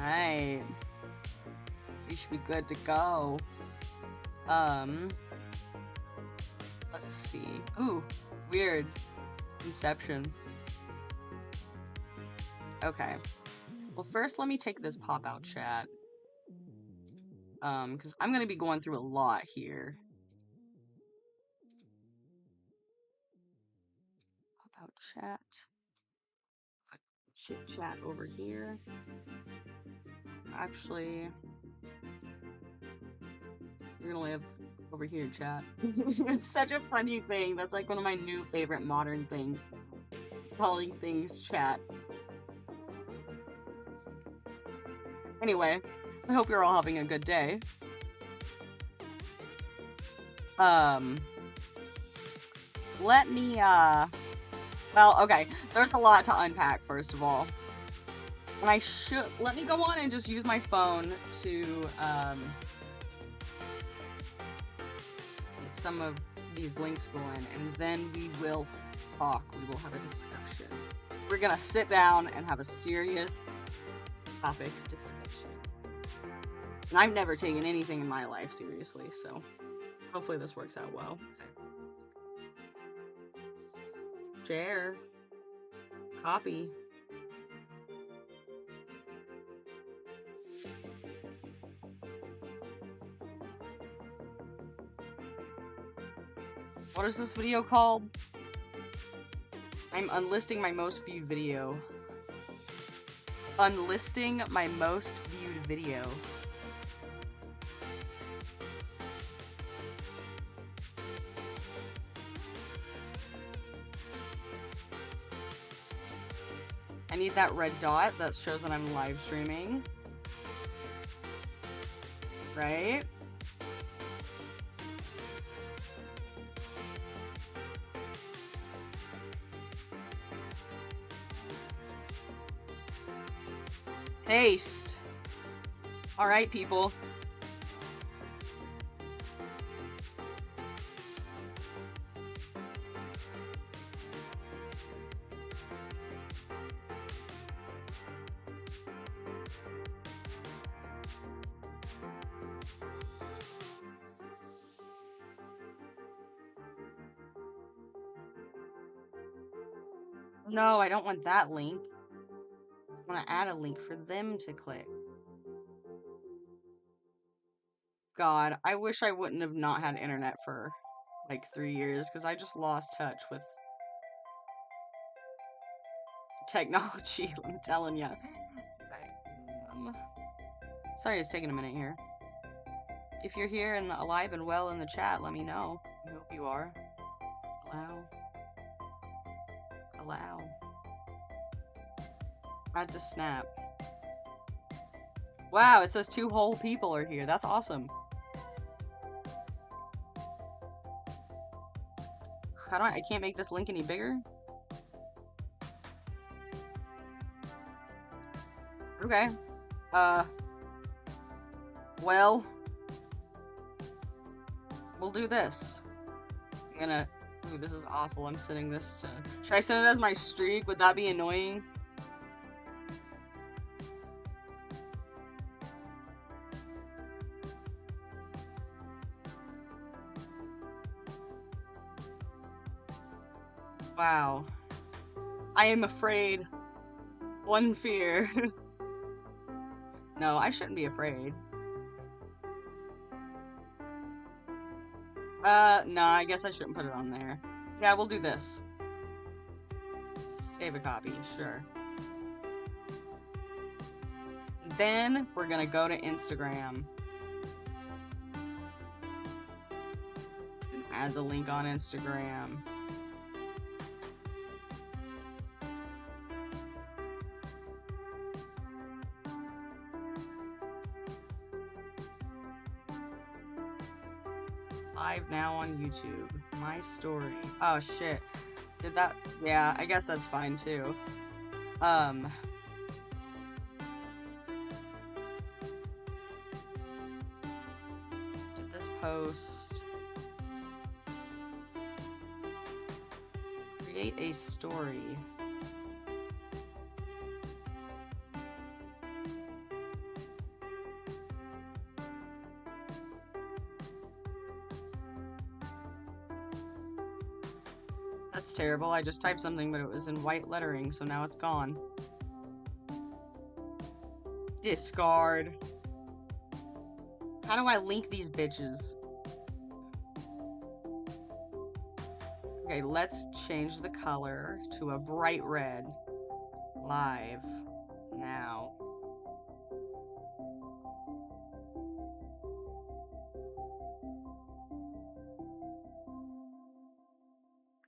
Alright. We should be good to go. Let's see. Ooh, weird. Inception. Okay. Well, first let me take this pop-out chat. Because I'm gonna be going through a lot here. Pop-out chat. Put chit chat over here. Actually, you're gonna live over here, chat. It's such a funny thing. That's like one of my new favorite modern things. It's calling things chat. Anyway, I hope you're all having a good day. Let me, well, okay, there's a lot to unpack, first of all. And let me go on and just use my phone to, get some of these links going, and then we will talk. We will have a discussion. We're gonna sit down and have a serious topic discussion. And I've never taken anything in my life seriously, so hopefully this works out well. Okay. Share. Copy. What is this video called? I'm unlisting my most viewed video. Unlisting my most viewed video. I need that red dot that shows that I'm live streaming. Right? Paste. Alright, people. No, I don't want that link. I want to add a link for them to click. God, I wish I wouldn't have not had internet for like 3 years, because I just lost touch with technology, I'm telling ya. Sorry it's taking a minute here. If you're here and alive and well in the chat, let me know. I hope you are. Allow. Add to snap. Wow, it says 2 whole people are here. That's awesome. I can't make this link any bigger? Okay. Well, we'll do this. I'm gonna... Ooh, this is awful. I'm sending this to... Should I send it as my streak? Would that be annoying? Wow. I am afraid. One fear. No, I shouldn't be afraid. No, I guess I shouldn't put it on there. Yeah, we'll do this. Save a copy, sure. Then we're gonna go to Instagram. And add the link on Instagram. Live now on YouTube. My story. Oh shit. Did that? Yeah, I guess that's fine too. Did this post? Create a story. That's terrible. I just typed something, but it was in white lettering, so now it's gone. Discard. How do I link these bitches? Okay, let's change the color to a bright red. Live. Now.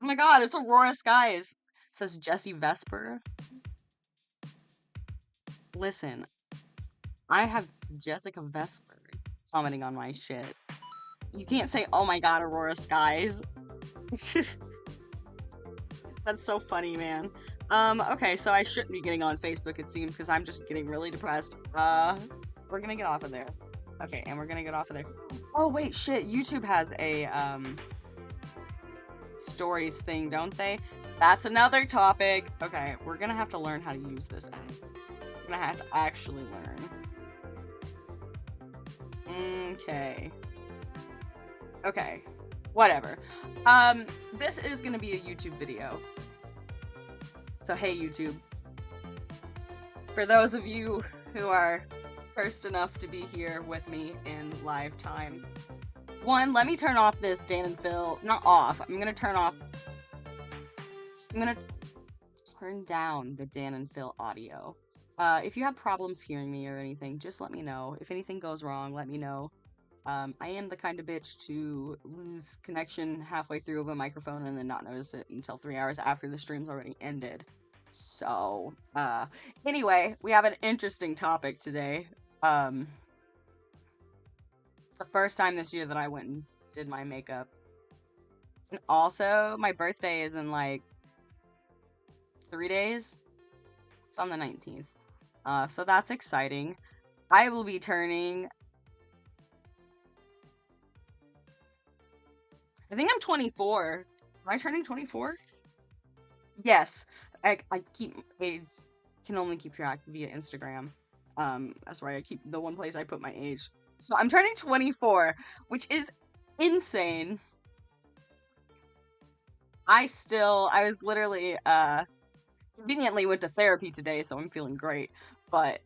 Oh my god, it's Aurora Skies. Says Jesse Vesper. Listen, I have Jessica Vesper commenting on my shit. You can't say, oh my god, Aurora Skies. That's so funny, man. Okay, so I shouldn't be getting on Facebook, it seems, because I'm just getting really depressed. We're gonna get off of there. Okay, and we're gonna get off of there. Oh, wait, shit, YouTube has a, stories thing, don't they? That's another topic. Okay, we're gonna have to learn how to use this app. We're gonna have to actually learn. Okay. Okay. Whatever. This is gonna be a YouTube video. So hey YouTube. For those of you who are cursed enough to be here with me in live time. One, let me turn off this Dan and Phil. Not off. I'm gonna turn down the Dan and Phil audio. If you have problems hearing me or anything, just let me know. If anything goes wrong, let me know. I am the kind of bitch to lose connection halfway through of a microphone and then not notice it until 3 hours after the stream's already ended. So, anyway, we have an interesting topic today. It's the first time this year that I went and did my makeup. And also, my birthday is in like 3 days. It's on the 19th. So that's exciting. I will be turning... I think I'm 24. Am I turning 24? Yes. I can only keep track via Instagram. That's why I keep the one place I put my age. So I'm turning 24, which is insane. I was literally, conveniently went to therapy today, so I'm feeling great. But,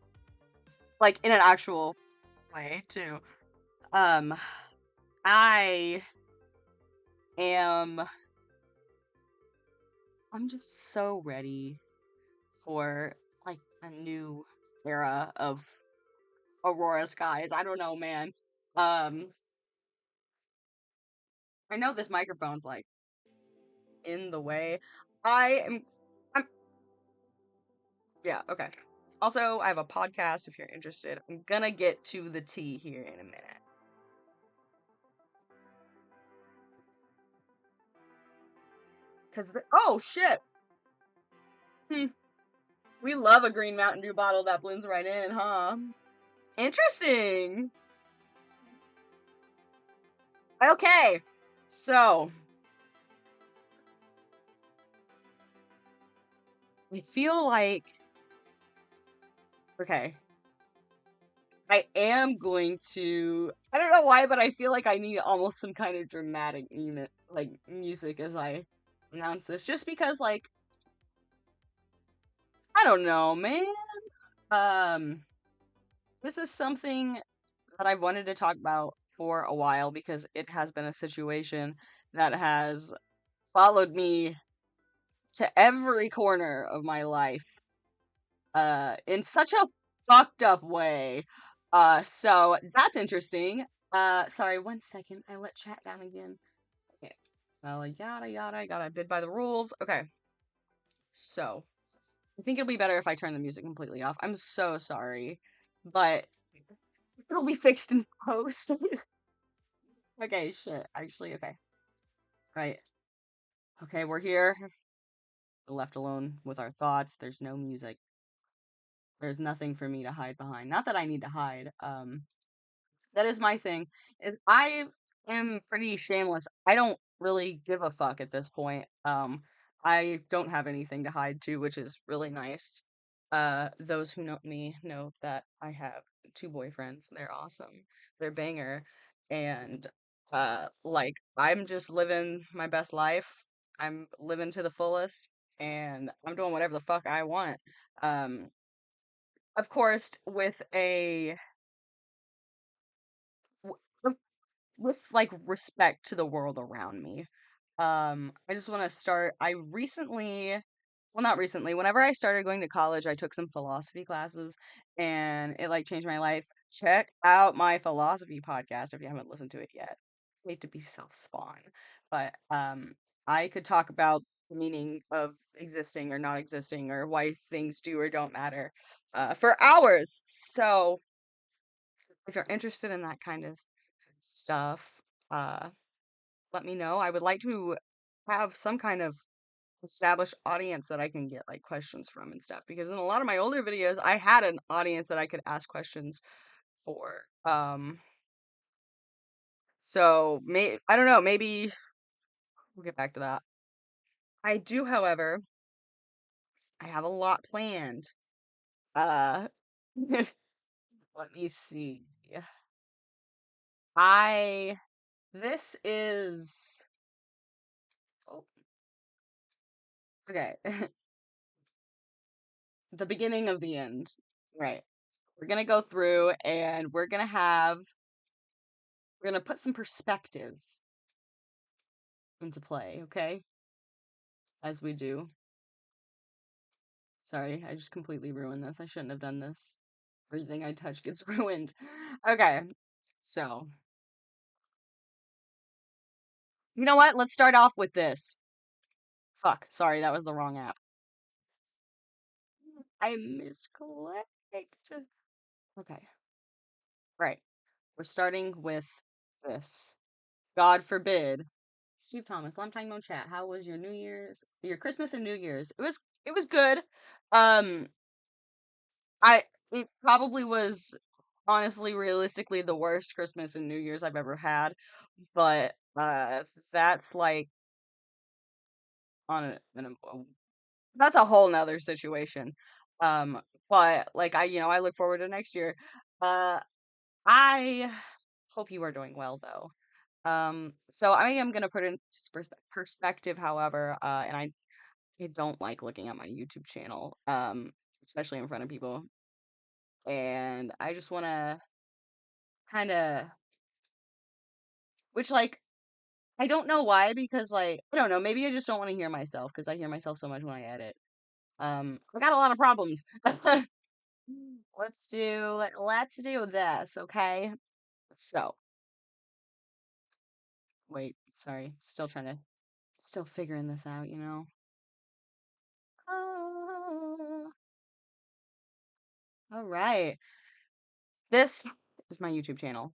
like, in an actual way, too. I'm just so ready for, like, a new era of Aurora Skies. I don't know, man. I know this microphone's, like, in the way. I'm yeah, okay. Also, I have a podcast if you're interested. I'm gonna get to the tea here in a minute. Oh, shit! We love a green Mountain Dew bottle that blends right in, huh? Interesting! Okay, so... I feel like... Okay. I am going to... I don't know why, but I feel like I need almost some kind of dramatic music as I announce this. Just because, like... I don't know, man. This is something that I've wanted to talk about for a while because it has been a situation that has followed me to every corner of my life, in such a fucked up way. So that's interesting. Sorry, 1 second. I let chat down again. Okay. Well, yada yada. I gotta abide by the rules. Okay. So, I think it'll be better if I turn the music completely off. I'm so sorry, but it'll be fixed in post. Okay, shit. Actually, okay. Right. Okay, we're here. We're left alone with our thoughts. There's no music. There's nothing for me to hide behind. Not that I need to hide. That is my thing. Is I am pretty shameless. I don't really give a fuck at this point. I don't have anything to hide too, which is really nice. Those who know me know that I have 2 boyfriends. They're awesome. They're banger. And like I'm just living my best life. I'm living to the fullest and I'm doing whatever the fuck I want. Um, of course, w- with like respect to the world around me. I just want to start. Well, not recently, whenever I started going to college, I took some philosophy classes and it like changed my life. Check out my philosophy podcast if you haven't listened to it yet. I hate to be self-spawn, but I could talk about the meaning of existing or not existing or why things do or don't matter for hours. So if you're interested in that kind of stuff, uh, let me know. I would like to have some kind of established audience that I can get like questions from and stuff because in a lot of my older videos I had an audience that I could ask questions for. So I don't know, maybe we'll get back to that. I do, however, I have a lot planned. Uh let me see. I this is oh, okay. The beginning of the end. Right. We're gonna go through and we're gonna put some perspective into play, okay? As we do. Sorry, I just completely ruined this. I shouldn't have done this. Everything I touch gets ruined. Okay, so you know what? Let's start off with this. Fuck, sorry, that was the wrong app. I misclicked. Okay, right. We're starting with this. God forbid. Steve Thomas, long time no chat. How was your Christmas and New Year's? It was good. Um, I it probably was honestly realistically the worst Christmas and New Year's I've ever had, but that's like on that's a whole nother situation. Um, but like I look forward to next year. Uh, I hope you are doing well though. So I am gonna put in perspective, however, and I don't like looking at my YouTube channel, especially in front of people. And I just want to kind of, which like I don't know why, because like I don't know, maybe I just don't want to hear myself because I hear myself so much when I edit. I got a lot of problems. Let's do this, okay? So, wait, sorry, still figuring this out, you know. Ah, all right, this is my YouTube channel.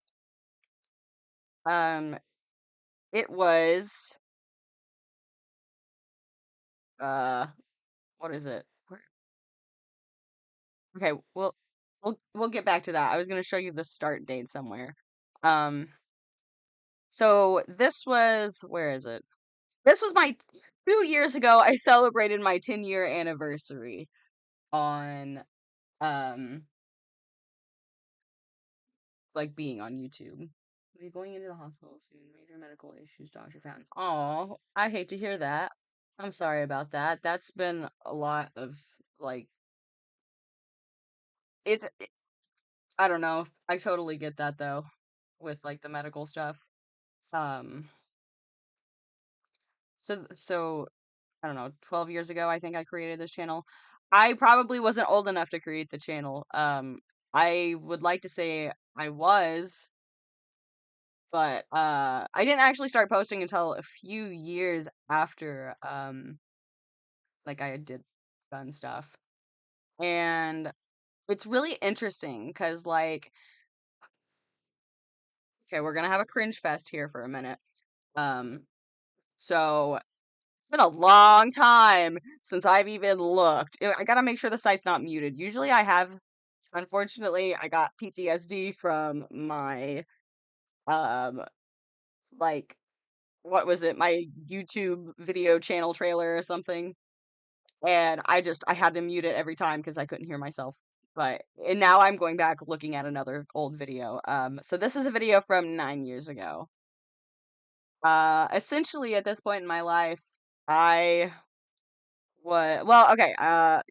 Um, it was uh, what is it? Okay, we'll get back to that. I was gonna show you the start date somewhere. Um, so this was where is it? This was my 2 years ago. I celebrated my 10-year anniversary on um like being on YouTube. We're going into the hospital soon. Major medical issues, doctor found. Oh, I hate to hear that. I'm sorry about that. That's been a lot of like it's I don't know. I totally get that though with like the medical stuff. Um so I don't know, 12 years ago I think I created this channel. I probably wasn't old enough to create the channel. I would like to say I was, but I didn't actually start posting until a few years after like I did fun stuff. And it's really interesting cuz like okay, we're going to have a cringe fest here for a minute. Um so it's been a long time since I've even looked. I gotta make sure the site's not muted. Usually I have, unfortunately, I got PTSD from my, like, what was it? My YouTube video channel trailer or something. And I had to mute it every time because I couldn't hear myself. And now I'm going back looking at another old video. So this is a video from 9 years ago. Essentially at this point in my life, I well, okay,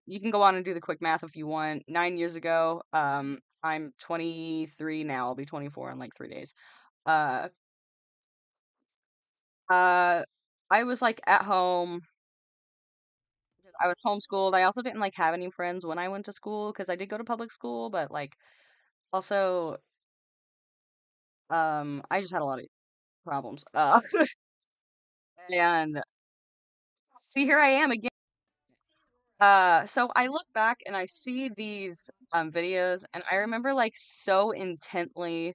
you can go on and do the quick math if you want. 9 years ago, I'm 23 now. I'll be 24 in like 3 days. Uh, uh, I was like at home. I was homeschooled. I also didn't like have any friends when I went to school because I did go to public school, but like also, I just had a lot of problems. And see, here I am again. So I look back and I see these videos, and I remember like so intently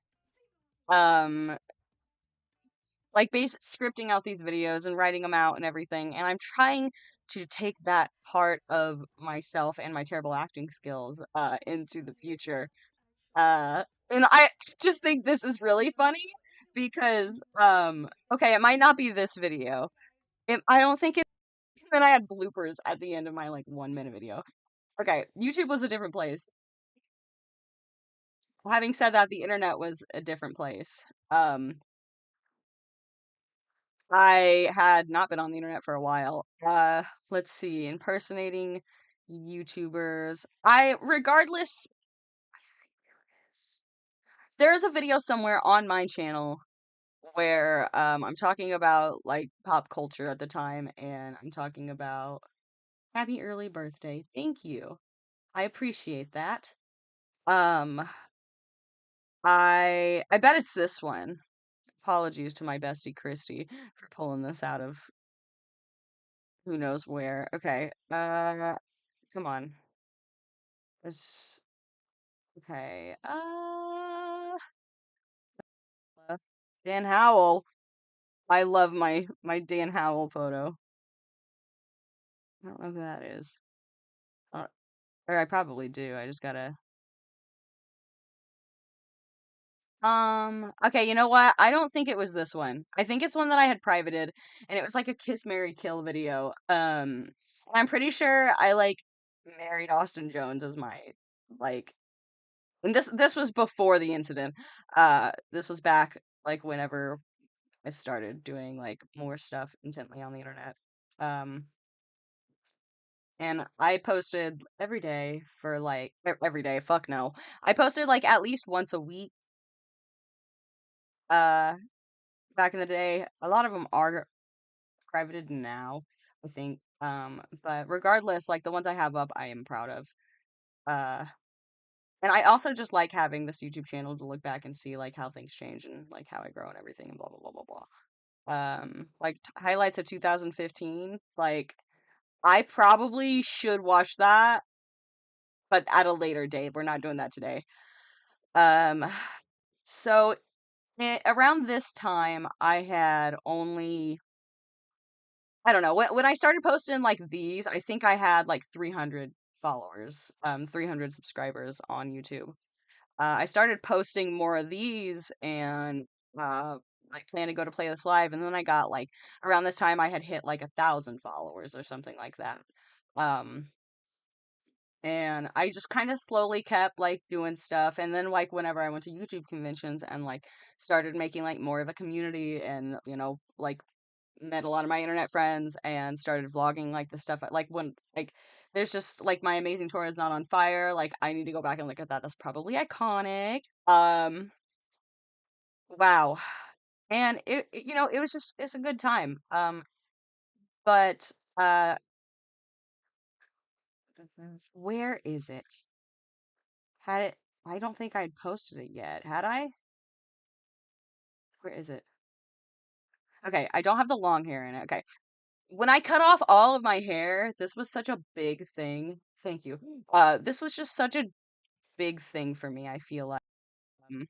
um like scripting out these videos and writing them out and everything, and I'm trying to take that part of myself and my terrible acting skills into the future. And I just think this is really funny because okay, it might not be this video. I don't think it. Then I had bloopers at the end of my like 1 minute video. Okay, YouTube was a different place. Having said that, the internet was a different place. I had not been on the internet for a while. Let's see, impersonating YouTubers. Regardless, I think there's a video somewhere on my channel where I'm talking about like pop culture at the time, and I'm talking about happy early birthday. Thank you. I appreciate that. Um, I bet it's this one. Apologies to my bestie Christy for pulling this out of who knows where. Okay. Come on. This okay. Dan Howell. I love my Dan Howell photo. I don't know who that is. Uh, or I probably do. I just gotta okay, you know what? I don't think it was this one. I think it's one that I had privated, and it was like a Kiss Mary Kill video. And I'm pretty sure I like married Austin Jones as my like and this was before the incident. This was back like whenever I started doing like more stuff intently on the internet. Um and I posted every day for like every day, fuck no. I posted like at least once a week. Uh Back in the day. A lot of them are privated now, I think. But regardless, like the ones I have up, I am proud of. Uh, and I also just like having this YouTube channel to look back and see like how things change and like how I grow and everything and blah blah blah blah blah. Like highlights of 2015. Like I probably should watch that, but at a later date. We're not doing that today. Um, so around this time, I had only I don't know. When I started posting like these, I think I had like 300 followers, 300 subscribers on YouTube. I started posting more of these and I plan to go to play this live, and then I got like around this time I had hit like 1,000 followers or something like that. Um, and I just kind of slowly kept like doing stuff, and then like whenever I went to YouTube conventions and like started making like more of a community and like met a lot of my internet friends and started vlogging like the stuff like when like there's just like my amazing tour is not on fire, like I need to go back and look at that. That's probably iconic. Wow. And it was just it's a good time. But where is it? Had it I don't think I'd posted it yet. Had I? Where is it? Okay, I don't have the long hair in it. Okay. When I cut off all of my hair, this was such a big thing. Thank you. This was just such a big thing for me, I feel like. Um,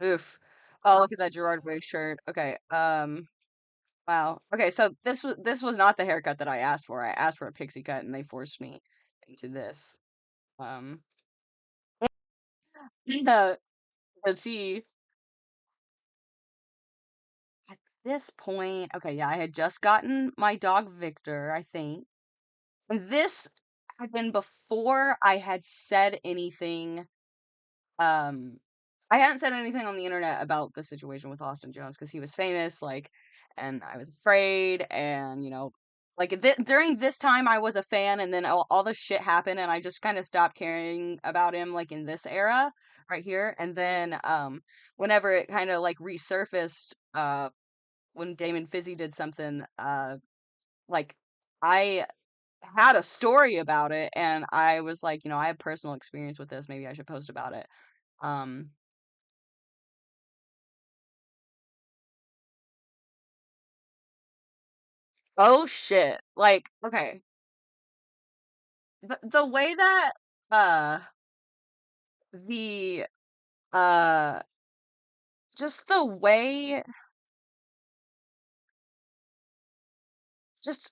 oof. Oh, look at that Gerard Way shirt. Okay. Wow. Okay, so this was not the haircut that I asked for. I asked for a pixie cut and they forced me into this. Um the the tea at this point, okay, yeah, I had just gotten my dog Victor, I think. And this had been before I had said anything. Um, I hadn't said anything on the internet about the situation with Austin Jones because he was famous, like, and I was afraid, and like during this time I was a fan, and then all the shit happened, and I just kind of stopped caring about him, like in this era right here. And then whenever it kind of like resurfaced, when Damon Fizzy did something, like I had a story about it, and I was like, I have personal experience with this, maybe I should post about it. um oh shit, like, okay, the way that uh the uh just the way, just,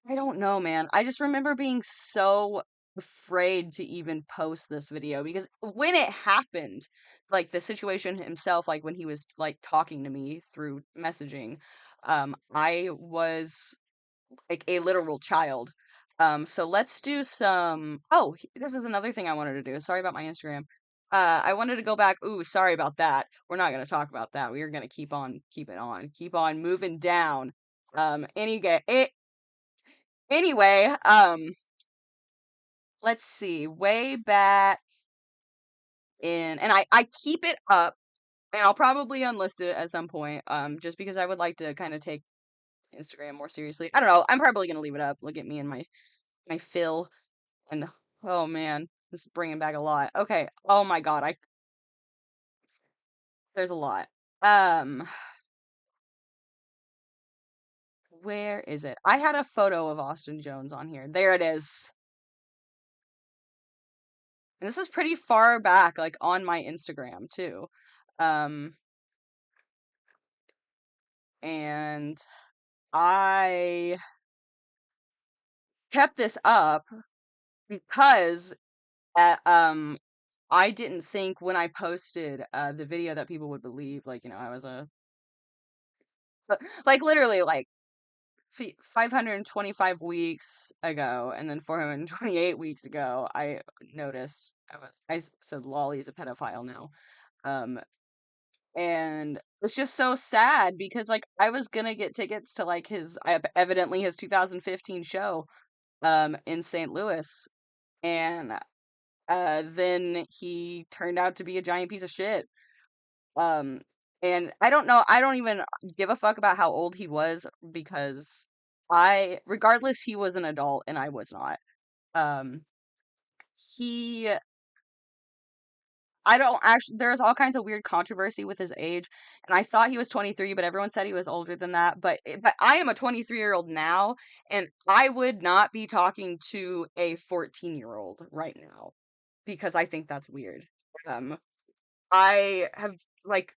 I don't know, man. I just remember being so afraid to even post this video because when it happened, like the situation himself, like when he was like talking to me through messaging, I was like a literal child. So let's do some. Oh, this is another thing I wanted to do. Sorry about my Instagram. I wanted to go back. Ooh, sorry about that. We're not going to talk about that. We are going to keep on moving down. Anyway, let's see. Way back in, and I keep it up, and I'll probably unlist it at some point. Just because I would like to kind of take Instagram more seriously. I don't know. I'm probably gonna leave it up. Look at me and my fill, and oh man, this is bringing back a lot. Okay. Oh my God. There's a lot. Um, where is it? I had a photo of Austin Jones on here. There it is. And this is pretty far back, like on my Instagram too. Um, and I kept this up because I didn't think when I posted the video that people would believe, like, I was a, like, literally, like 525 weeks ago, and then 428 weeks ago, I noticed said Lolly's a pedophile now. Um, and it's just so sad because like I was gonna get tickets to like evidently his 2015 show in St. Louis, and then he turned out to be a giant piece of shit. Um, and I don't know, I don't even give a fuck about how old he was because regardless, he was an adult and I was not. Um, he, I don't actually, there's all kinds of weird controversy with his age, and I thought he was 23, but everyone said he was older than that. But I am a 23-year-old now, and I would not be talking to a 14-year-old right now because I think that's weird. Um, I have like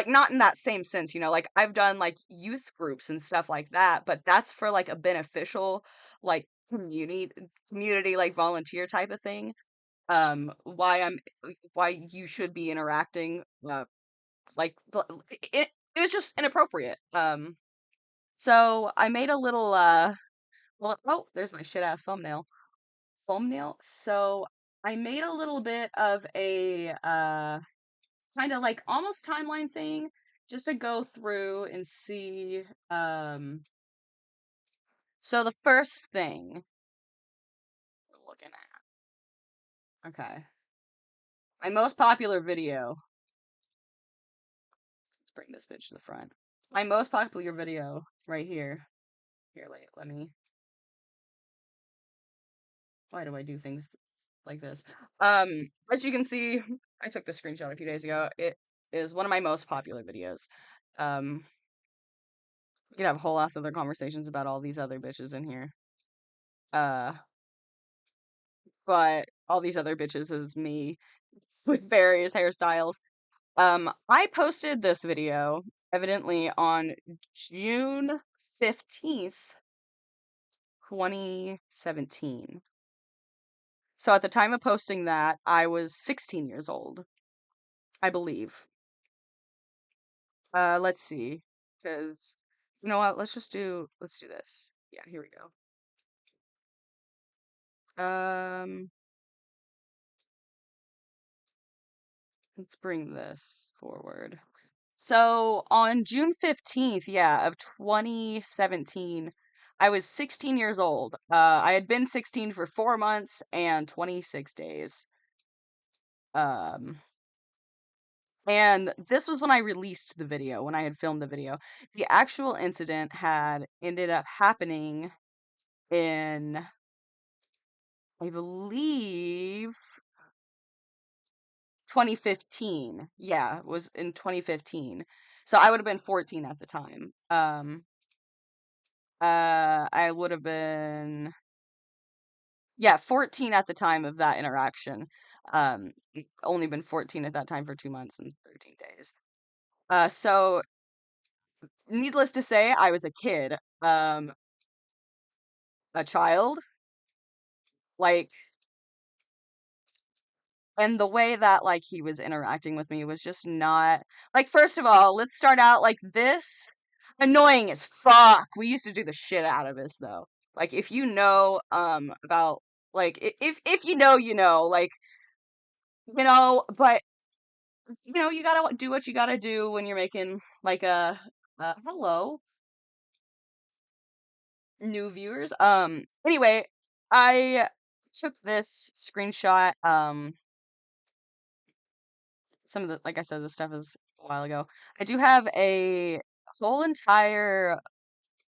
not in that same sense, like I've done like youth groups and stuff like that, but that's for like a beneficial like community like volunteer type of thing. Why you should be interacting like it was just inappropriate. So I made a little well, oh, there's my shit ass thumbnail. So I made a little bit of a kind of like almost timeline thing just to go through and see. So the first thing we're looking at, okay, my most popular video. Let's bring this bitch to the front. My most popular video right here. Here, let me. Why do I do things like this? As you can see, I took the screenshot a few days ago. It is one of my most popular videos. Um, we could have whole ass other conversations about all these other bitches in here. Uh, but all these other bitches is me with various hairstyles. I posted this video evidently on June 15th, 2017. So at the time of posting that, I was 16 years old, I believe. Let's see, because you know what? Let's do this. Yeah, here we go. Let's bring this forward. So on June 15th, yeah, of 2017, I was 16 years old. I had been 16 for 4 months and 26 days. Um, and this was when I released the video, when I had filmed the video. The actual incident had ended up happening in, I believe, 2015. Yeah, it was in 2015. So I would have been 14 at the time. I would have been, yeah, 14 at the time of that interaction. Only been 14 at that time for 2 months and 13 days. So needless to say, I was a kid, a child, like, and the way that like he was interacting with me was just not like. First of all, let's start out like this. Annoying as fuck. We used to do the shit out of this though. Like if you know about like if you know you know like but you gotta do what you gotta do when you're making like a hello new viewers. Anyway, I took this screenshot. Some of the, like I said, this stuff is a while ago. I do have a whole entire,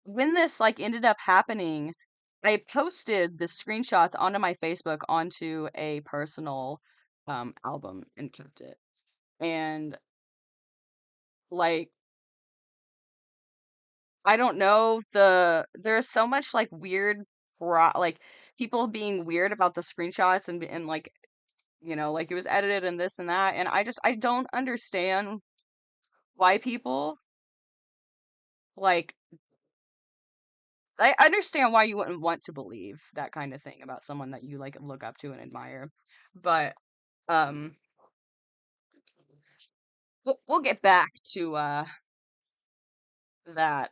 when this like ended up happening, I posted the screenshots onto my Facebook onto a personal album and kept it. And like I don't know, there's so much like weird like people being weird about the screenshots and like like it was edited and this and that, and I don't understand why people like I understand why you wouldn't want to believe that kind of thing about someone that you like look up to and admire. But um we'll get back to that.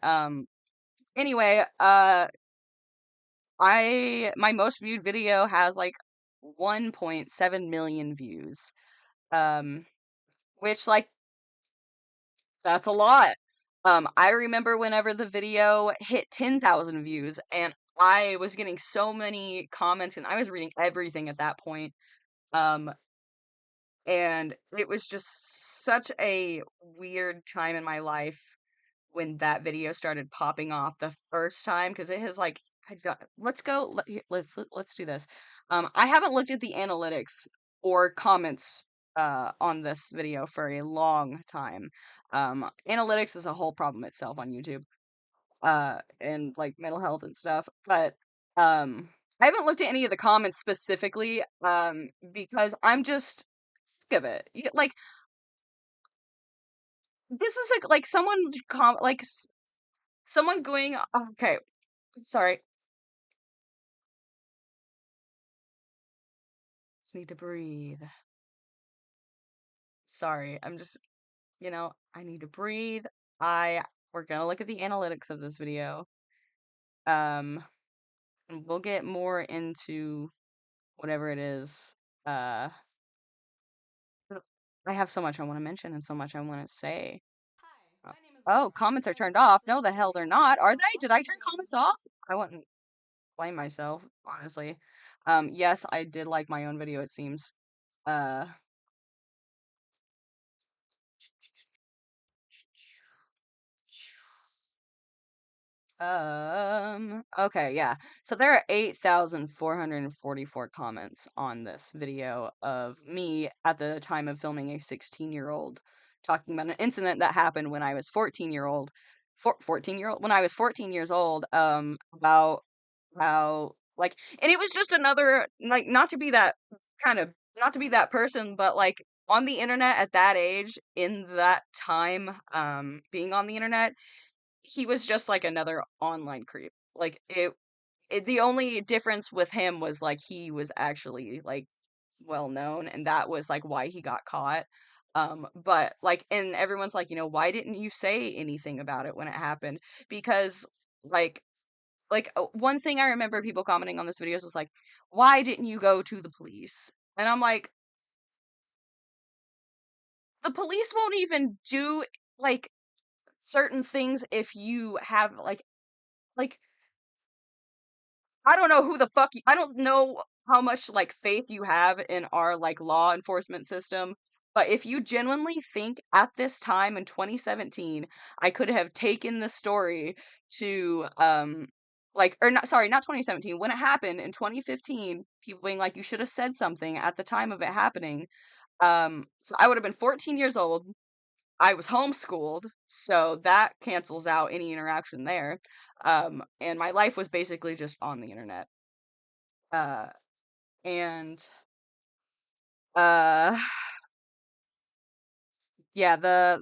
Anyway, my most viewed video has like 1.7 million views. Um which like that's a lot. I remember whenever the video hit 10,000 views and I was getting so many comments and I was reading everything at that point. Um And it was just such a weird time in my life when that video started popping off the first time because it has like let's go let's do this. I haven't looked at the analytics or comments on this video for a long time. Analytics is a whole problem itself on YouTube and like mental health and stuff. But I haven't looked at any of the comments specifically because I'm just sick of it. Like this is like someone someone going okay, sorry. Just need to breathe. Sorry. I'm just, I need to breathe. I We're gonna look at the analytics of this video. Um and we'll get more into whatever it is. Uh I have so much I want to mention and so much I want to say. Oh, comments are turned off. No, the hell they're not. Are they? Did I turn comments off? I wouldn't blame myself, honestly. Yes, I did like my own video, it seems. Uh, okay, yeah. So there are 8,444 comments on this video of me at the time of filming a 16-year-old talking about an incident that happened when I was 14-year-old, 14-year-old, when I was 14 years old, about how, like, and it was just another, like, kind of, not to be that person, but like, on the internet at that age, in that time, being on the internet, he was just like another online creep. Like the only difference with him was like he was actually like well known, and that was like why he got caught. But like, and everyone's like, why didn't you say anything about it when it happened? Because like one thing I remember people commenting on this video was like, why didn't you go to the police? And I'm like, the police won't even do like certain things if you have like I don't know who the fuck I don't know how much like faith you have in our like law enforcement system, but if you genuinely think at this time in 2017 I could have taken this story to like or not sorry, not 2017, when it happened in 2015, people being like you should have said something at the time of it happening. So I would have been 14 years old. I was homeschooled, so that cancels out any interaction there. And my life was basically just on the internet. Uh, and uh, yeah, the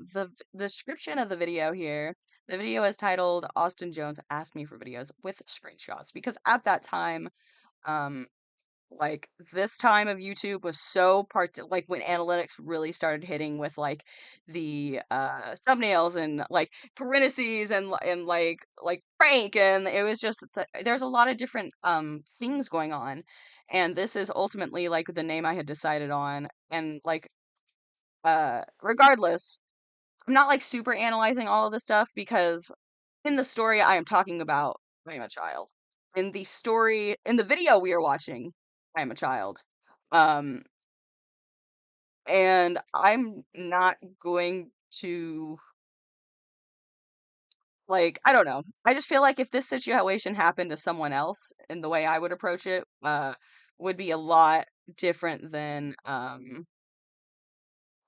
description of the video here. The video is titled "Austin Jones asked me for videos with screenshots" because at that time, um, like this time of YouTube was so like when analytics really started hitting with like the thumbnails and like parentheses and like prank, and it was just there's a lot of different things going on, and this is ultimately like the name I had decided on, and like regardless, I'm not like super analyzing all of this stuff because in the story I am talking about I am a child. In the story in the video we are watching, I am a child. Um, and I'm not going to like I don't know. I just feel like if this situation happened to someone else and the way I would approach it would be a lot different than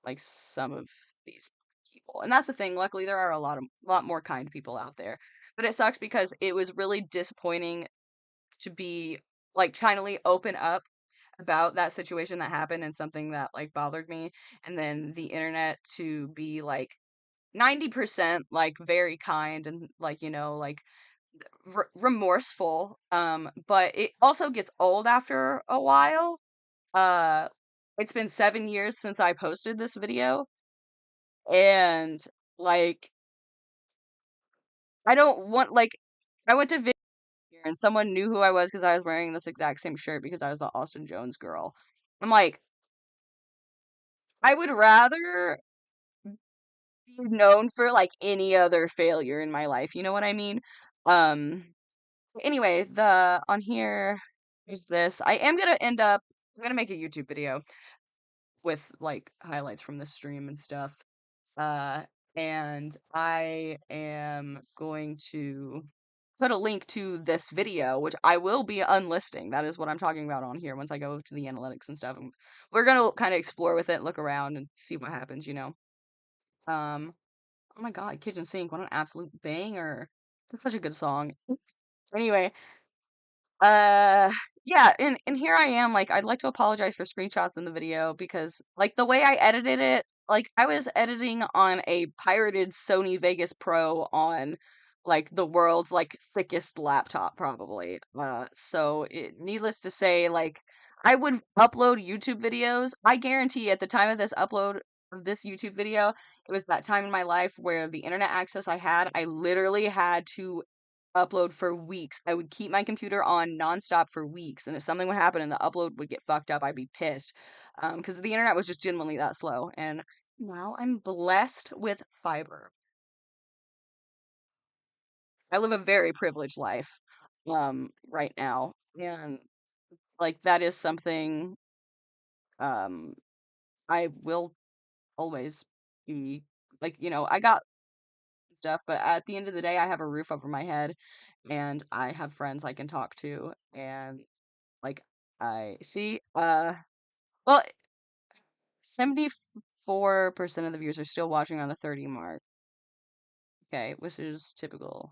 like some of these people. And that's the thing. Luckily there are a lot more kind people out there. But it sucks because it was really disappointing to be like finally open up about that situation that happened and something that like bothered me, and then the internet to be like 90% like very kind and like like remorseful, but it also gets old after a while. uh it's been 7 years since I posted this video, and like I don't want like I went to video here and someone knew who I was because I was wearing this exact same shirt because I was the Austin Jones girl. I'm like, I would rather be known for like any other failure in my life. You know what I mean? Um, anyway, the on here is this. I'm gonna make a YouTube video with like highlights from the stream and stuff. Uh, and I am going to put a link to this video, which I will be unlisting. That is what I'm talking about on here once I go to the analytics and stuff. And we're gonna kind of explore with it, look around, and see what happens. Um, oh my God, Kitchen Sink, what an absolute banger. That's such a good song. Anyway, uh, yeah, and here I am, like, I'd like to apologize for screenshots in the video because, like, the way I edited it, like, I was editing on a pirated Sony Vegas Pro on, like, the world's, like, thickest laptop, probably. Needless to say, like, I would upload YouTube videos. I guarantee at the time of this upload of this YouTube video, it was that time in my life where the internet access I had, I literally had to upload for weeks. I would keep my computer on nonstop for weeks, and if something would happen and the upload would get fucked up, I'd be pissed. Because the internet was just genuinely that slow. And now I'm blessed with fiber. I live a very privileged life, right now, and like that is something, um, I will always be like, I got stuff, but at the end of the day, I have a roof over my head, and I have friends I can talk to, and like, I see, well, 74% of the viewers are still watching on the 30 mark. Okay, which is typical.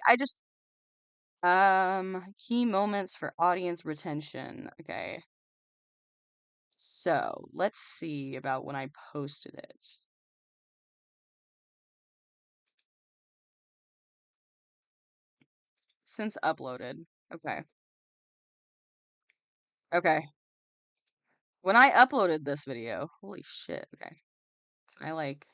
I just, key moments for audience retention. Okay, so let's see about when I posted it. Since uploaded. Okay, okay. When I uploaded this video, holy shit. Okay, can I like,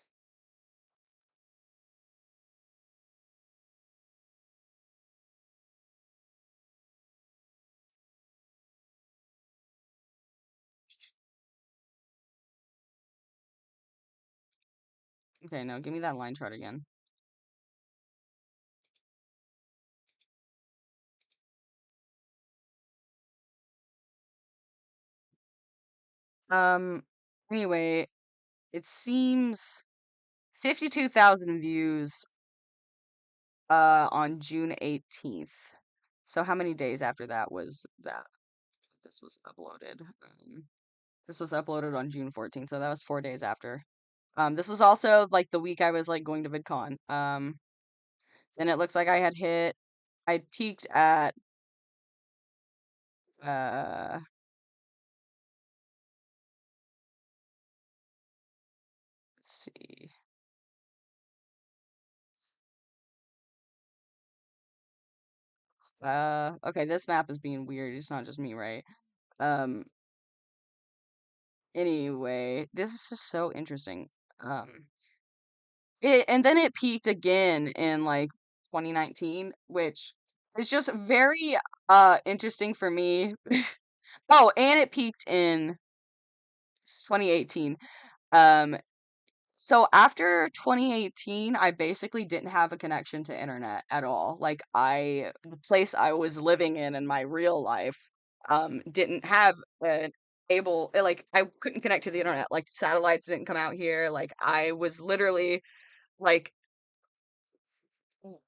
Okay, no, give me that line chart again. Um, anyway, it seems 52,000 views on June 18th. So how many days after that was that this was uploaded? This was uploaded on June 14th, so that was 4 days after. This was also like the week I was like going to VidCon. Then it looks like I'd peaked at let's see. Okay, this map is being weird. It's not just me, right? Um, anyway, this is just so interesting. Um, and then it peaked again in like 2019, which is just very interesting for me. Oh, and it peaked in 2018. Um, so after 2018, I basically didn't have a connection to internet at all. Like the place I was living in my real life, didn't have an like I couldn't connect to the internet. Like satellites didn't come out here. Like I was literally like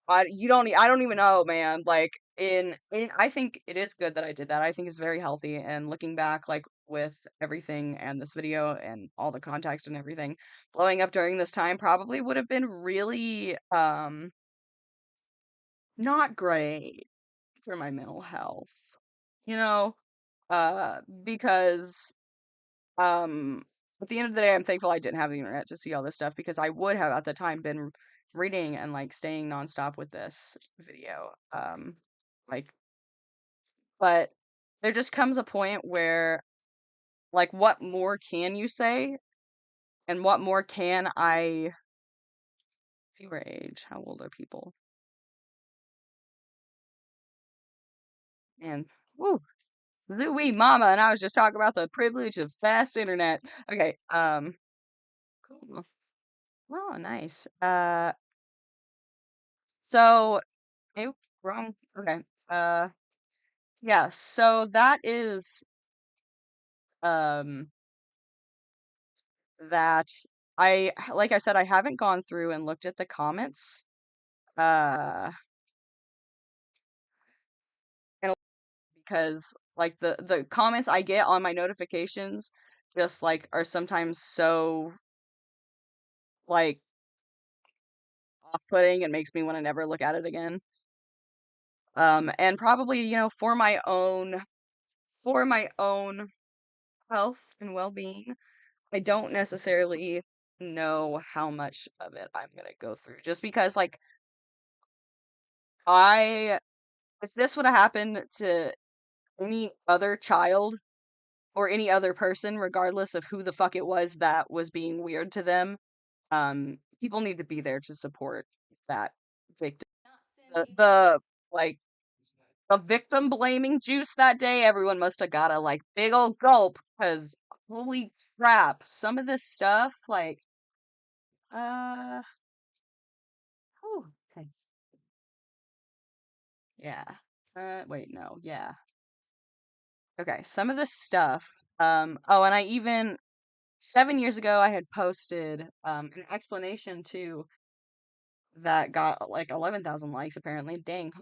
I don't even know, man. Like I think it is good that I did that. I think it's very healthy. And looking back, like with everything and this video and all the context and everything, blowing up during this time probably would have been really not great for my mental health. You know, because um at the end of the day I'm thankful I didn't have the internet to see all this stuff because I would have at the time been reading and like staying nonstop with this video. Like but there just comes a point where like what more can you say and what more can I your age, how old are people? And woo, Louie mama, and I was just talking about the privilege of fast internet. Okay, cool. Oh, nice. So Nope, wrong. Okay. Uh, yeah, so that is um that like I said, I haven't gone through and looked at the comments. Uh, and because like the comments I get on my notifications just like are sometimes so like off-putting, it makes me want to never look at it again. And probably, for my own health and well-being, I don't necessarily know how much of it I'm gonna go through. Just because, like, I, if this would have happened to any other child or any other person, regardless of who the fuck it was that was being weird to them, people need to be there to support that victim. Like, the victim blaming juice that day, everyone must have got a, like, big old gulp, because holy crap, some of this stuff, like, uh, whew, okay. Yeah. Wait, no, yeah. Okay, some of this stuff. Oh, and I even 7 years ago I had posted an explanation too that got like 11,000 likes apparently. Dang.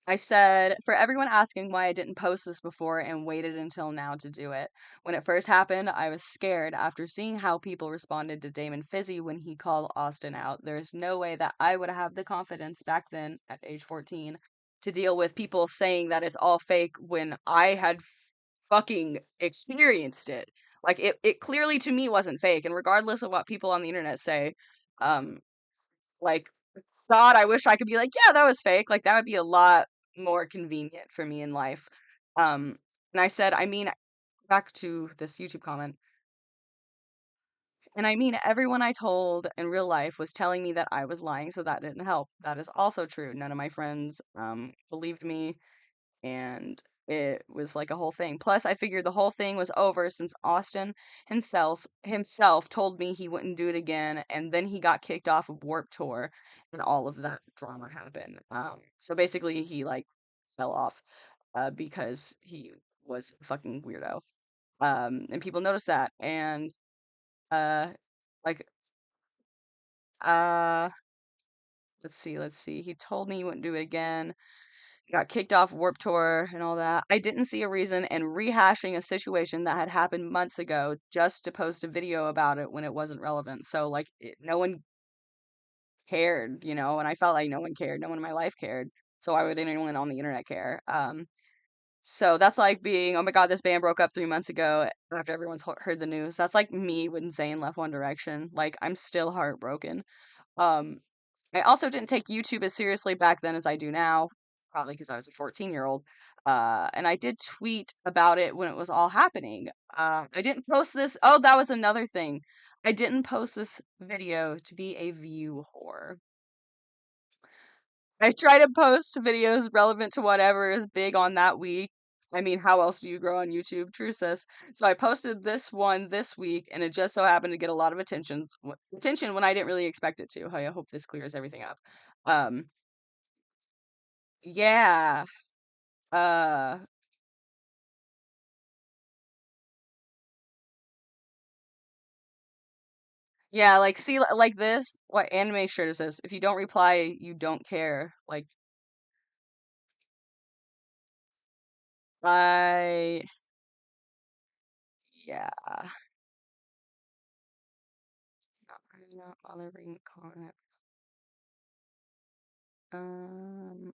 I said, for everyone asking why I didn't post this before and waited until now to do it. When it first happened, I was scared after seeing how people responded to Damon Fizzy when he called Austin out. There's no way that I would have the confidence back then at age 14 to deal with people saying that it's all fake when I had fucking experienced it. Like it clearly to me wasn't fake, and regardless of what people on the internet say, um, like God, I wish I could be like, yeah, that was fake. Like that would be a lot more convenient for me in life. And I said, I mean, back to this YouTube comment, and I mean, everyone I told in real life was telling me that I was lying, so that didn't help. That is also true. None of my friends believed me, and it was like a whole thing. Plus, I figured the whole thing was over since Austin himself told me he wouldn't do it again, and then he got kicked off of Warp Tour, and all of that drama happened. So basically, he like fell off because he was a fucking weirdo. And people noticed that, and uh, like uh, let's see. He told me he wouldn't do it again. Got kicked off Warp Tour and all that. I didn't see a reason in rehashing a situation that had happened months ago just to post a video about it when it wasn't relevant. So like no one cared, you know, and I felt like no one cared. No one in my life cared. So why would anyone on the internet care? So that's like being, oh my God, this band broke up 3 months ago after everyone's heard the news. That's like me when Zayn left One Direction. Like I'm still heartbroken. Um, I also didn't take YouTube as seriously back then as I do now, probably because I was a 14-year-old. And I did tweet about it when it was all happening. I didn't post this. Oh, that was another thing. I didn't post this video to be a view whore. I try to post videos relevant to whatever is big on that week. I mean, how else do you grow on YouTube? True, sis. So I posted this one this week, and it just so happened to get a lot of attention when I didn't really expect it to. I hope this clears everything up. Um, yeah. Uh, yeah. Like, see, like this. What anime shirt is this? If you don't reply, you don't care. Like, I, yeah. Not bothering comment. Um,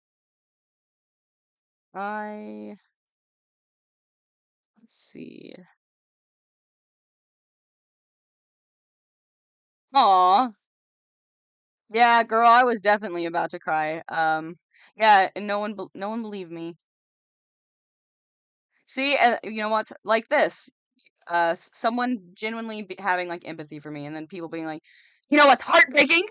I let's see. Aw. Yeah, girl, I was definitely about to cry. Yeah, and no one believed me. See, you know what? Like this, someone genuinely having like empathy for me, and then people being like, you know what's heartbreaking?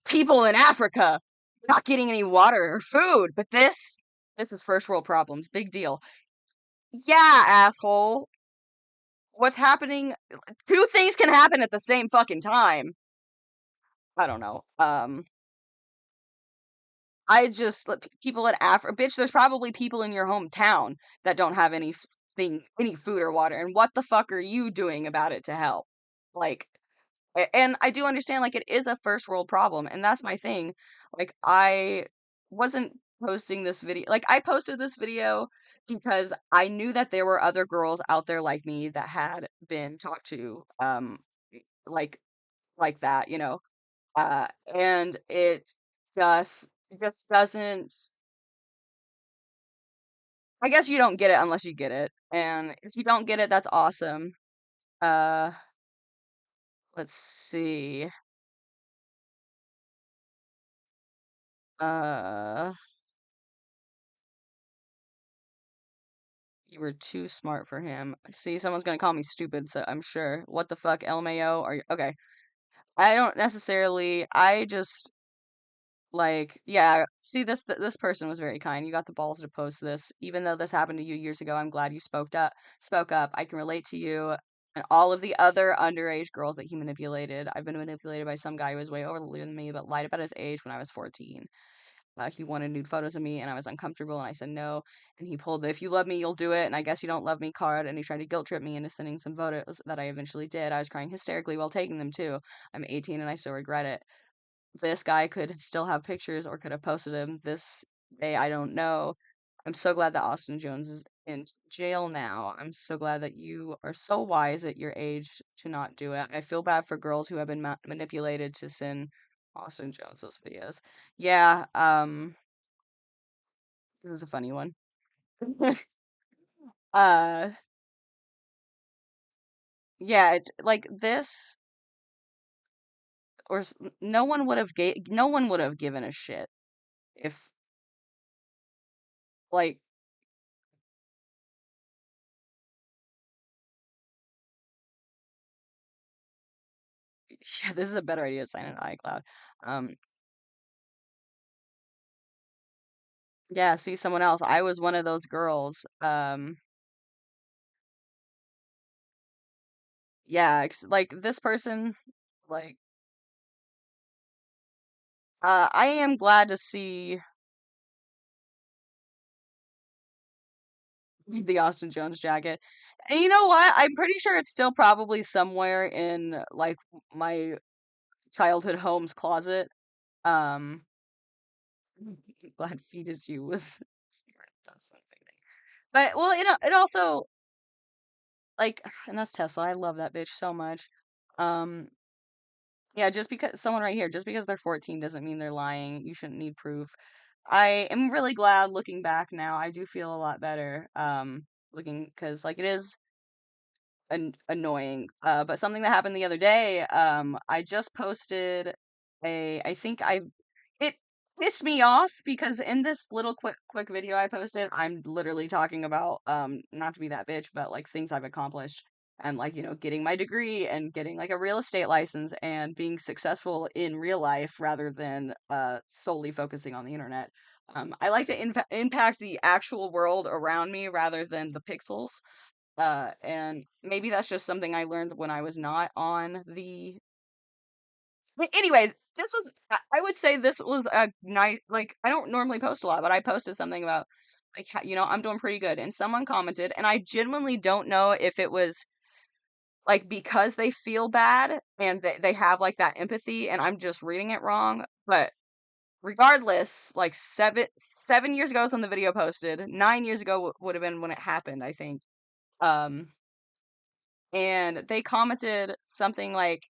People in Africa not getting any water or food. But this is first world problems. Big deal. Yeah, asshole. What's happening? Two things can happen at the same fucking time. I don't know. I just people in Africa, bitch. There's probably people in your hometown that don't have any food or water, and what the fuck are you doing about it to help? Like, and I do understand, like, it is a first world problem, and that's my thing. Like, I wasn't posting this video. Like, I posted this video because I knew that there were other girls out there like me that had been talked to, like like that, you know. And just it just doesn't. I guess you don't get it unless you get it. And if you don't get it, that's awesome. Uh, let's see. Uh, you were too smart for him. See, someone's gonna call me stupid, so I'm sure. What the fuck, LMAO? Are you okay? I don't necessarily. I just like, yeah. See, this person was very kind. You got the balls to post this, even though this happened to you years ago. I'm glad you spoke up. Spoke up. I can relate to you and all of the other underage girls that he manipulated. I've been manipulated by some guy who was way older than me, but lied about his age when I was 14. He wanted nude photos of me, and I was uncomfortable, and I said no. And he pulled the "if you love me, you'll do it," and I guess you don't love me card, and he tried to guilt trip me into sending some photos that I eventually did. I was crying hysterically while taking them too. I'm 18 and I still regret it. This guy could still have pictures or could have posted them this day. I don't know. I'm so glad that Austin Jones is in jail now. I'm so glad that you are so wise at your age to not do it. I feel bad for girls who have been manipulated to send Austin Jones those videos. Yeah, this is a funny one. uh, yeah, it's like this, or no one would have given a shit if like yeah, this is a better idea to sign in iCloud. Um, Yeah, see someone else. I was one of those girls. Yeah, like this person, like, I am glad to see the Austin Jones jacket. And you know what? I'm pretty sure it's still probably somewhere in like my childhood home's closet. Um, glad fetus you was that's something. But well, it also like, and that's Tesla. I love that bitch so much. Um, yeah, just because someone right here, just because they're 14 doesn't mean they're lying. You shouldn't need proof. I am really glad looking back now. I do feel a lot better. Looking because like it is annoying. But something that happened the other day, I just posted I think it pissed me off because in this little quick video I posted, I'm literally talking about not to be that bitch, but like things I've accomplished and like, getting my degree and getting like a real estate license and being successful in real life rather than solely focusing on the internet. I like to impact the actual world around me rather than the pixels. And maybe that's just something I learned when I was not on the. But anyway, this was, I would say this was a nice, like, I don't normally post a lot, but I posted something about, like, I'm doing pretty good. And someone commented, and I genuinely don't know if it was, like, because they feel bad and they have, like, that empathy, and I'm just reading it wrong. But regardless, like, 7 years ago is when the video posted. 9 years ago would have been when it happened, I think. Um, and they commented something like,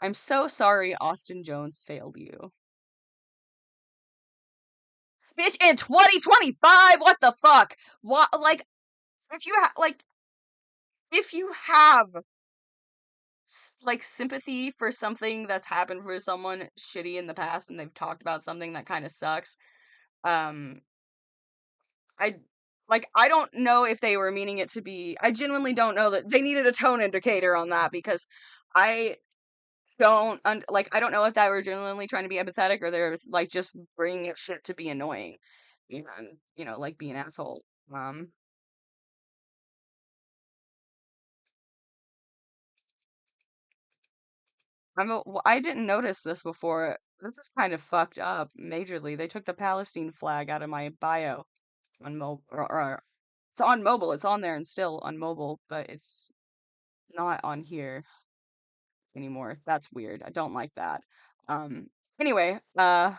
"I'm so sorry Austin Jones failed you." Bitch, in 2025, what the fuck? What, like, if you have like sympathy for something that's happened for someone shitty in the past and they've talked about something that kind of sucks, um I I don't know if they were meaning it to be. I genuinely don't know that they needed a tone indicator on that because I I don't know if they were genuinely trying to be empathetic or they're like just bringing up shit to be annoying and like be an asshole. Um, I didn't notice this before. This is kind of fucked up majorly. They took the Palestine flag out of my bio on mobile, or it's on mobile. It's on there and still on mobile, but it's not on here anymore. That's weird. I don't like that. Um, anyway, I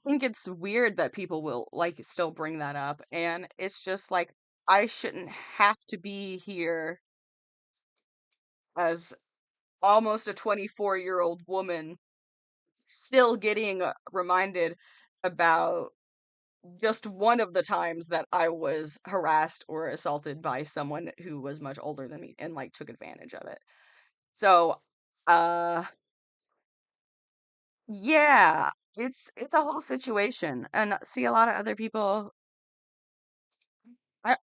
think it's weird that people will like still bring that up, and it's just like I shouldn't have to be here as almost a 24-year-old woman still getting reminded about just one of the times that I was harassed or assaulted by someone who was much older than me and like took advantage of it. So, uh yeah, it's a whole situation. And see a lot of other people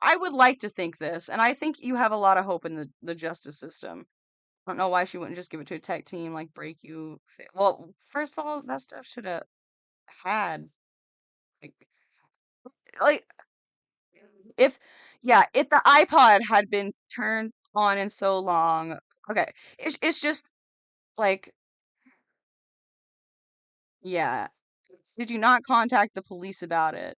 I would like to think this, and I think you have a lot of hope in the justice system. I don't know why she wouldn't just give it to a tech team, like break you. Well, first of all, that stuff should have had like like if yeah, if the iPod had been turned on in so long. Okay, it's just like yeah. Did you not contact the police about it?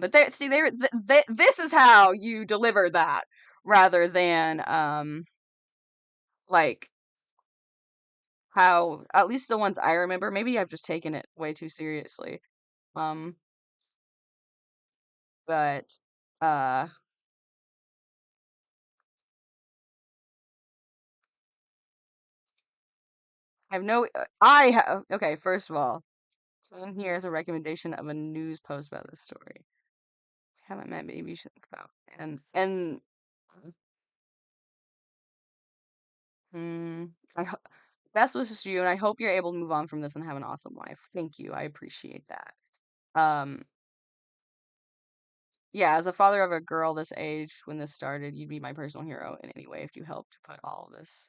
But they see this is how you deliver that rather than like how at least the ones I remember, maybe I've just taken it way too seriously. Um, but uh I have no I have okay, first of all, so in here is a recommendation of a news post about this story. Haven't met, maybe you should think about. And mm, I ho- best wishes to you, and I hope you're able to move on from this and have an awesome life. Thank you. I appreciate that. Um, yeah, as a father of a girl this age when this started, you'd be my personal hero in any way if you helped to put all of this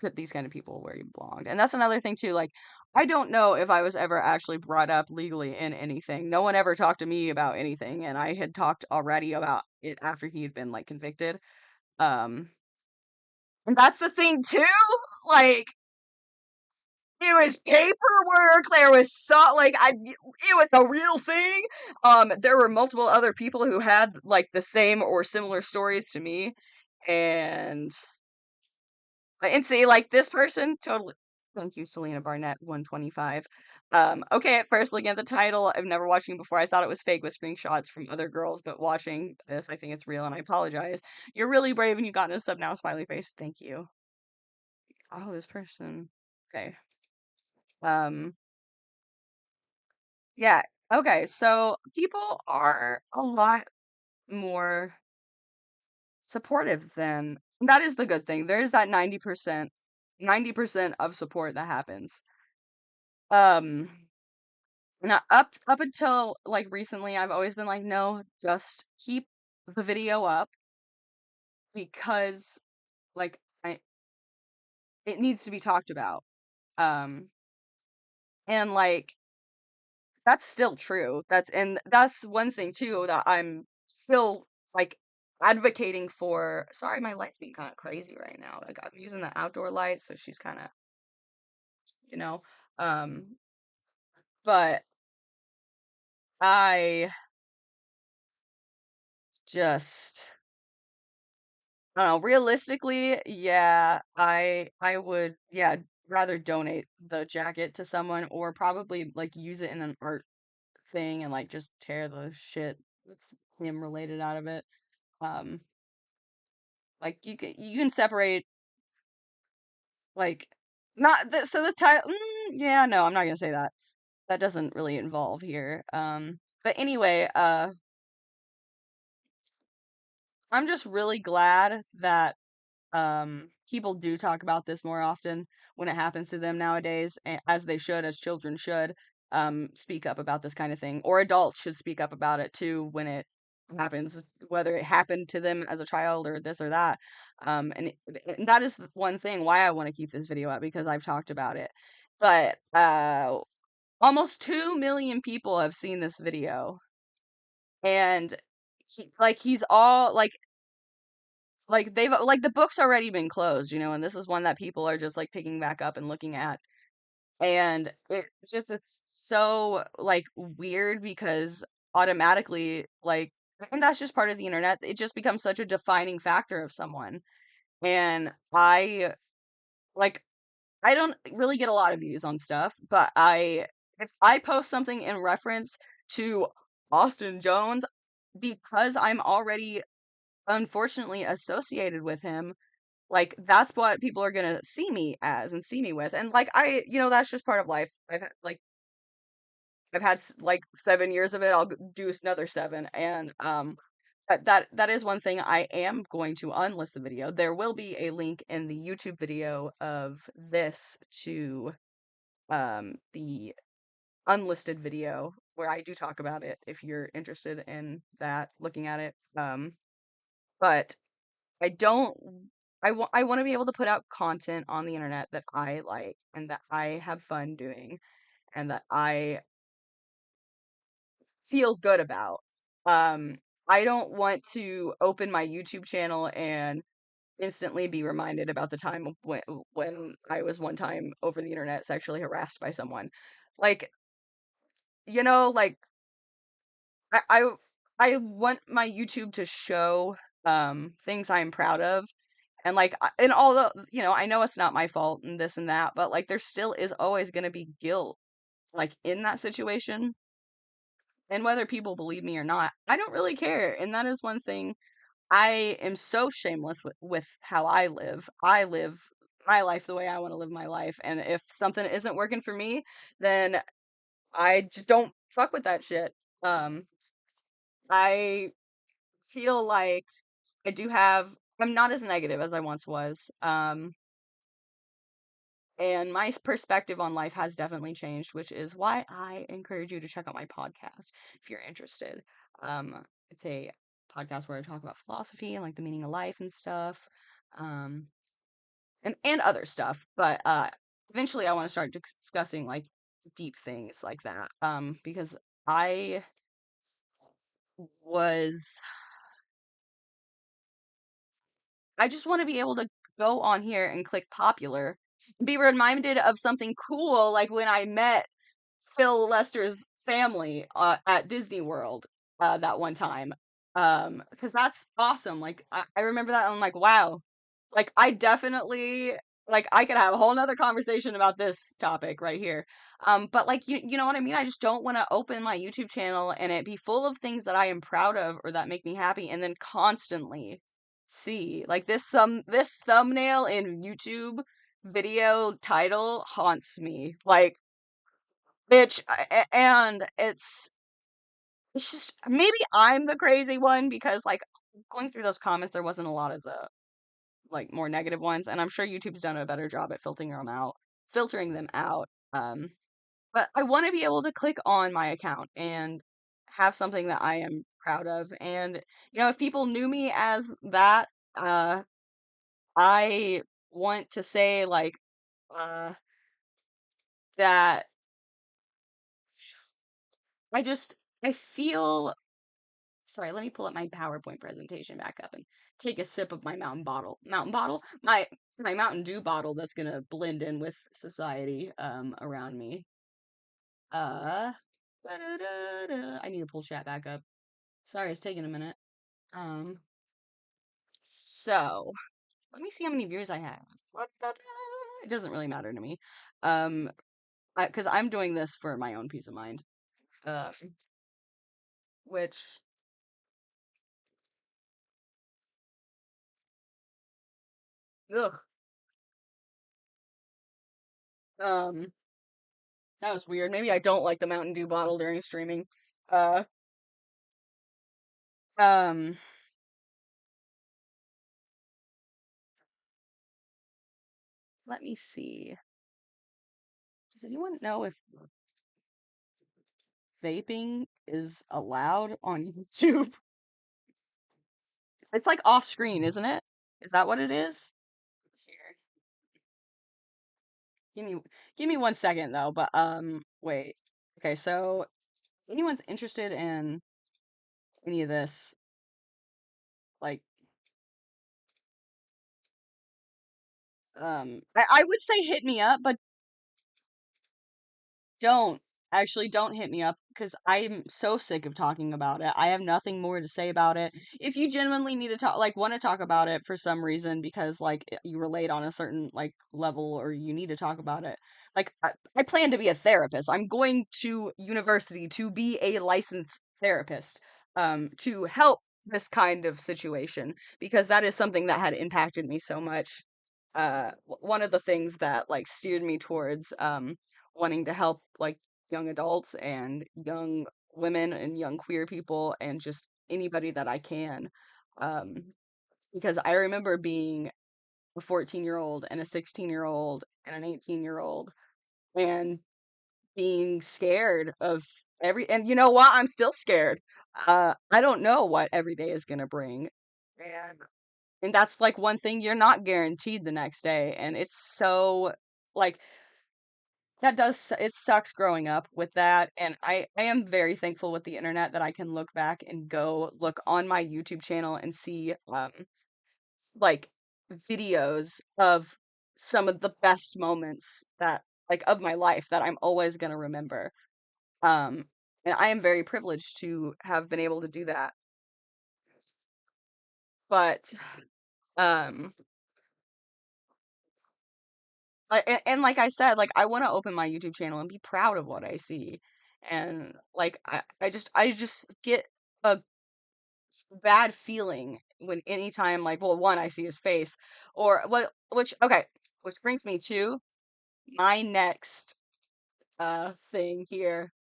put these kind of people where you belonged. And that's another thing too. Like, I don't know if I was ever actually brought up legally in anything. No one ever talked to me about anything, and I had talked already about it after he had been like convicted. Um, and that's the thing too. Like, it was paperwork. There was it was a real thing. There were multiple other people who had like the same or similar stories to me, and see, like, this person totally. Thank you, Selena Barnett, 125. Okay, at first, looking at the title, I've never watched it before. I thought it was fake with screenshots from other girls, but watching this, I think it's real, and I apologize. You're really brave, and you got us up now, smiley face. Thank you. Oh, this person. Okay. Um, yeah. Okay, so people are a lot more supportive than that is the good thing. There's that 90% of support that happens. Um, Now, up until like recently, I've always been like, no, just keep the video up because like it needs to be talked about. Um, and like that's still true. That's one thing too that I'm still like advocating for. Sorry, my light's being kind of crazy right now. Like I'm using the outdoor light, so she's kind of, you know, um, but I just I don't know, realistically, yeah, I would, yeah, rather donate the jacket to someone or probably like use it in an art thing and like just tear the shit that's him related out of it. Um, like you can separate like not the so the title. Yeah, no, I'm not gonna say that. That doesn't really involve here. But anyway, I'm just really glad that people do talk about this more often when it happens to them nowadays, as they should, as children should, speak up about this kind of thing, or adults should speak up about it too when it happens, whether it happened to them as a child or this or that. And that is one thing why I want to keep this video up, because I've talked about it. But almost 2 million people have seen this video, and he's all like they've like the book's already been closed, and this is one that people are just like picking back up and looking at. And it's so like weird because automatically like and that's just part of the internet. It just becomes such a defining factor of someone. And like I don't really get a lot of views on stuff, but if I post something in reference to Austin Jones because I'm already unfortunately associated with him, like that's what people are gonna see me as and see me with. And like that's just part of life. I've had like 7 years of it. I'll do another 7. And that is one thing. I am going to unlist the video. There will be a link in the YouTube video of this to the unlisted video where I do talk about it if you're interested in that, looking at it. But I don't I want to be able to put out content on the internet that I like and that I have fun doing and that I feel good about. Um I don't want to open my YouTube channel and instantly be reminded about the time when I was one time over the internet sexually harassed by someone. Like, like I I, I want my YouTube to show things I'm proud of. And like, and although, I know it's not my fault and this and that, but like, there still is always going to be guilt, like, in that situation. And whether people believe me or not, I don't really care. And that is one thing. I am so shameless with how I live. I live my life the way I want to live my life. And if something isn't working for me, then I just don't fuck with that shit. Um, I feel like I'm not as negative as I once was. And my perspective on life has definitely changed, which is why I encourage you to check out my podcast if you're interested. It's a podcast where I talk about philosophy and like the meaning of life and stuff. Um, and other stuff. But eventually I want to start discussing like deep things like that. Because I was I just want to be able to go on here and click popular and be reminded of something cool, like when I met Phil Lester's family at Disney World that one time. Because that's awesome. Like I remember that. And I'm like, wow. Like I definitely like I could have a whole nother conversation about this topic right here. But like you know what I mean? I just don't want to open my YouTube channel and it be full of things that I am proud of or that make me happy and then constantly see like this thumbnail in YouTube video title haunts me. Like bitch and it's just maybe I'm the crazy one because like going through those comments there wasn't a lot of the like more negative ones, and I'm sure YouTube's done a better job at filtering them out. But I want to be able to click on my account and have something that I am proud of. And you know, if people knew me as that, I want to say like uh, that I feel. Sorry, let me pull up my PowerPoint presentation back up and take a sip of my my Mountain Dew bottle that's gonna blend in with society around me. Uh, I need to pull chat back up. Sorry, it's taking a minute. Um, so let me see how many views I have. It doesn't really matter to me. Um, because I'm doing this for my own peace of mind. Uh, which ugh. Um, that was weird. Maybe I don't like the Mountain Dew bottle during streaming. Uh, um, let me see. Does anyone know if vaping is allowed on YouTube? It's like off screen, isn't it? Is that what it is? Here, give me give me 1 second though. But wait. Okay, so if anyone's interested in any of this, like I would say hit me up, but don't. Actually, don't hit me up because I'm so sick of talking about it. I have nothing more to say about it. If you genuinely need to talk, like, want to talk about it for some reason because, like, you relate on a certain, like, level or you need to talk about it, like, I plan to be a therapist. I'm going to university to be a licensed therapist, to help this kind of situation because that is something that had impacted me so much. One of the things that, like, steered me towards, wanting to help like young adults and young women and young queer people and just anybody that I can. Um, because I remember being a 14-year-old and a 16-year-old and an 18-year-old and being scared of and you know what? I'm still scared. I don't know what every day is gonna bring. And and that's like one thing you're not guaranteed the next day. And it's so like it sucks growing up with that, and I am very thankful with the internet that I can look back and go look on my YouTube channel and see like videos of some of the best moments that like of my life that I'm always going to remember. um and I am very privileged to have been able to do that. But um and like I said, like I want to open my YouTube channel and be proud of what I see. And like I just get a bad feeling when anytime like well one I see his face or what which okay, which brings me to my next thing here.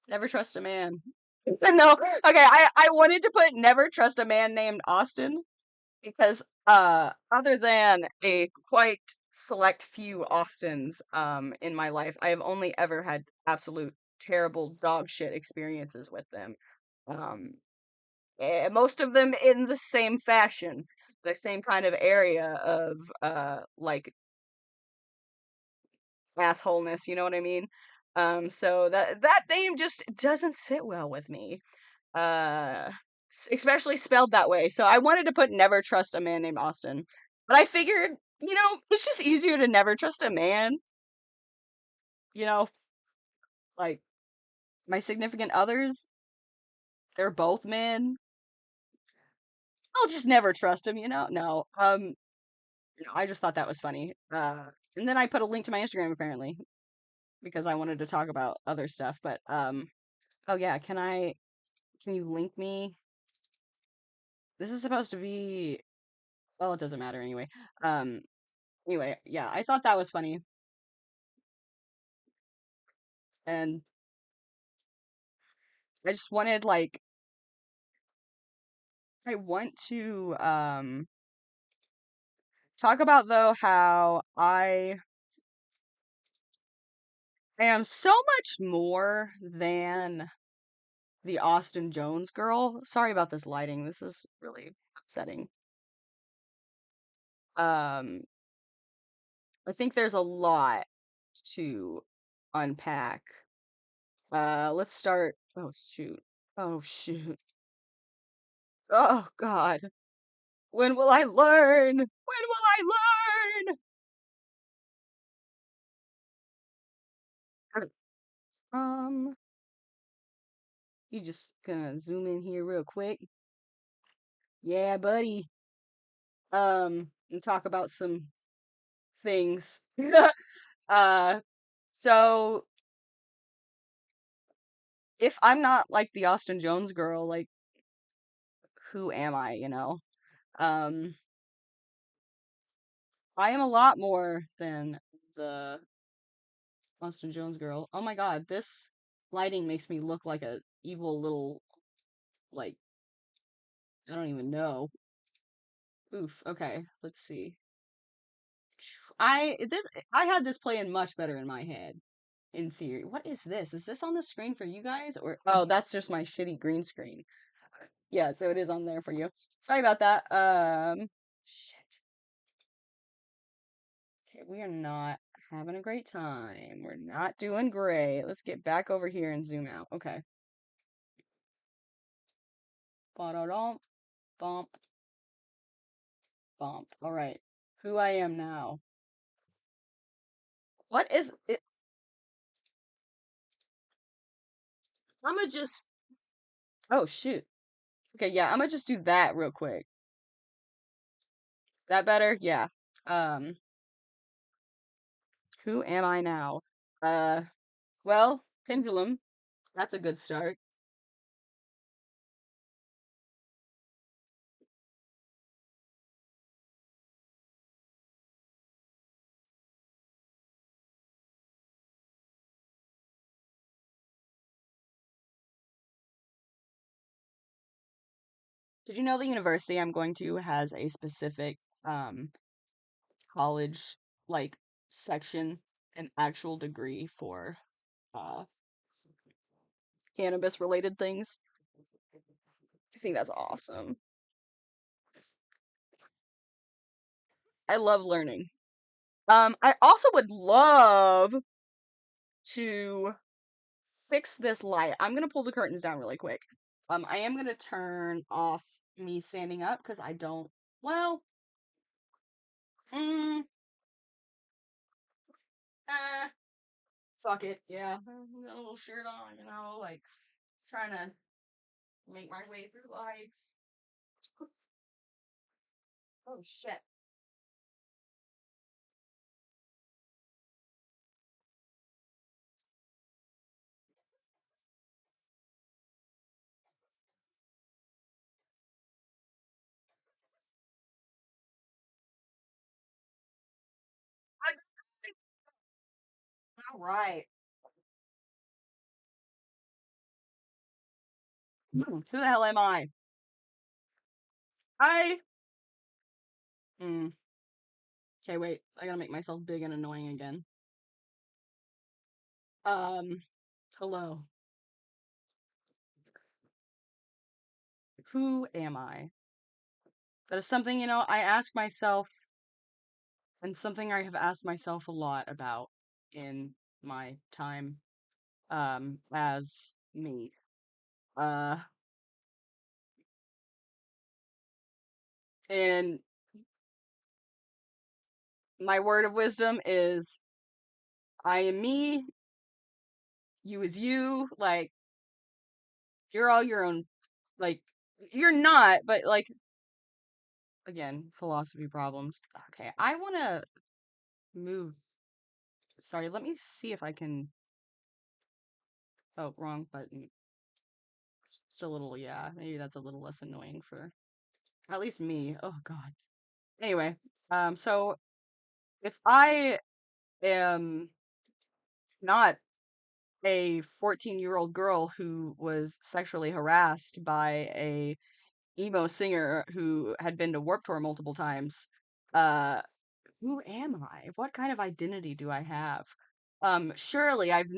Never trust a man. No, okay, I wanted to put never trust a man named Austin because other than a quite select few Austins in my life, I have only ever had absolute terrible dog shit experiences with them. Um most of them in the same fashion. the same kind of area of like assholeness, you know what I mean? So that name just doesn't sit well with me. Uh, Especially spelled that way. So I wanted to put never trust a man named Austin. But I figured, it's just easier to never trust a man, you know, like my significant others, they're both men. I'll just never trust him, No. I just thought that was funny. And then I put a link to my Instagram apparently because I wanted to talk about other stuff, but oh yeah, can you link me? This is supposed to be, well, it doesn't matter anyway. Um anyway, yeah, I thought that was funny. And I just wanted like I want to talk about though how I am so much more than the Austin Jones girl. Sorry about this lighting. This is really upsetting. Um I think there's a lot to unpack. Let's start. Oh shoot. Oh shoot. Oh God. When will I learn? When will I learn? Um, you just gonna zoom in here real quick. Yeah, buddy. And talk about some things. uh, so if I'm not like the Austin Jones girl, like who am I, Um, I am a lot more than the Austin Jones girl. Oh my God, this lighting makes me look like a evil little, like, I don't even know. Oof. Okay, let's see. I had this playing much better in my head, in theory. What is this? Is this on the screen for you guys, or oh, that's just my shitty green screen. Yeah, so it is on there for you. Sorry about that. Shit. Okay, we are not having a great time. We're not doing great. Let's get back over here and zoom out. Okay. Ba-da-dum, bump, bump. All right. Who I am now. What is it? I'm gonna just. Oh shoot. Okay, yeah, I'm gonna just do that real quick. That better? Yeah. Um, who am I now? Uh, well, pendulum. That's a good start. Did you know the university I'm going to has a specific college like section, an actual degree for uh cannabis related things? I think that's awesome. I love learning. I also would love to fix this light. I'm gonna pull the curtains down really quick. I am gonna turn off me standing up because I don't. Well, mm, eh, fuck it. Yeah, got a little shirt on, like trying to make my way through life. Oh shit. All right. Who the hell am I? I. Mm, okay, wait. I gotta make myself big and annoying again. Um, Hello. Who am I? That is something, I ask myself, and something I have asked myself a lot about in my time as me. Uh and my word of wisdom is I am me, you is you, like you're all your own, like you're not, but like again, philosophy problems. Okay, I want to move. Sorry, let me see if I can. Oh, wrong button. Just a little, yeah, maybe that's a little less annoying for at least me. Oh God. Anyway, so if I am not a 14-year-old girl who was sexually harassed by a emo singer who had been to Warped Tour multiple times, uh, who am I? What kind of identity do I have? Surely I've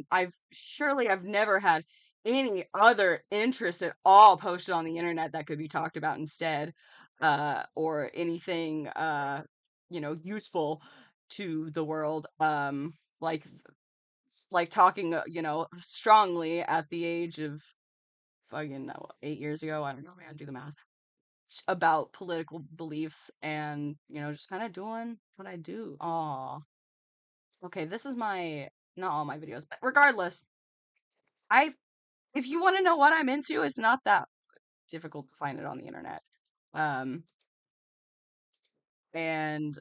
never had any other interest at all posted on the internet that could be talked about instead, or anything, useful to the world. Like like talking, strongly at the age of fucking 8 years ago. I don't know, man. Do the math about political beliefs and just kind of doing what I do. Aw. Okay, this is my not all my videos, but regardless, I if you want to know what I'm into, it's not that difficult to find it on the internet. Um, and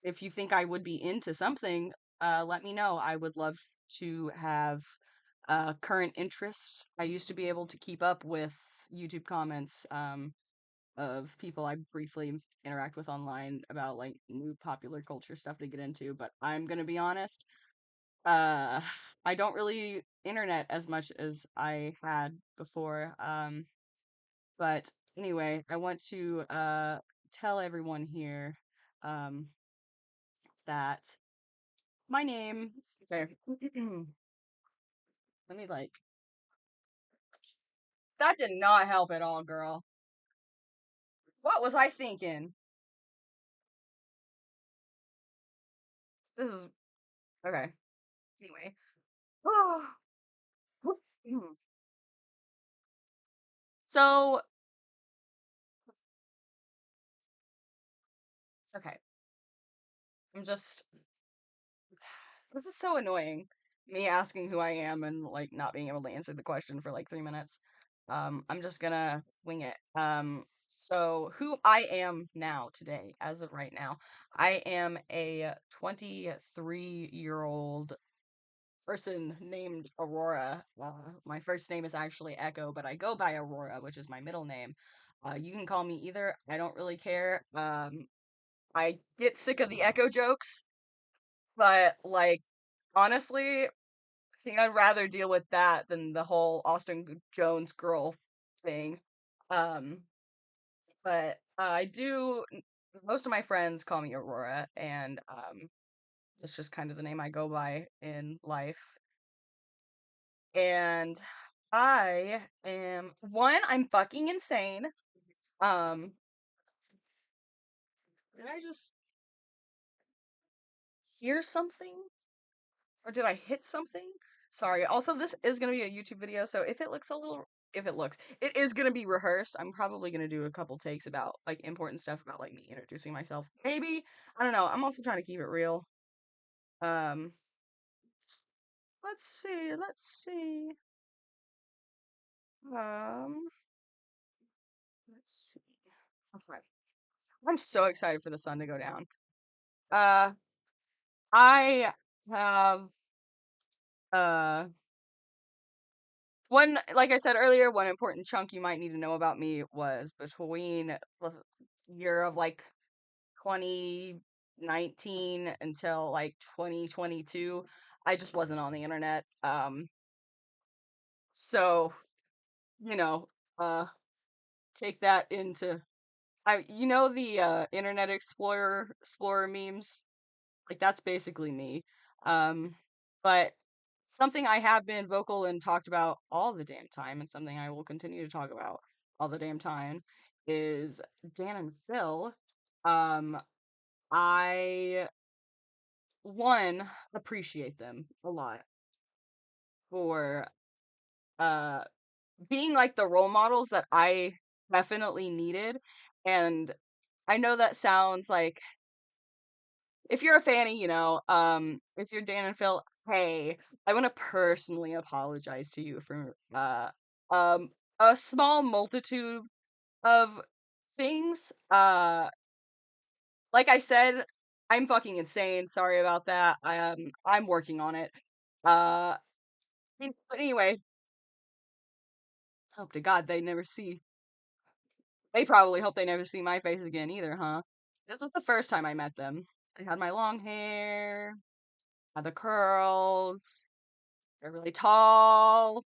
if you think I would be into something, let me know. I would love to have current interests. I used to be able to keep up with YouTube comments of people I briefly interact with online about like new popular culture stuff to get into, but I'm gonna be honest, uh I don't really internet as much as I had before. But anyway, I want to tell everyone here um that my name, okay. Let me like that did not help at all, girl. What was I thinking? This is okay. Anyway. So, okay. I'm just this is so annoying. Me asking who I am and like not being able to answer the question for like 3 minutes. I'm just gonna wing it. So who I am now today, as of right now, I am a 23-year-old person named Aurora. My first name is actually Echo, but I go by Aurora, which is my middle name. You can call me either. I don't really care. I get sick of the Echo jokes, but like honestly, I think I'd rather deal with that than the whole Austin Jones girl thing. Um, but I do. Most of my friends call me Aurora, and it's just kind of the name I go by in life. And I am one. I'm fucking insane. Um, did I just hear something? Or did I hit something? Sorry. Also, this is going to be a YouTube video, so if it looks a little, if it looks, it is going to be rehearsed. I'm probably going to do a couple takes about, like, important stuff about, like, me introducing myself. Maybe. I don't know. I'm also trying to keep it real. Um, let's see. Let's see. Um, let's see. Okay. I'm so excited for the sun to go down. Uh, I have, uh, one, like I said earlier, one important chunk you might need to know about me was between the year of like 2019 until like 2022. I just wasn't on the internet. So, you know, uh, take that into the Internet Explorer memes. Like that's basically me. Um, but something I have been vocal and talked about all the damn time, and something I will continue to talk about all the damn time, is Dan and Phil. Um, I one appreciate them a lot for uh being like the role models that I definitely needed. And I know that sounds like if you're a fanny, if you're Dan and Phil, hey, I want to personally apologize to you for um a small multitude of things. Like I said, I'm fucking insane. Sorry about that. I'm working on it. Uh but anyway, hope to God they probably hope they never see my face again either, huh? This was the first time I met them. I had my long hair, had the curls, they're really tall,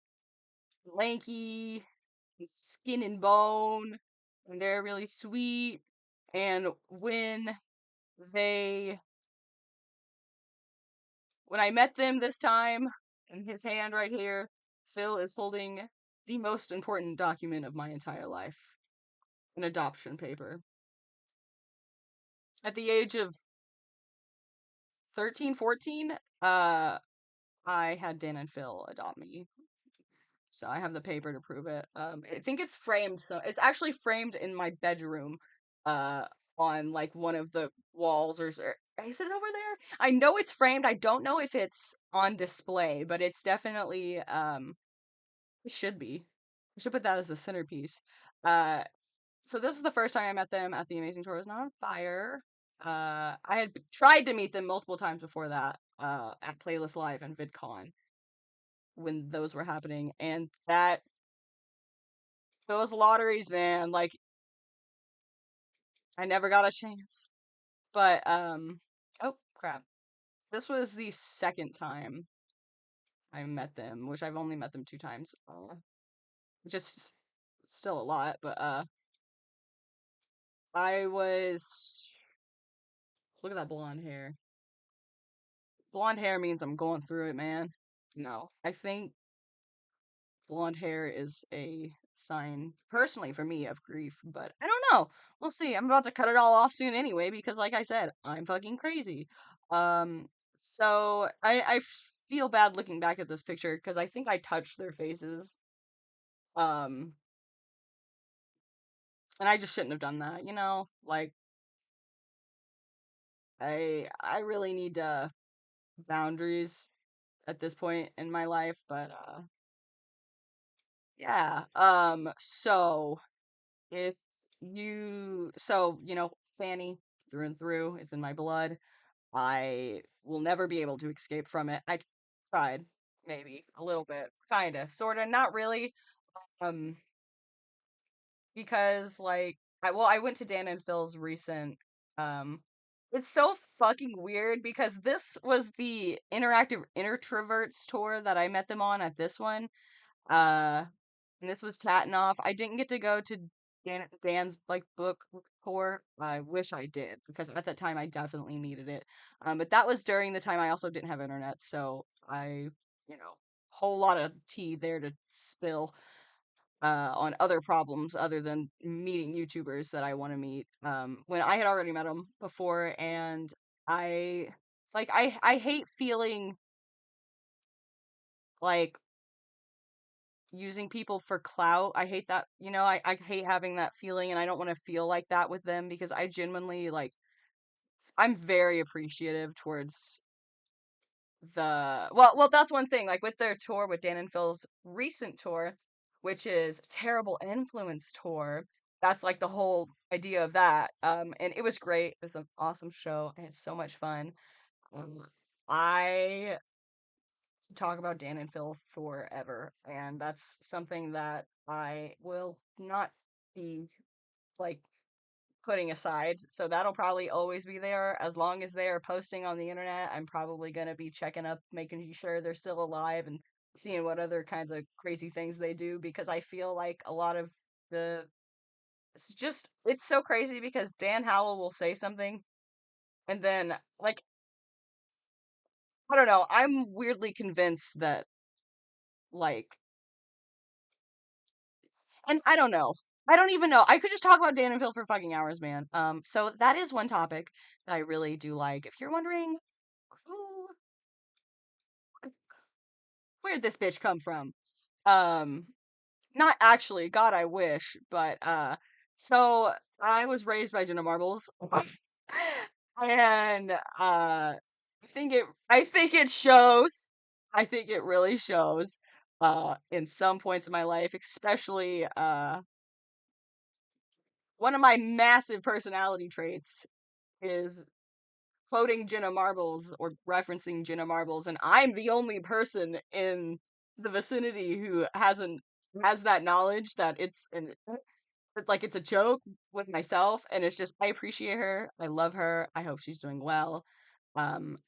lanky, skin and bone, and they're really sweet. And they, when I met them this time, in his hand right here, Phil is holding the most important document of my entire life, an adoption paper. At the age of 13, 14, I had Dan and Phil adopt me. So I have the paper to prove it. I think it's framed, so it's actually framed in my bedroom, uh, on like one of the walls, or is it over there? I know it's framed. I don't know if it's on display, but it's definitely it should be. I should put that as the centerpiece. Uh, so this is the first time I met them at the Amazing Tour. It was not on fire. I had tried to meet them multiple times before that, at Playlist Live and VidCon when those were happening, and that those lotteries, man, like I never got a chance. But oh crap. This was the second time I met them, which I've only met them two times. Which is still a lot, but I was look at that blonde hair. Blonde hair means I'm going through it, man. No. I think blonde hair is a sign, personally for me, of grief, but I don't know. We'll see. I'm about to cut it all off soon anyway, because like I said, I'm fucking crazy. So I feel bad looking back at this picture because I think I touched their faces. Um, and I just shouldn't have done that, Like I really need boundaries at this point in my life, but yeah. So if Fanny through and through, it's in my blood. I will never be able to escape from it. I tried, maybe a little bit, kinda, sorta, not really. Um, because I went to Dan and Phil's recent. Um, it's so fucking weird because this was the interactive introverts tour that I met them on at this one. Uh, and this was Tatanoff. I didn't get to go to Dan's like book tour. I wish I did because at that time I definitely needed it. But that was during the time I also didn't have internet, so whole lot of tea there to spill on other problems other than meeting YouTubers that I want to meet. When I had already met them before, and I I hate feeling like using people for clout. I hate that, I hate having that feeling and I don't want to feel like that with them because I genuinely I'm very appreciative towards that's one thing, like with their tour with Dan and Phil's recent tour, which is Terrible Influence tour. That's like the whole idea of that. And it was great. It was an awesome show. I had so much fun. Um, I talk about Dan and Phil forever, and that's something that I will not be like putting aside. So that'll probably always be there as long as they are posting on the internet. I'm probably gonna be checking up, making sure they're still alive, and seeing what other kinds of crazy things they do because I feel like a lot of the it's so crazy because Dan Howell will say something and then I don't know, I'm weirdly convinced that like and I don't know. I don't even know. I could just talk about Dan and Phil for fucking hours, man. So that is one topic that I really do like. If you're wondering who, where'd this bitch come from? Um, Not actually, God, I wish, but so I was raised by Jenna Marbles, and I think it shows. I think it really shows. In some points of my life, especially one of my massive personality traits is quoting Jenna Marbles or referencing Jenna Marbles, and I'm the only person in the vicinity who has that knowledge that like it's a joke with myself, and it's just I appreciate her, I love her, I hope she's doing well. Um,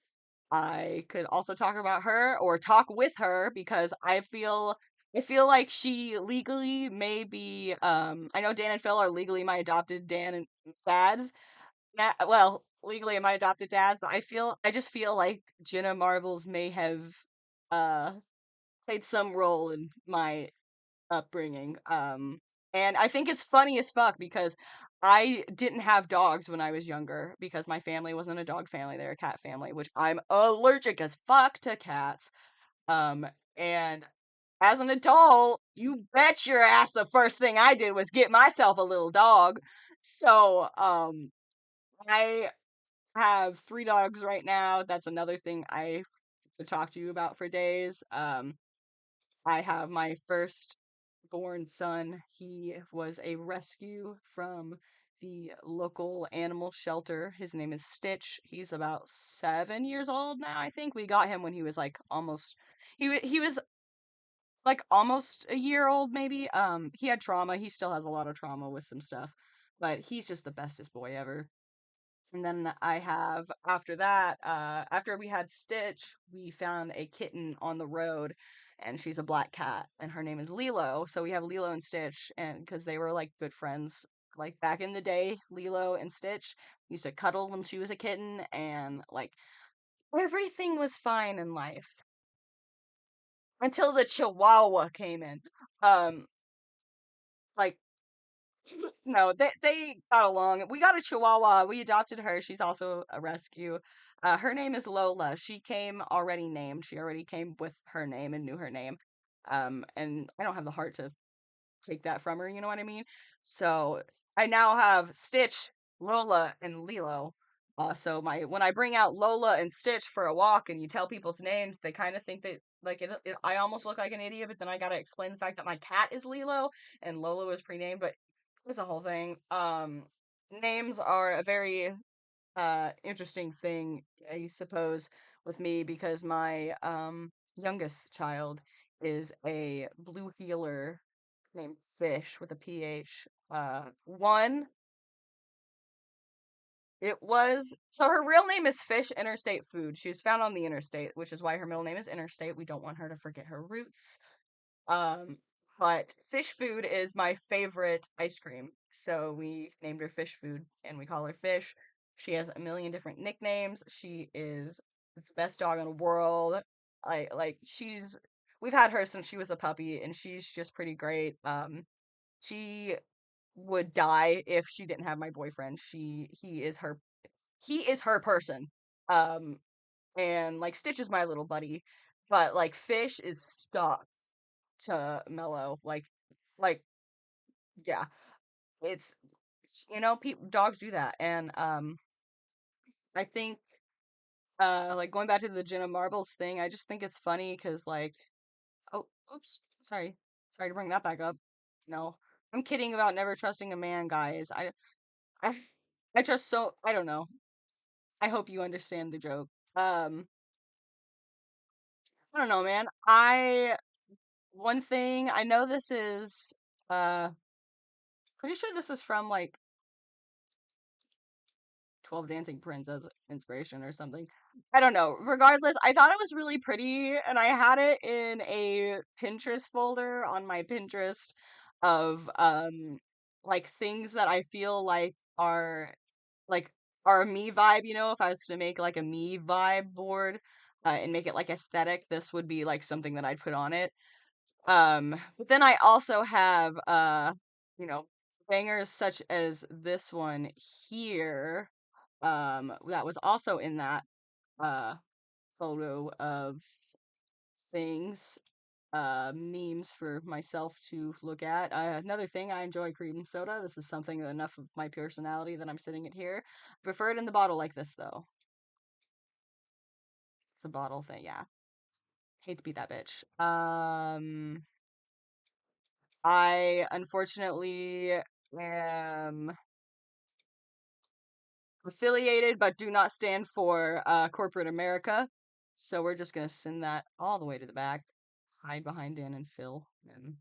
I could also talk about her or talk with her because I feel like she legally may be I know Dan and Phil are legally my adopted Dan and dads. Well, legally my adopted dads, but I just feel like Jenna Marbles may have uh played some role in my upbringing. And I think it's funny as fuck because I didn't have dogs when I was younger because my family wasn't a dog family, they're a cat family, which I'm allergic as fuck to cats. Um, and as an adult, you bet your ass the first thing I did was get myself a little dog. So, I have three dogs right now. That's another thing I could talk to you about for days. I have my first born son. He was a rescue from the local animal shelter. His name is Stitch. He's about 7 years old now, I think. We got him when he was like almost he was like almost a year old maybe. He had trauma. He still has a lot of trauma with some stuff, but he's just the bestest boy ever. And then I have after that, after we had Stitch, we found a kitten on the road, and she's a black cat, and her name is Lilo. So we have Lilo and Stitch, and because they were like good friends, like back in the day, Lilo and Stitch used to cuddle when she was a kitten, and like everything was fine in life until the Chihuahua came in. Um, like no, they got along. We got a Chihuahua. We adopted her. She's also a rescue. Her name is Lola. She came already named. She already came with her name and knew her name. And I don't have the heart to take that from her, you know what I mean? So I now have Stitch, Lola, and Lilo. So my when I bring out Lola and Stitch for a walk and you tell people's names, they kind of think that like I almost look like an idiot, but then I gotta explain the fact that my cat is Lilo and Lola was pre-named, but it's a whole thing. Names are a very interesting thing, I suppose, with me because my youngest child is a blue healer named Fish with a PH. One, it was so her real name is Fish Interstate Food. She was found on the interstate, which is why her middle name is Interstate. We don't want her to forget her roots. Um, but Fish Food is my favorite ice cream. So we named her Fish Food and we call her Fish. She has a million different nicknames. She is the best dog in the world. I like she's we've had her since she was a puppy and she's just pretty great. She would die if she didn't have my boyfriend. He is her person. Um and like Stitch is my little buddy, but like Fish is stuck to Mellow. Like yeah, it's dogs do that, and I think like going back to the Jenna Marbles thing, I just think it's funny because like oh oops sorry to bring that back up. No, I'm kidding about never trusting a man, guys. I I trust so I don't know. I hope you understand the joke. Um, I don't know, man. I one thing I know this is pretty sure this is from like 12 Dancing Princess inspiration or something. I don't know. Regardless, I thought it was really pretty and I had it in a Pinterest folder on my Pinterest of like things that I feel like are a me vibe, if I was to make like a me vibe board and make it like aesthetic, this would be like something that I'd put on it. But then I also have you know bangers such as this one here, that was also in that uh photo of things, memes for myself to look at. Another thing, I enjoy cream soda. This is something enough of my personality that I'm sitting it here. Prefer it in the bottle like this though. It's a bottle thing, yeah. Hate to be that bitch. I unfortunately am affiliated but do not stand for corporate America. So we're just gonna send that all the way to the back, hide behind Dan and Phil, and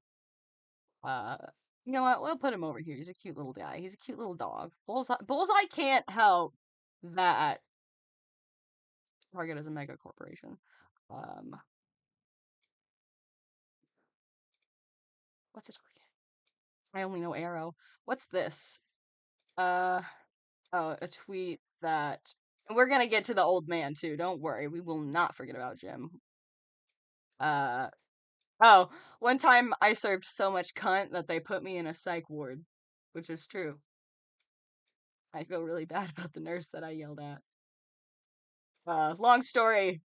uh, you know what? We'll put him over here. He's a cute little guy. He's a cute little dog. Bullseye can't help that Target is a mega corporation. Um, what's a Target? I only know Arrow. What's this? Uh, oh, a tweet that. And we're gonna get to the old man too. Don't worry. We will not forget about Jim. Uh, oh, one time I served so much cunt that they put me in a psych ward, which is true. I feel really bad about the nurse that I yelled at. Long story.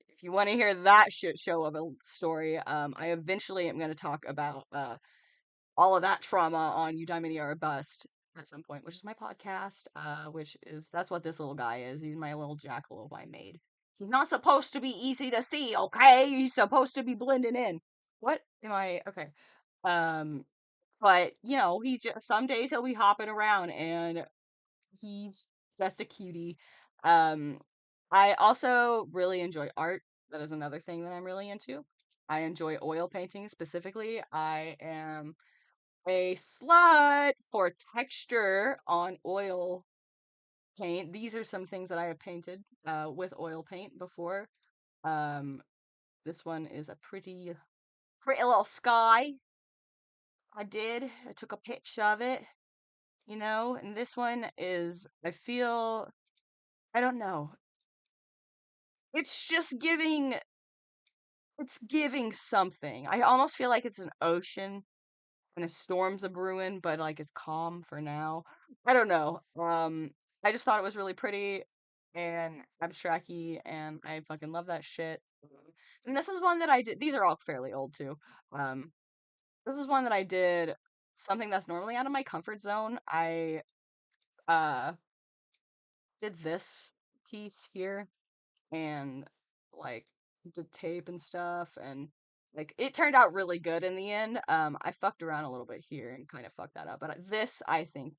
If you want to hear that shit show of a story, I eventually am going to talk about all of that trauma on Eudaimonia or Bust at some point, which is my podcast, which is that's what this little guy is. He's my little jackalope I made. He's not supposed to be easy to see, okay? He's supposed to be blending in. What am I? Okay. Um, but you know, he's just some days he'll be hopping around and he's just a cutie. Um, I also really enjoy art. That is another thing that I'm really into. I enjoy oil painting specifically. I am a slut for texture on oil paint. These are some things that I have painted with oil paint before. Um, this one is a pretty little sky. I took a picture of it, you know, and this one is, I don't know. It's just giving something. I almost feel like it's an ocean and a storm's a brewing, but like it's calm for now. I don't know. I just thought it was really pretty and abstracty, and I fucking love that shit. And this is one that I did. These are all fairly old too. Um, this is one that I did something that's normally out of my comfort zone. I uh did this piece here and like did tape and stuff, and like it turned out really good in the end. I fucked around a little bit here and kind of fucked that up, but this I think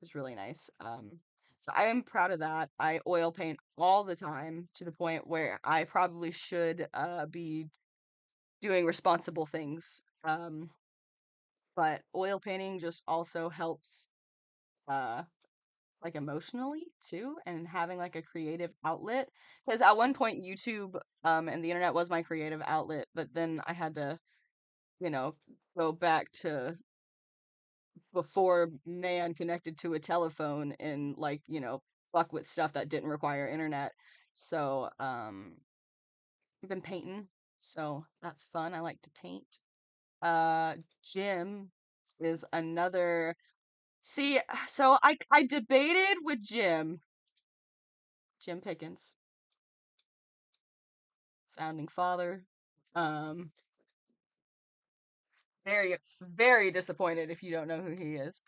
is really nice. So I am proud of that. I oil paint all the time to the point where I probably should be doing responsible things. But oil painting just also helps uh like emotionally too, and having like a creative outlet, because at one point YouTube and the internet was my creative outlet, but then I had to, you know, go back to before man connected to a telephone and like, you know, fuck with stuff that didn't require internet. So I've been painting, so that's fun. I like to paint. uh Jim is another. See, so I debated with Jim Pickens, founding father. Um, very disappointed if you don't know who he is.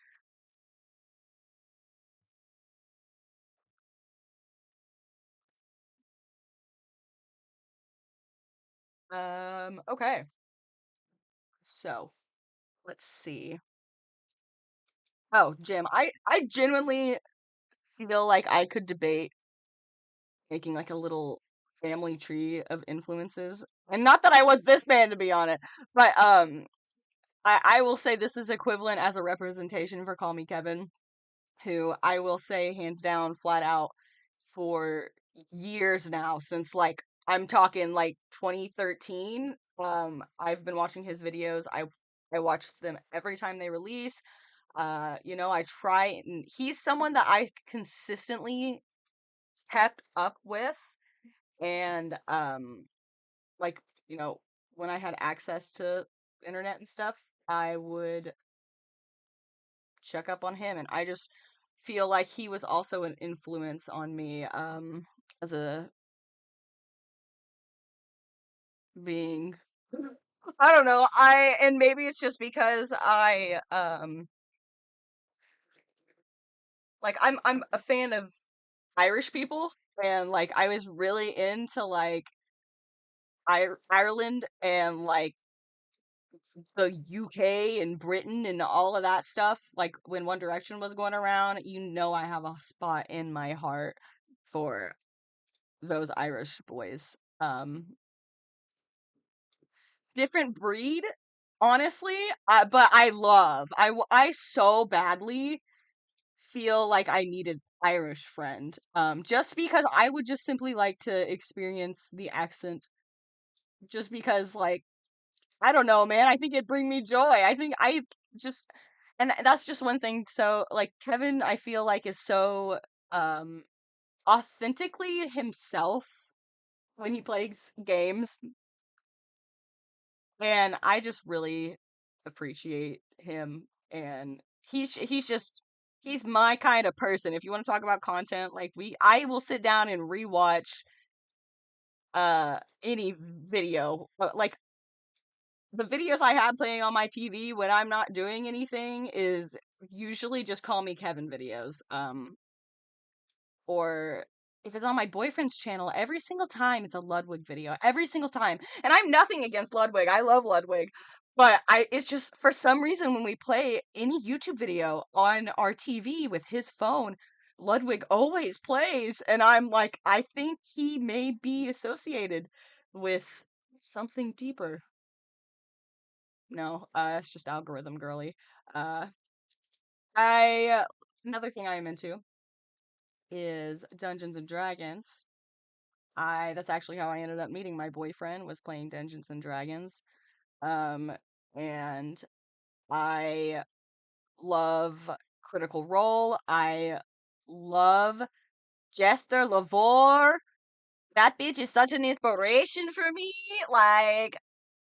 Okay. So, let's see. Oh, Jim, I genuinely feel like I could debate making like a little family tree of influences. And not that I want this man to be on it, but I will say this is equivalent as a representation for Call Me Kevin, who I will say hands down, flat out, for years now, since like I'm talking like 2013. I've been watching his videos. I watch them every time they release. You know, I try, and he's someone that I consistently kept up with, and like, you know, when I had access to internet and stuff, I would check up on him, and I just feel like he was also an influence on me as a being. I don't know. And maybe it's just because like I'm a fan of Irish people, and like I was really into like Ireland and like the UK and Britain and all of that stuff. Like when One Direction was going around, you know I have a spot in my heart for those Irish boys. Different breed, honestly, but I so badly feel like I needed Irish friend. Just because I would just simply like to experience the accent, just because like I don't know, man. I think it'd bring me joy. I think I just, and that's just one thing. So like Kevin, I feel like is so um authentically himself when he plays games, and I just really appreciate him. And he's just he's my kind of person. If you want to talk about content, like I will sit down and rewatch any video. Like the videos I have playing on my TV when I'm not doing anything is usually just call me Kevin videos. Or if it's on my boyfriend's channel, every single time it's a Ludwig video. Every single time. And I'm nothing against Ludwig. I love Ludwig. But it's just for some reason when we play any YouTube video on our TV with his phone, Ludwig always plays, and I'm like, I think he may be associated with something deeper. No, it's just algorithm girly. Uh, I Another thing I am into is Dungeons and Dragons. I That's actually how I ended up meeting my boyfriend, was playing Dungeons and Dragons. Um, and I love Critical Role. I love Jester Lavore. That bitch is such an inspiration for me. Like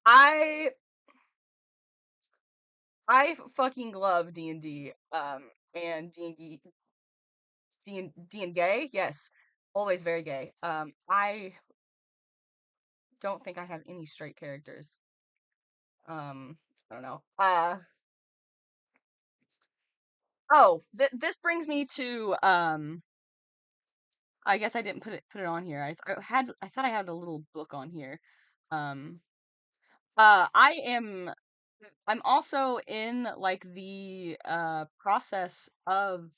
I fucking love D&D. And D and gay. Yes. Always very gay. I don't think I have any straight characters. I don't know. Oh, this brings me to I guess I didn't put it on here. I thought I had a little book on here. Um I'm also in like the process of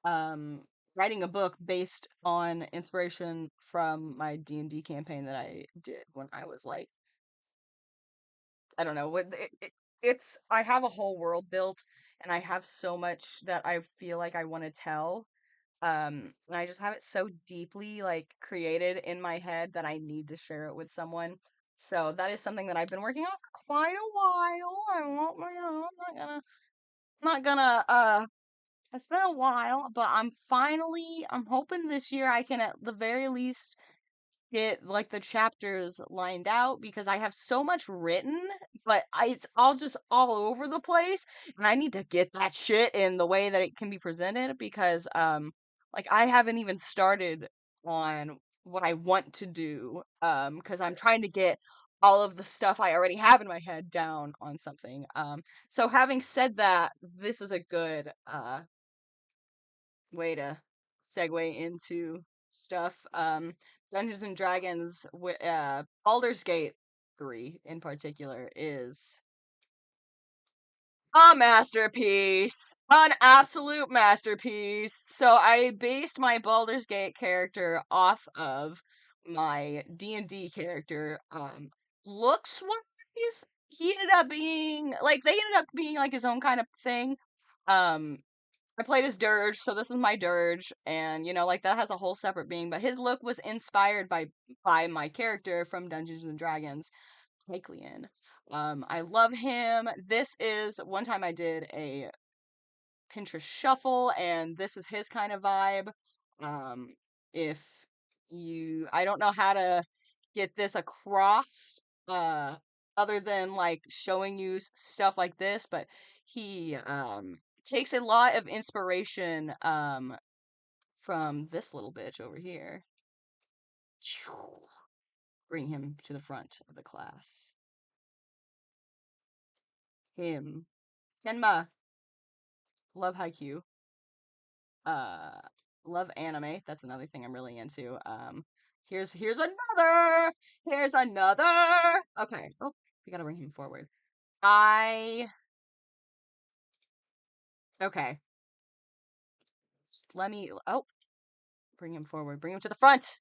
um writing a book based on inspiration from my D&D campaign that I did when I was like, I don't know what it's I have a whole world built, and I have so much that I feel like I want to tell. And I just have it so deeply like created in my head that I need to share it with someone. So that is something that I've been working on for quite a while. I won't, I'm not gonna it's been a while, but I'm hoping this year I can at the very least get like the chapters lined out, because I have so much written, but it's all just all over the place, and I need to get that shit in the way that it can be presented, because like I haven't even started on what I want to do, because I'm trying to get all of the stuff I already have in my head down on something. So having said that, this is a good way to segue into stuff. Dungeons and Dragons, Baldur's Gate 3 in particular, is a masterpiece, an absolute masterpiece. So I based my Baldur's Gate character off of my D&D character. Looks wise, he ended up being like they ended up being like his own kind of thing. Um, I played as Dirge, so this is my Dirge, and like that has a whole separate being. But his look was inspired by my character from Dungeons and Dragons, Caecilian. I love him. This is one time I did a Pinterest shuffle, and this is his kind of vibe. Um, if I don't know how to get this across, other than like showing you stuff like this, but he takes a lot of inspiration from this little bitch over here. Bring him to the front of the class. Him. Kenma. Love Haikyuu. Uh, love anime. That's another thing I'm really into. Here's another. Here's another. Okay. Oh, we gotta bring him forward. Okay. Let me. Oh, bring him forward. Bring him to the front.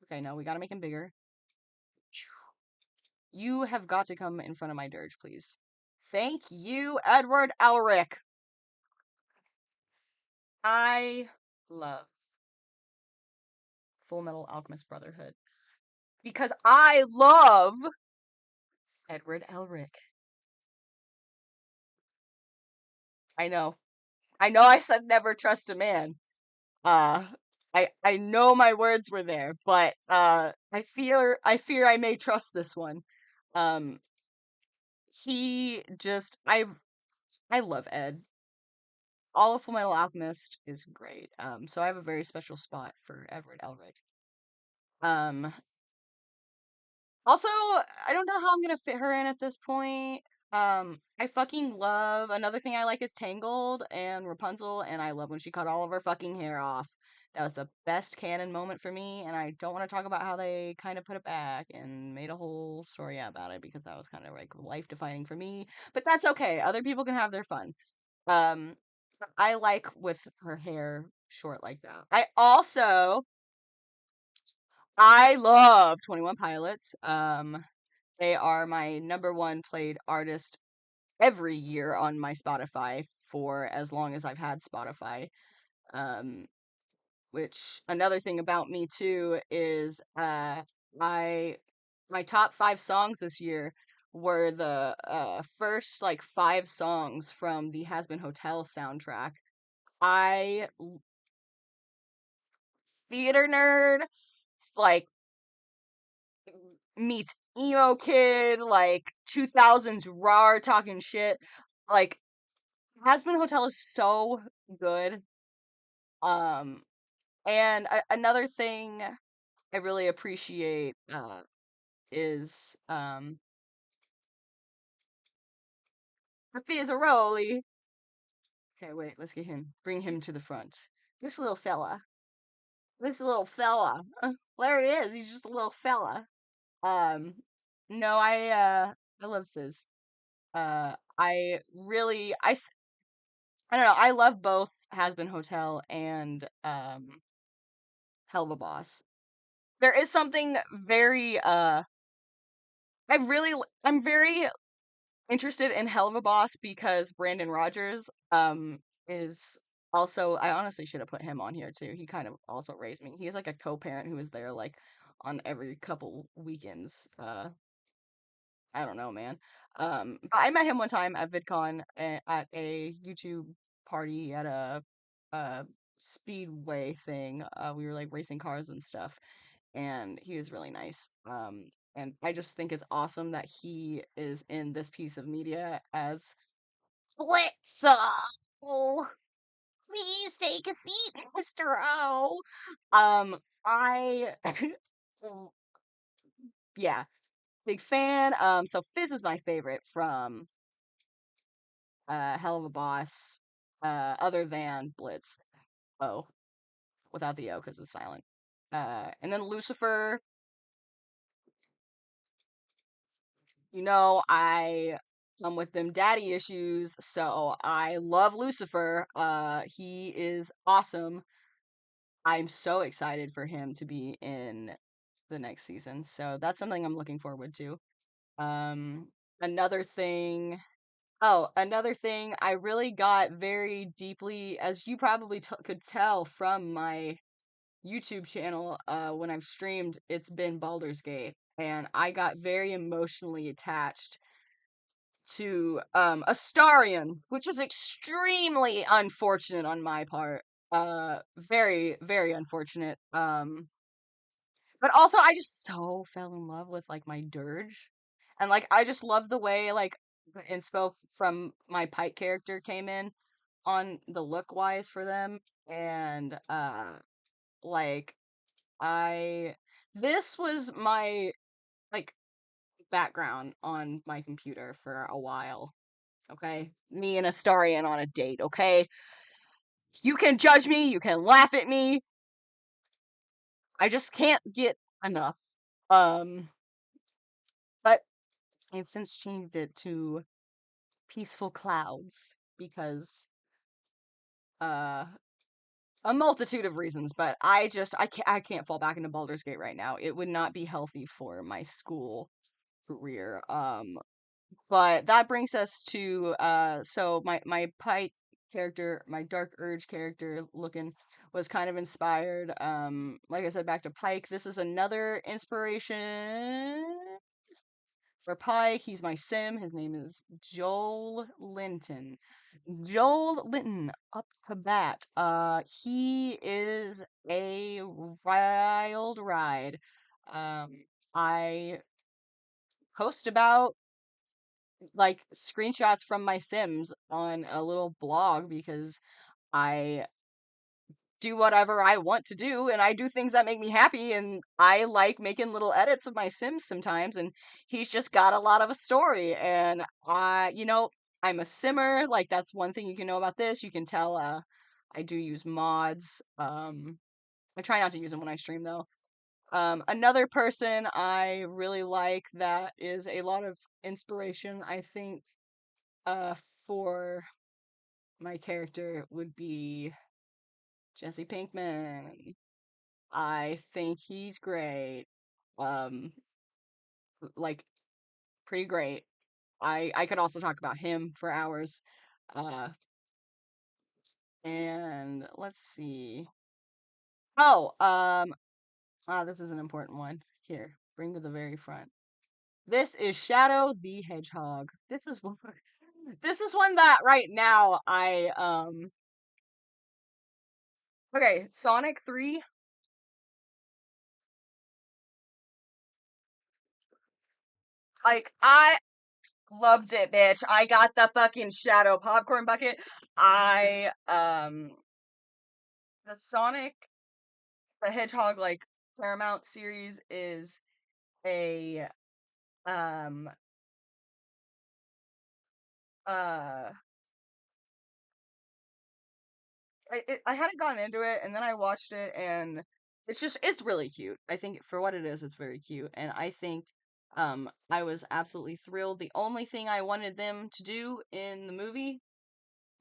Okay, no, we gotta make him bigger. You have got to come in front of my dirge, please. Thank you, Edward Elric. I love Full Metal Alchemist Brotherhood because I love Edward Elric. I know. I said never trust a man. Uh I know my words were there, but I fear I may trust this one. Um he just I love Ed. All of Full Metal Alchemist is great. So I have a very special spot for Edward Elric. Um Also, I don't know how I'm gonna fit her in at this point. I fucking love another thing I like is Tangled and Rapunzel, and I love when she cut all of her fucking hair off. That was the best canon moment for me, and I don't want to talk about how they kind of put it back and made a whole story about it because that was kind of like life defining for me. But that's okay. Other people can have their fun. Um, I like with her hair short like that. I love 21 Pilots. They are my number one played artist every year on my Spotify for as long as I've had Spotify. Um, which another thing about me too is I my top 5 songs this year were the first like 5 songs from the Has Been Hotel soundtrack. I theater nerd like meets emo kid like 2000s raw talking shit like Has Been Hotel is so good. Um, and another thing I really appreciate is Fizzaroli. Okay, wait, let's get him. Bring him to the front. This little fella. This little fella. There he is. He's just a little fella. Um, no, I love Fizz. I don't know. I love both Has Been Hotel and Hell of a Boss. There is something very I'm very interested in Hell of a Boss because Brandon Rogers is also I honestly should have put him on here too. He kind of also raised me. He's like a co-parent who was there like on every couple weekends. I don't know, man. I met him one time at VidCon at a YouTube party at a speedway thing. We were like racing cars and stuff, and he was really nice. And I just think it's awesome that he is in this piece of media as Blitzer. Oh, please take a seat, Mr. O. I yeah, big fan. So Fizz is my favorite from Hell of a Boss, other than Blitz. Oh, without the O because it's silent. And then Lucifer, I come with them daddy issues, so I love Lucifer. He is awesome. I'm so excited for him to be in the next season. So that's something I'm looking forward to. Um, another thing another thing, I really got very deeply, as you probably could tell from my YouTube channel, when I've streamed, it's been Baldur's Gate, and I got very emotionally attached to Astarion, which is extremely unfortunate on my part. Very, very unfortunate. But also I just so fell in love with like my dirge. And like I just love the way like the inspo from my Pike character came in on the look wise for them, and like I this was my like background on my computer for a while. Okay, me and Astarion on a date. Okay, you can judge me, you can laugh at me. I just can't get enough. Um, but I've since changed it to peaceful clouds because uh a multitude of reasons, but I can't fall back into Baldur's Gate right now. It would not be healthy for my school career. But that brings us to so my Pike character, my Dark Urge character looking was kind of inspired. Like I said, back to Pike. This is another inspiration for Pike. He's my sim. His name is Joel Linton. Joel Linton, up to bat. He is a wild ride. I post about like screenshots from my Sims on a little blog because I do whatever I want to do and I do things that make me happy and I like making little edits of my Sims sometimes and he's just got a lot of a story and I'm a simmer, like that's one thing you can know about this. You can tell I do use mods. I try not to use them when I stream though. Another person I really like that is a lot of inspiration, I think, uh, for my character would be Jesse Pinkman. I think he's great. Um, like pretty great. I could also talk about him for hours. Uh, and let's see. Oh, this is an important one. Here, bring to the very front. This is Shadow the Hedgehog. This is one. This is one that right now I. Okay, Sonic 3. Like I loved it, bitch. I got the fucking Shadow popcorn bucket. The Sonic the Hedgehog like Paramount series is a um uh I hadn't gotten into it and then I watched it and it's really cute. I think for what it is, it's very cute and I think I was absolutely thrilled. The only thing I wanted them to do in the movie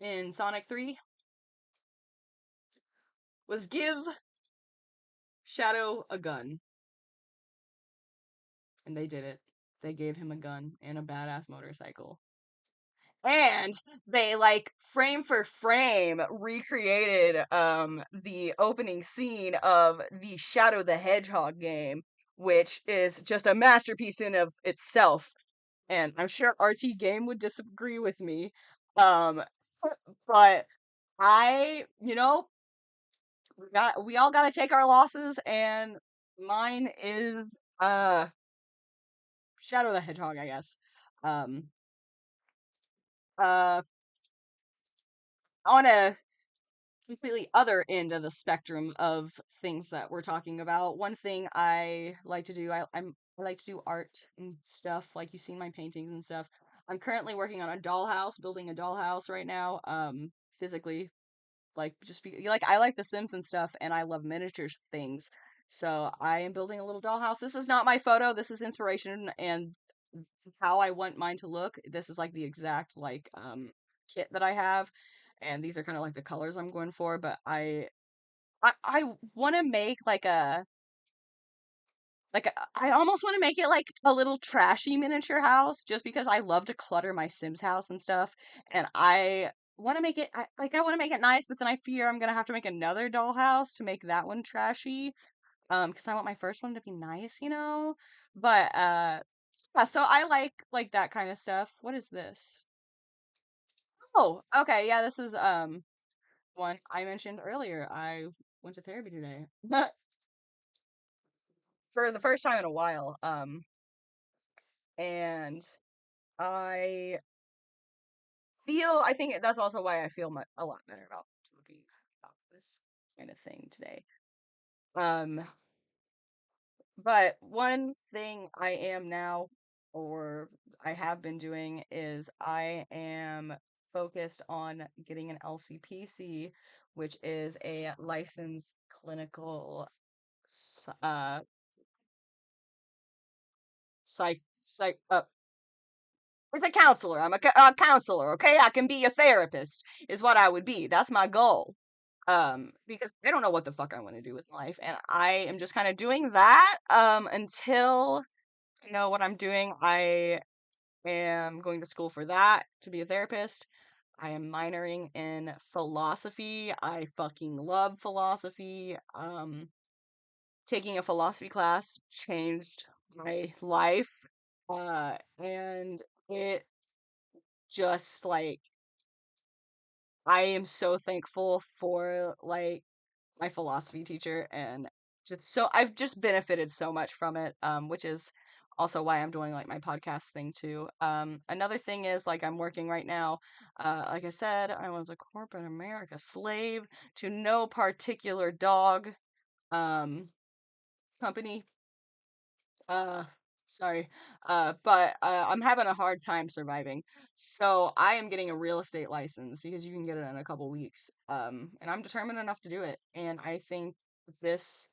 in Sonic 3 was give Shadow a gun, and they did it. They gave him a gun and a badass motorcycle. And they like frame for frame recreated the opening scene of the Shadow the Hedgehog game, which is just a masterpiece in of itself. And I'm sure RT Game would disagree with me. Um but we all got to take our losses and mine is Shadow the Hedgehog, I guess. Um uh on a completely other end of the spectrum of things that we're talking about. One thing I like to do, I like to do art and stuff, like you've seen my paintings and stuff. I'm currently working on a dollhouse, building a dollhouse right now, physically, like I like The Sims and stuff, and I love miniature things. So I am building a little dollhouse. This is not my photo. This is inspiration and how I want mine to look. This is like the exact like kit that I have, and these are kind of like the colors I'm going for. But I want to make I almost want to make it like a little trashy miniature house, just because I love to clutter my Sims house and stuff, and I want to make it I want to make it nice, but then I fear I'm gonna have to make another dollhouse to make that one trashy, because I want my first one to be nice, you know. But yeah, so I like that kind of stuff. What is this? Oh, okay, yeah, this is one I mentioned earlier. I went to therapy today. For the first time in a while. And I I think that's also why I feel a lot better about talking about this kind of thing today. Um, but one thing I am now, or I have been doing, is I am focused on getting an LCPC, which is a licensed clinical psych it's a counselor. I'm a counselor, okay? I can be a therapist is what I would be. That's my goal. Because I don't know what the fuck I want to do with life, and I am just kind of doing that until I know what I'm doing. I am going to school for that to be a therapist. I am minoring in philosophy. I fucking love philosophy. Taking a philosophy class changed my life. And it just like I am so thankful for like my philosophy teacher, and just so I've just benefited so much from it, which is also why I'm doing like my podcast thing too. Another thing is like I'm working right now. Like I said, I was a corporate America slave to no particular dog um company. Uh, sorry. But I'm having a hard time surviving. So I am getting a real estate license because you can get it in a couple weeks. And I'm determined enough to do it. And I think this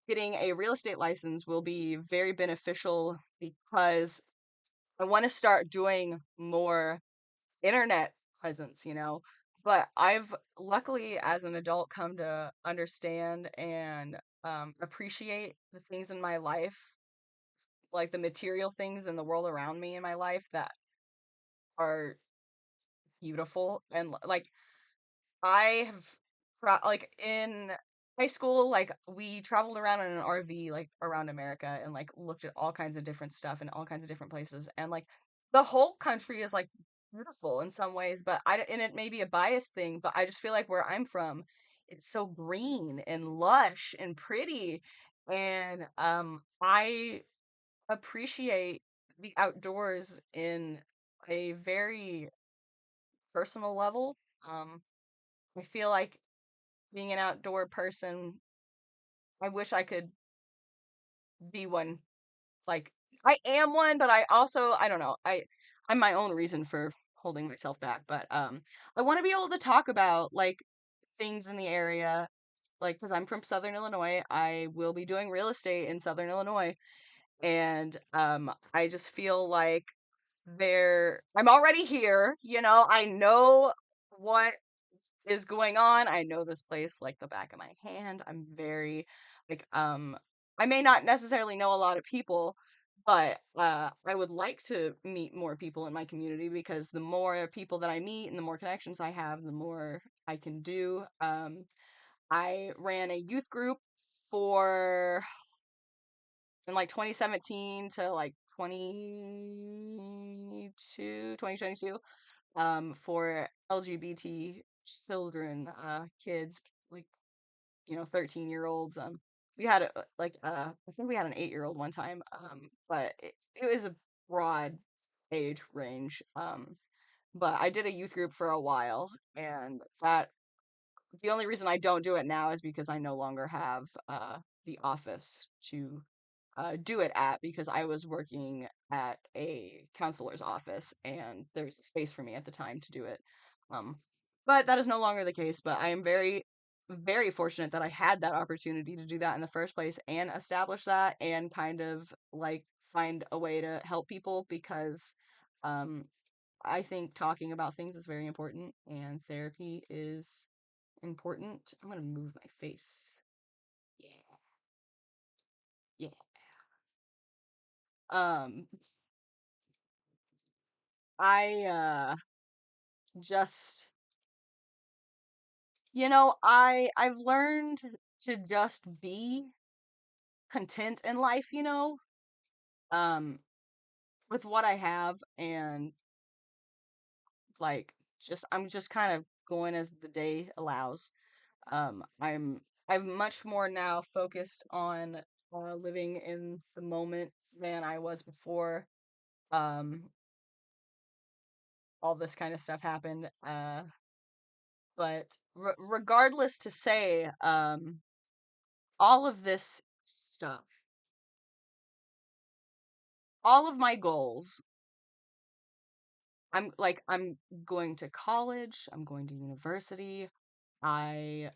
getting a real estate license will be very beneficial because I want to start doing more internet presence, you know. But I've luckily, as an adult, come to understand and appreciate the things in my life, like the material things in the world around me in my life that are beautiful. And like I have like in high school, like we traveled around in an RV like around America and like looked at all kinds of different stuff in all kinds of different places, and like the whole country is like beautiful in some ways, but and it may be a biased thing, but I just feel like where I'm from, it's so green and lush and pretty. And I appreciate the outdoors in a very personal level. Um, I feel like being an outdoor person, I wish I could be one. Like I am one, but I don't know. I'm my own reason for holding myself back, but I want to be able to talk about like things in the area, like because I'm from Southern Illinois, I will be doing real estate in Southern Illinois. And I just feel like I'm already here, you know. I know what is going on. I know this place like the back of my hand. I'm very like I may not necessarily know a lot of people, but I would like to meet more people in my community, because the more people that I meet and the more connections I have, the more I can do. I ran a youth group for in like 2017 to like 2022 for LGBT children, kids, like 13-year-olds. We had I think we had an 8-year-old one time, but it was a broad age range. But I did a youth group for a while, and that the only reason I don't do it now is because I no longer have the office to do it at, because I was working at a counselor's office and there was a space for me at the time to do it. Um, but that is no longer the case. But I am very, very fortunate that I had that opportunity to do that in the first place and establish that and kind of like find a way to help people, because um, I think talking about things is very important and therapy is important. I'm gonna move my face. Yeah. Yeah. Um, I just I've learned to just be content in life, um, with what I have, and like I'm just kind of going as the day allows. I'm much more now focused on living in the moment than I was before. Um, all this kind of stuff happened. But regardless to say, all of this stuff, all of my goals, I'm going to college, I'm going to university. I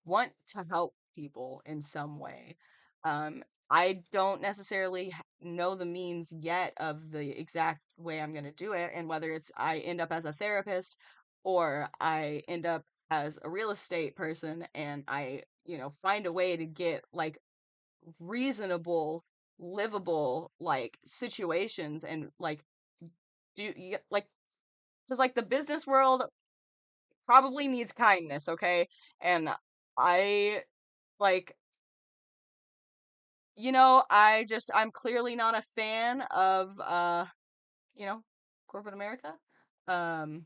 want to help people in some way. Um, I don't necessarily know the means yet of the exact way I'm going to do it, and whether it's I end up as a therapist or I end up as a real estate person and I, find a way to get like reasonable, livable like situations and like like because like the business world probably needs kindness, okay? And I like I'm clearly not a fan of you know, corporate America. Um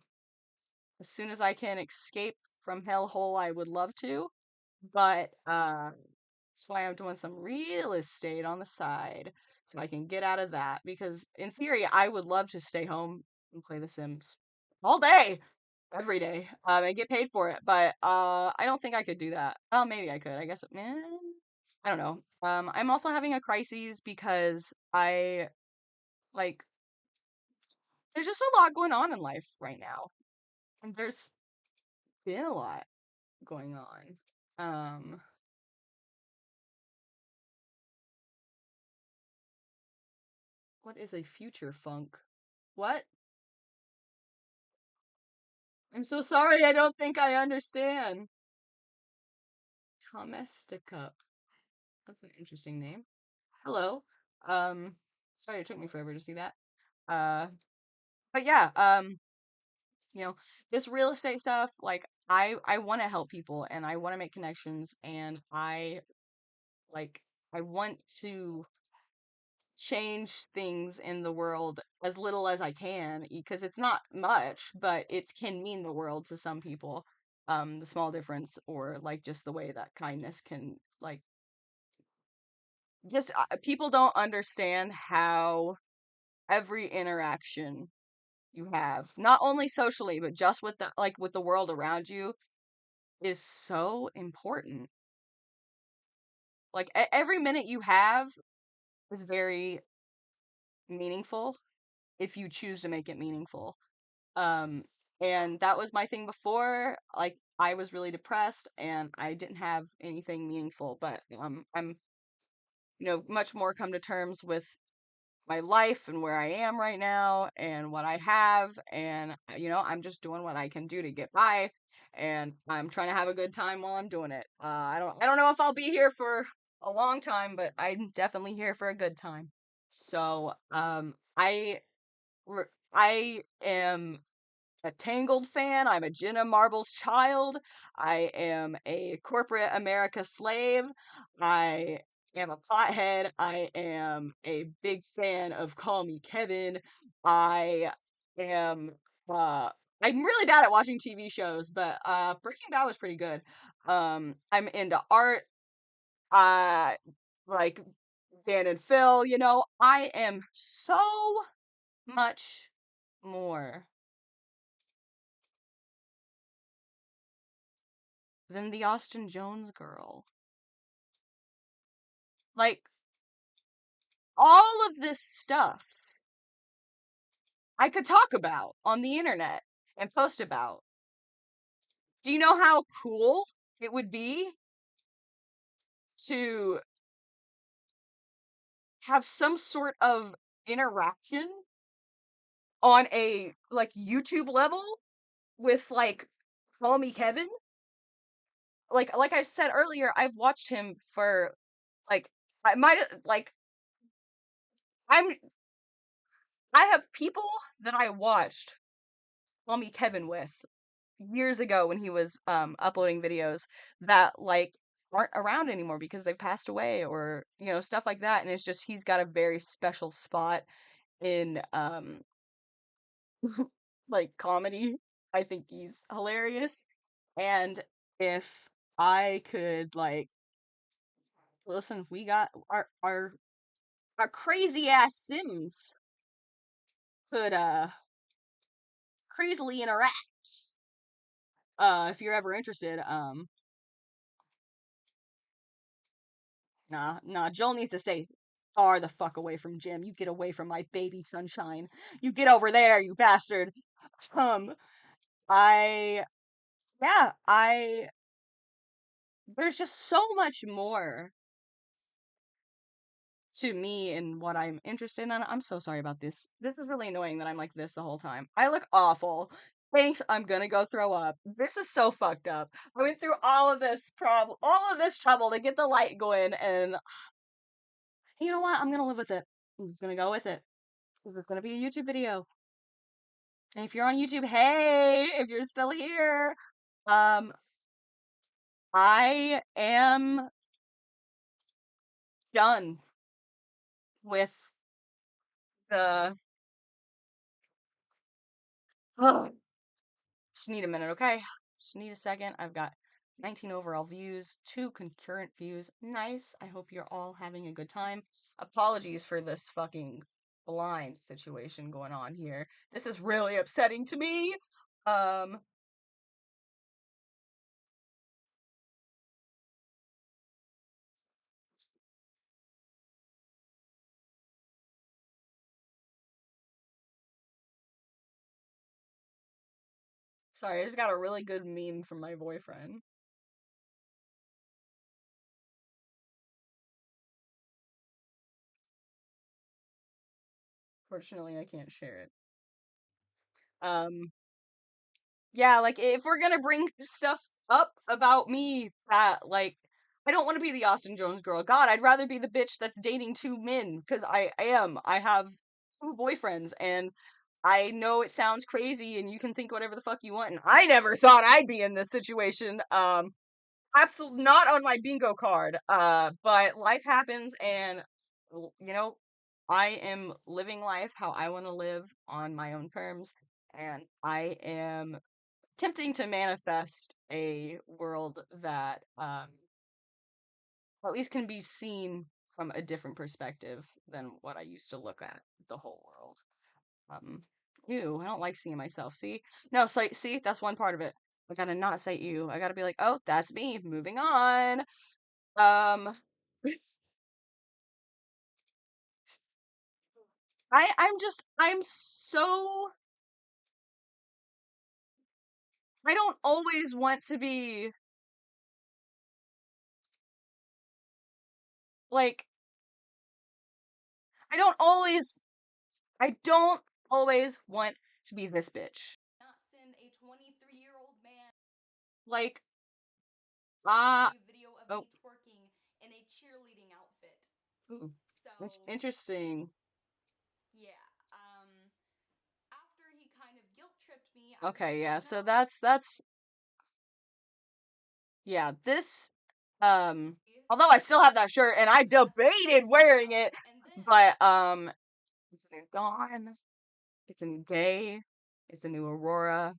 as soon as I can escape from hellhole, I would love to. But that's why I'm doing some real estate on the side so I can get out of that because in theory I would love to stay home and play The Sims all day, every day, and get paid for it. But I don't think I could do that. Oh, maybe I could. I guess I don't know. I'm also having a crisis because like there's just a lot going on in life right now. And there's been a lot going on. Um, what is a future funk? What? I'm so sorry, I don't think I understand. Domestica. That's an interesting name. Hello. Um, sorry it took me forever to see that. Uh, but yeah, you know, this real estate stuff, like I want to help people and I want to make connections and like I want to change things in the world as little as I can because it's not much, but it can mean the world to some people. The small difference or like just the way that kindness can like just people don't understand how every interaction you have, not only socially, but just with the like with the world around you is so important. Like every minute you have is very meaningful if you choose to make it meaningful. Um, and that was my thing before. Like I was really depressed and I didn't have anything meaningful, but I'm much more come to terms with my life and where I am right now and what I have and I'm just doing what I can do to get by and I'm trying to have a good time while I'm doing it. I don't know if I'll be here for a long time, but I'm definitely here for a good time. So, I am a Tangled fan. I'm a Jenna Marbles child. I am a corporate America slave. I am a pothead. I am a big fan of Call Me Kevin. I am uh I'm really bad at watching TV shows, but Breaking Bad was pretty good. I'm into art. I like Dan and Phil, I am so much more than the Austin Jones girl. Like, all of this stuff I could talk about on the internet and post about. Do you know how cool it would be to have some sort of interaction on a like YouTube level with like Call Me Kevin? Like I said earlier, I've watched him for like I might like I'm I have people that I watched Call Me Kevin with years ago when he was uploading videos that like aren't around anymore because they've passed away or stuff like that, and it's just he's got a very special spot in like comedy. I think he's hilarious, and if I could like listen, we got our crazy ass Sims could crazily interact. If you're ever interested, nah, Joel needs to stay far the fuck away from Jim. You get away from my baby sunshine. You get over there, you bastard. Um, I, yeah, there's just so much more to me and what I'm interested in. I'm so sorry about this. This is really annoying that I'm like this the whole time. I look awful. Thanks, I'm gonna go throw up. This is so fucked up. I went through all of this trouble to get the light going, and you know what? I'm gonna live with it. I'm just gonna go with it. Because it's gonna be a YouTube video. And if you're on YouTube, hey, if you're still here, um, I am done with the. Just need a minute, okay? Just need a second. I've got 19 overall views, 2 concurrent views. Nice. I hope you're all having a good time. Apologies for this fucking blind situation going on here. This is really upsetting to me. Um, Sorry, I just got a really good meme from my boyfriend. Fortunately, I can't share it. Um, yeah, like if we're gonna bring stuff up about me that like I don't want to be the Austin Jones girl. God, I'd rather be the bitch that's dating 2 men because I am. I have 2 boyfriends and I know it sounds crazy and you can think whatever the fuck you want and I never thought I'd be in this situation. Absolutely not on my bingo card. But life happens and you know, I am living life how I want to live on my own terms and I am attempting to manifest a world that at least can be seen from a different perspective than what I used to look at the whole world. Um, Ew, I don't like seeing myself. See, no, so see, that's one part of it. I gotta not say ew. I gotta be like, oh, that's me. Moving on. Um, I'm so. I don't always want to be like. I don't always I don't always want to be this bitch. Not send a 23-year-old man like video of me twerking in a cheerleading outfit. Ooh, so interesting. Yeah. After he kind of guilt tripped me. Okay, yeah. So that's yeah, this although I still have that shirt and I debated wearing it, but it's a new dawn. It's a new day. It's a new aurora.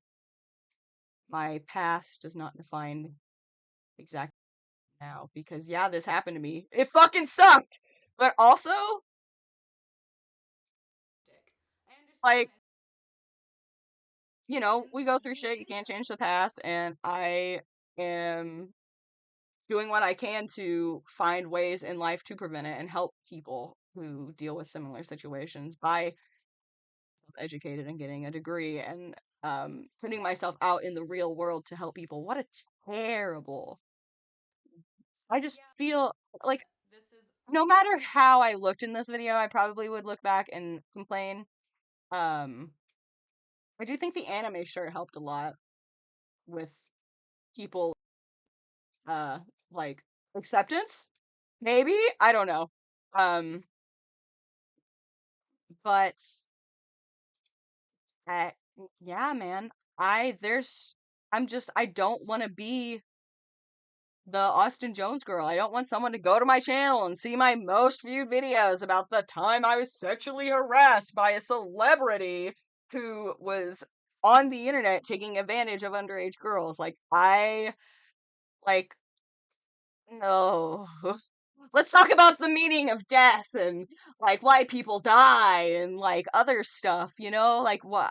My past does not define exactly now because yeah, this happened to me. It fucking sucked. But also, like, you know, we go through shit. You can't change the past, and I am doing what I can to find ways in life to prevent it and help people who deal with similar situations by educated and getting a degree and putting myself out in the real world to help people. What a terrible. I just feel like no matter how I looked in this video, I probably would look back and complain. Um, I do think the anime shirt helped a lot with people, uh, like acceptance. Maybe I don't know. Um, but I, yeah, man. I don't want to be the Austin Jones girl. I don't want someone to go to my channel and see my most viewed videos about the time I was sexually harassed by a celebrity who was on the internet taking advantage of underage girls. Like, no. Let's talk about the meaning of death and like why people die and like other stuff, you know? Like what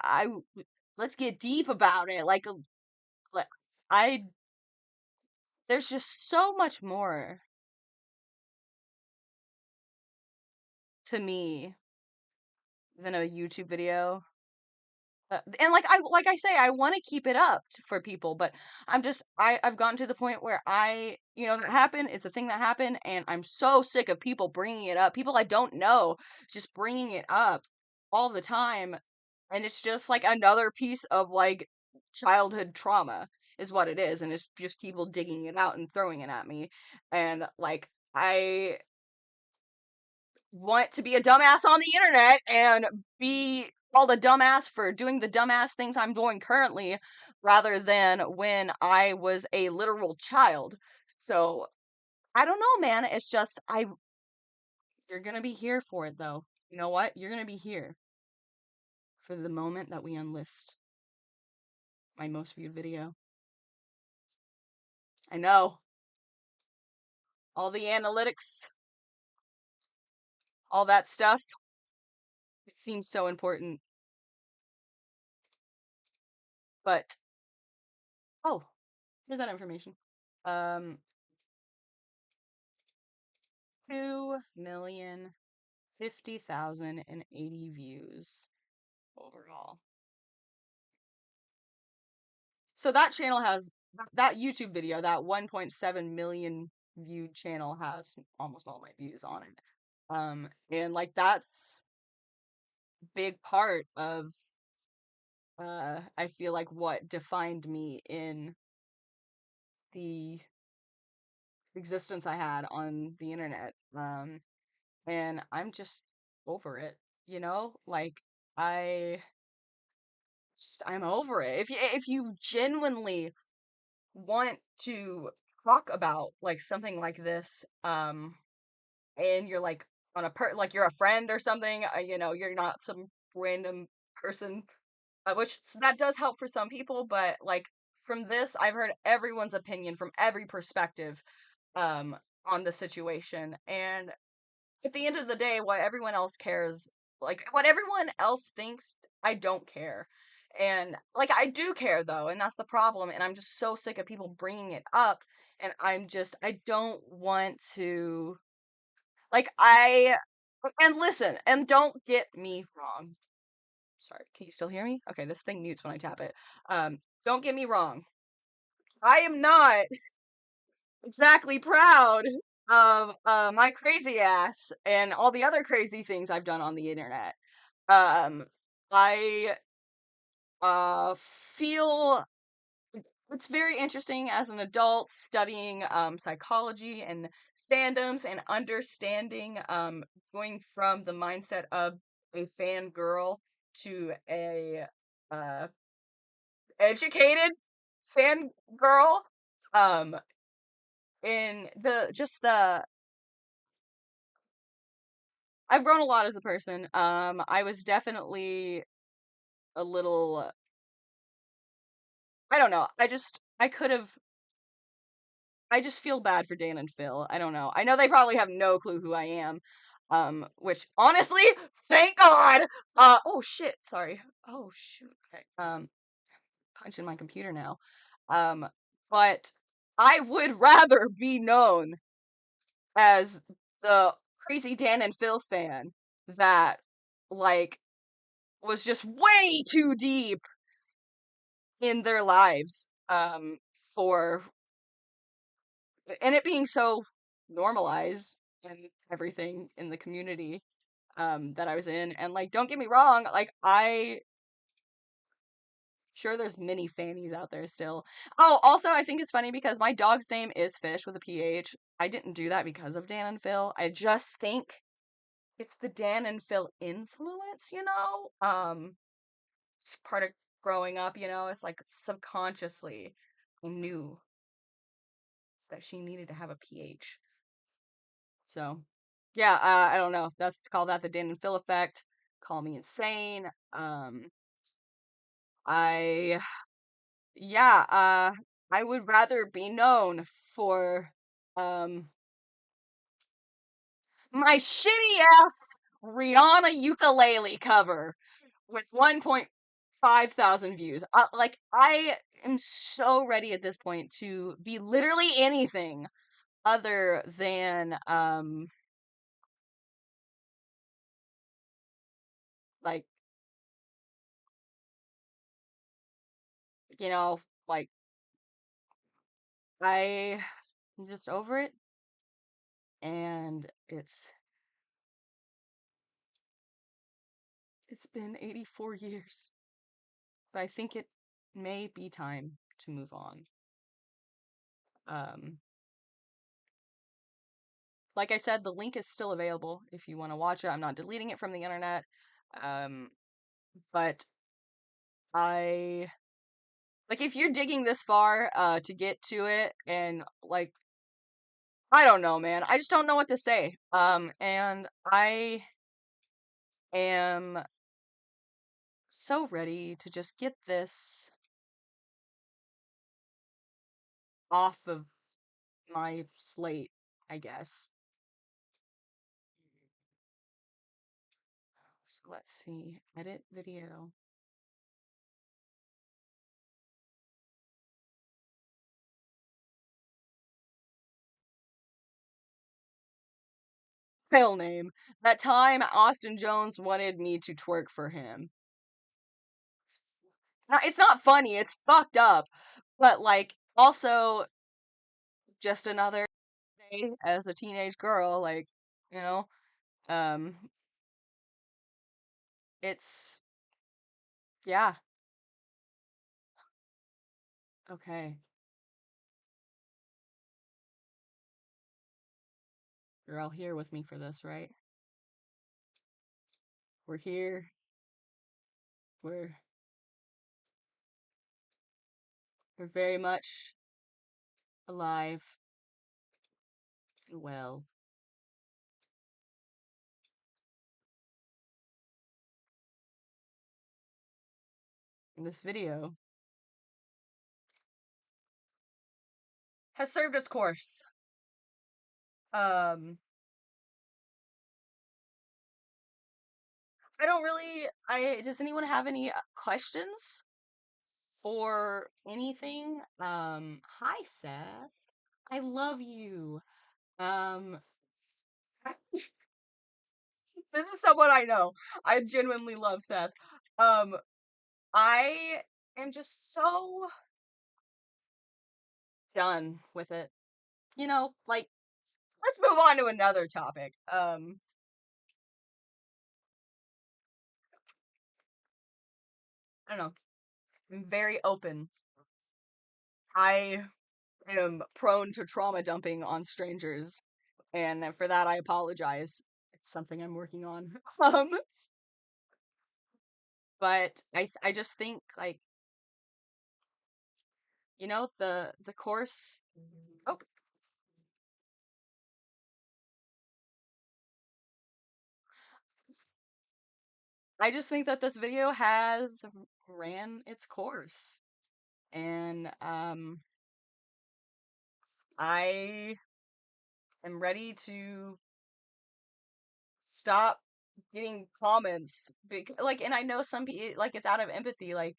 let's get deep about it. Like, I there's just so much more to me than a YouTube video. And like I say, I want to keep it up for people, but I've gotten to the point where that happened. It's a thing that happened, and I'm so sick of people bringing it up. People I don't know just bringing it up all the time, and it's just like another piece of like childhood trauma is what it is, and it's just people digging it out and throwing it at me, and like I want to be a dumbass on the internet and be called a dumbass for doing the dumbass things I'm doing currently rather than when I was a literal child. So I don't know, man. It's just you're gonna be here for it though. You know what? You're gonna be here for the moment that we unlist my most viewed video. I know. All the analytics, all that stuff. It seems so important. But oh, here's that information. Um 2,050,080 views overall. So that channel has that YouTube video, that 1.7 million viewed channel has almost all my views on it. And like that's a big part of I feel like what defined me in the existence I had on the internet. And I'm just over it, you know? Like I I'm over it. If you genuinely want to talk about like something like this, and you're like on a like you're a friend or something, you're not some random person, which that does help for some people, but like from this, I've heard everyone's opinion from every perspective, um, on the situation, and at the end of the day, what everyone else cares, like what everyone else thinks, I don't care. And like I do care though, and that's the problem. And I'm just so sick of people bringing it up. And I don't want to, like, and listen, and don't get me wrong. Sorry, can you still hear me? Okay, this thing mutes when I tap it. Don't get me wrong. I am not exactly proud of my crazy ass and all the other crazy things I've done on the internet. Um, I feel it's very interesting as an adult studying psychology and fandoms and understanding going from the mindset of a fangirl to a uh educated fangirl. Um, in the just the I've grown a lot as a person. I was definitely a little, I don't know. I just feel bad for Dan and Phil. I don't know. I know they probably have no clue who I am. Which honestly, thank God. Oh shit, sorry. Oh shoot. Okay. Punching my computer now. Um, but I would rather be known as the crazy Dan and Phil fan that like was just way too deep in their lives, for and it being so normalized and everything in the community that I was in. And like don't get me wrong, like I sure there's many fannies out there still. Oh, also I think it's funny because my dog's name is Fish with a PH. I didn't do that because of Dan and Phil. I just think it's the Dan and Phil influence, it's part of growing up, it's like subconsciously I knew that she needed to have a PH. So, yeah, I don't know. That's call that the Dan and Phil effect. Call me insane. I yeah, I would rather be known for um my shitty ass Rihanna ukulele cover with 1.5 5,000 views. Like, I am so ready at this point to be literally anything other than, like, you know, like, I'm just over it, and it's been 84 years, but I think it may be time to move on. Um, like I said, the link is still available if you want to watch it. I'm not deleting it from the internet. Um, but I like if you're digging this far to get to it, and like I don't know, man. I just don't know what to say. And I am so ready to just get this off of my slate, I guess. So let's see. Edit video. File name. That time Austin Jones wanted me to twerk for him. It's not funny, it's fucked up. But like also just another day as a teenage girl, like, you know, um it's yeah, okay. You're all here with me for this, right? We're here. We're we're very much alive and well. And this video has served its course. Um I don't really I does anyone have any questions for anything? Hi Seth. I love you. Um this is someone I know. I genuinely love Seth. Um I am just so done with it. You know, like let's move on to another topic. I don't know. I'm very open. I am prone to trauma dumping on strangers, and for that I apologize. It's something I'm working on. Um, but I just think like the course. Oh, I just think that this video has ran its course, and I am ready to stop getting comments like, and I know some people like it's out of empathy, like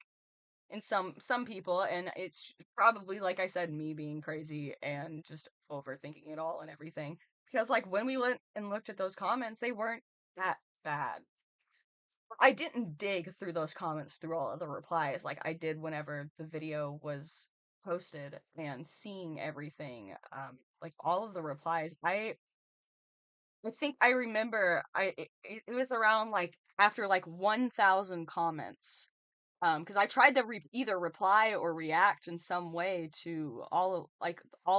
in some people, and it's probably like I said, me being crazy and just overthinking it all and everything, because like when we went and looked at those comments, they weren't that bad. I didn't dig through those comments through all of the replies like I did whenever the video was posted, and seeing everything, like all of the replies. I think I remember it was around like after like 1,000 comments. Because I tried to either reply or react in some way to all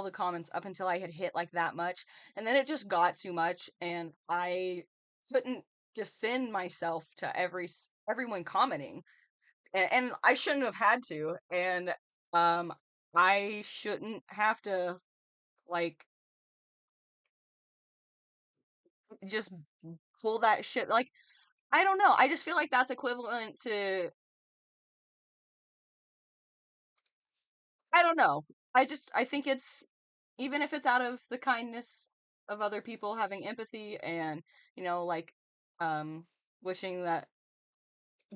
the comments up until I had hit like that much, and then it just got too much, and I couldn't defend myself to everyone commenting, and I shouldn't have had to, and um, I shouldn't have to like just pull that shit like I don't know. I just feel like that's equivalent to I don't know. I think it's even if it's out of the kindness of other people having empathy and, like um wishing that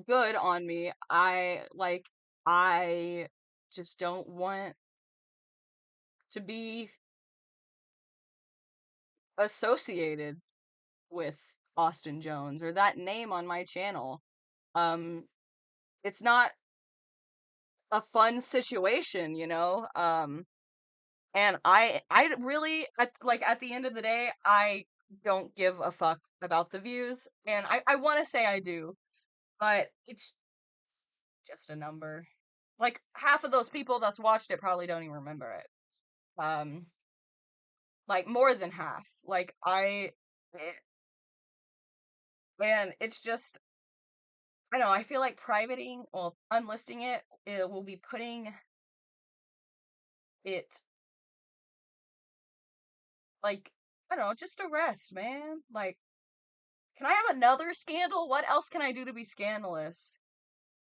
good on me. I just don't want to be associated with Austin Jones or that name on my channel. Um, it's not a fun situation, you know? And I really, at the end of the day, I don't give a fuck about the views. And I want to say I do, but it's just a number. Like, half of those people that's watched it probably don't even remember it. Um, like, more than half. Eh, and it's just, I don't know, I feel like privating, well, unlisting it will be putting it, like, I don't know, just to rest, man. Like, can I have another scandal? What else can I do to be scandalous?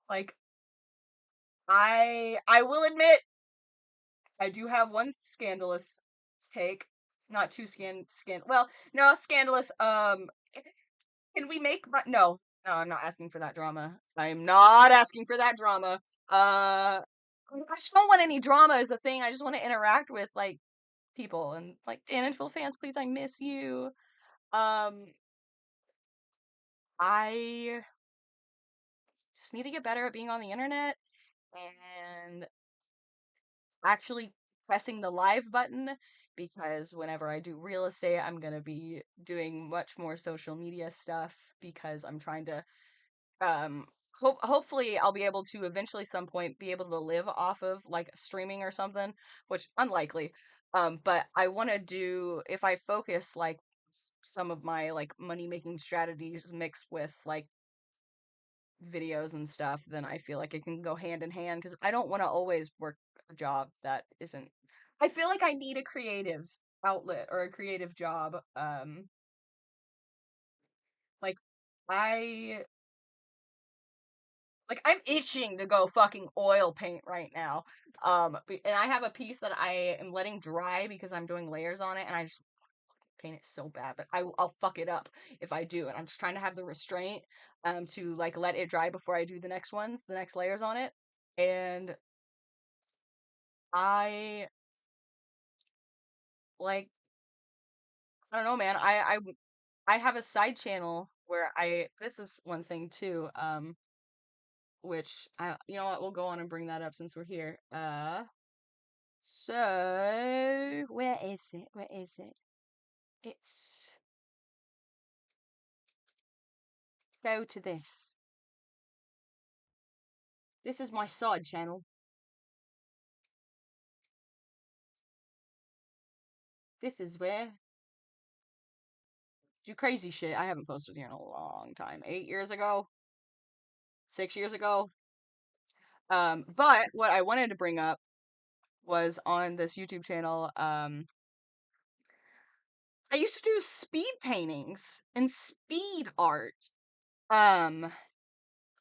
Like, I will admit, I do have one scandalous take. Not too well, no, scandalous. Can we make no, I'm not asking for that drama. I'm not asking for that drama. I just don't want any drama as a thing. I just want to interact with like people and like Dan and Phil fans, please, I miss you. Um, I just need to get better at being on the internet and actually pressing the live button because whenever I do real estate, I'm gonna be doing much more social media stuff because I'm trying to hopefully I'll be able to eventually some point be able to live off of like streaming or something, which unlikely. But I want to do if I focus like some of my like money making strategies mixed with like videos and stuff, then I feel like it can go hand in hand because I don't want to always work a job that isn't. I feel like I need a creative outlet or a creative job. Like I I'm itching to go fucking oil paint right now. And I have a piece that I am letting dry because I'm doing layers on it, and I just paint it so bad, but I'll fuck it up if I do. And I'm just trying to have the restraint to like let it dry before I do the next ones, the next layers on it. And I like I don't know, man. I have a side channel where I this is one thing too. Which I you know what we'll go on and bring that up since we're here. So where is it? Where is it? It's go to this. This is my side channel. This is where do crazy shit. I haven't posted here in a long time. 8 years ago, 6 years ago. But what I wanted to bring up was on this YouTube channel. I used to do speed paintings and speed art. Um,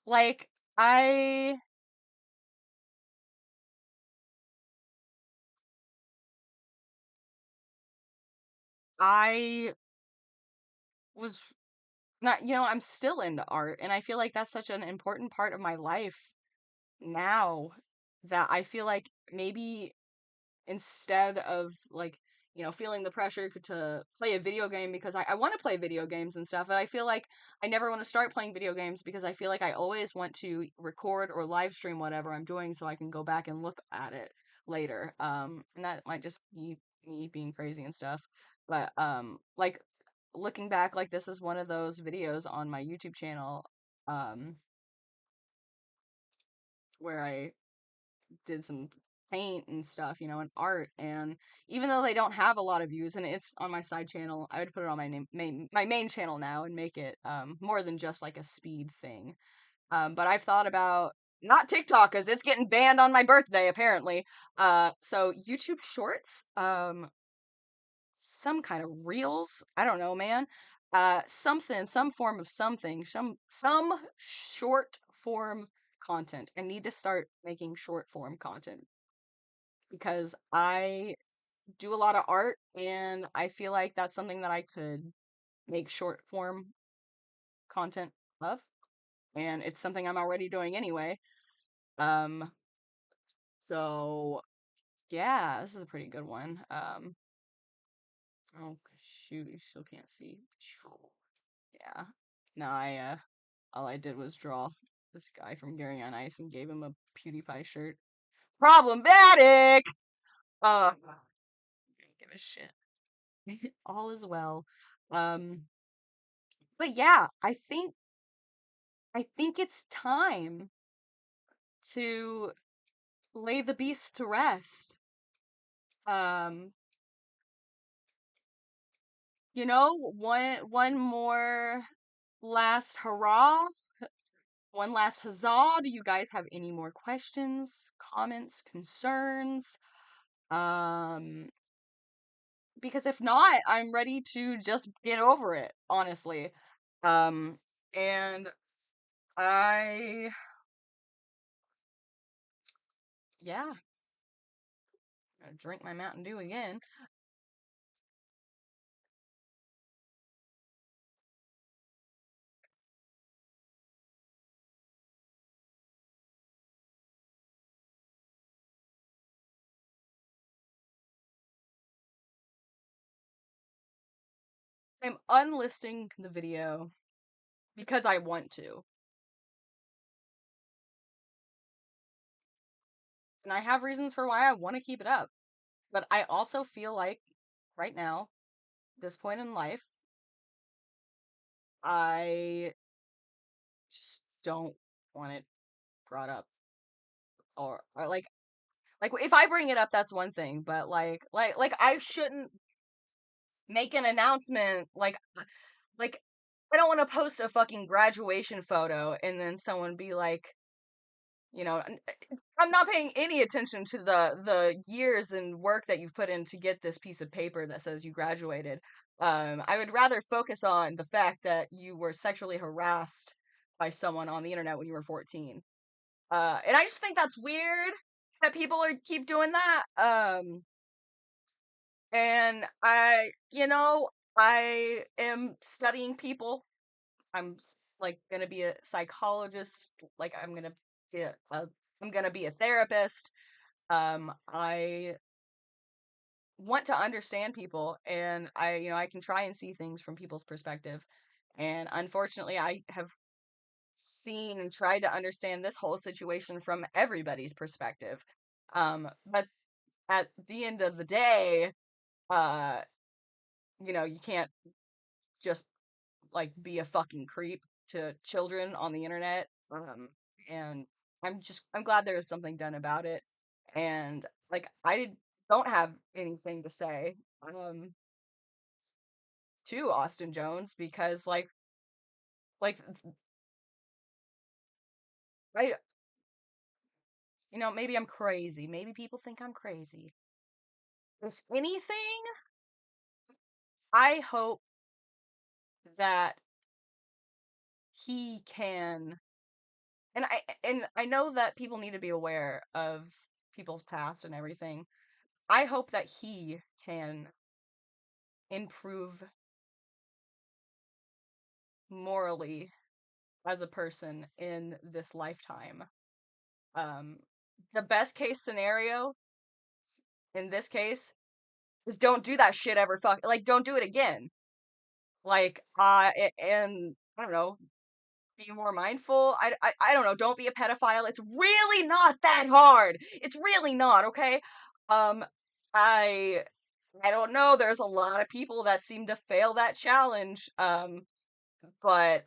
like I I was not, I'm still into art, and I feel like that's such an important part of my life now that I feel like maybe instead of like feeling the pressure to play a video game because I want to play video games and stuff, but I feel like I never want to start playing video games because I feel like I always want to record or live stream whatever I'm doing so I can go back and look at it later. And that might just be me being crazy and stuff, but like looking back, like this is one of those videos on my YouTube channel um where I did some paint and stuff, and art. And even though they don't have a lot of views, and it's on my side channel, I would put it on my main channel now and make it more than just like a speed thing. But I've thought about not TikTok because it's getting banned on my birthday apparently. So YouTube Shorts, some kind of reels. I don't know, man. Something, some form of something, some short form content. I need to start making short form content because I do a lot of art and I feel like that's something that I could make short form content of. and it's something I'm already doing anyway. Um, so yeah, this is a pretty good one. Oh shoot, you still can't see. Yeah. No, all I did was draw this guy from Gary on Ice and gave him a PewDiePie shirt. Problematic! I don't give a shit. All is well. Um, but yeah, I think it's time to lay the beast to rest. Um, one more last hurrah, one last huzzah. Do you guys have any more questions, comments, concerns? Um, because if not, I'm ready to just get over it, honestly. Um, and I, yeah, gonna drink my Mountain Dew again. I'm unlisting the video because I want to. And I have reasons for why I want to keep it up. But I also feel like right now, this point in life, I just don't want it brought up. Or like if I bring it up, that's one thing, but like I shouldn't make an announcement like I don't want to post a fucking graduation photo and then someone be like, I'm not paying any attention to the years and work that you've put in to get this piece of paper that says you graduated. I would rather focus on the fact that you were sexually harassed by someone on the internet when you were 14. And I just think that's weird that people keep doing that. And I am studying people. Like gonna be a psychologist. Like I'm gonna be a therapist. I want to understand people, and I can try and see things from people's perspective. And unfortunately, I have seen and tried to understand this whole situation from everybody's perspective. But at the end of the day, uh, you can't just like be a fucking creep to children on the internet. And I'm glad there is something done about it. And like don't have anything to say to Austin Jones because like I maybe I'm crazy. Maybe people think I'm crazy. If anything, I hope that he can and I know that people need to be aware of people's past and everything. I hope that he can improve morally as a person in this lifetime. Um, the best case scenario in this case is don't do that shit ever. Don't do it again. And I don't know, be more mindful. I don't know. Don't be a pedophile. It's really not that hard. It's really not. Okay. Um, I I don't know. There's a lot of people that seem to fail that challenge. But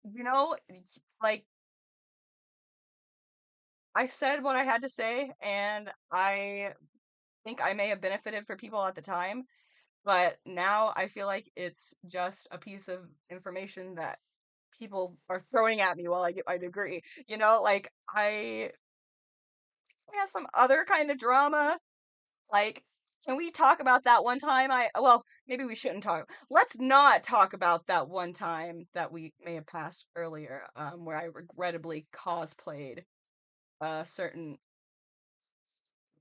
you know, like I said what I had to say, and I think I may have benefited for people at the time, but now I feel like it's just a piece of information that people are throwing at me while I get my degree. Like I have some other kind of drama. Like, can we talk about that one time? Well, maybe we shouldn't talk. Let's not talk about that one time that we may have passed earlier, where I regrettably cosplayed a certain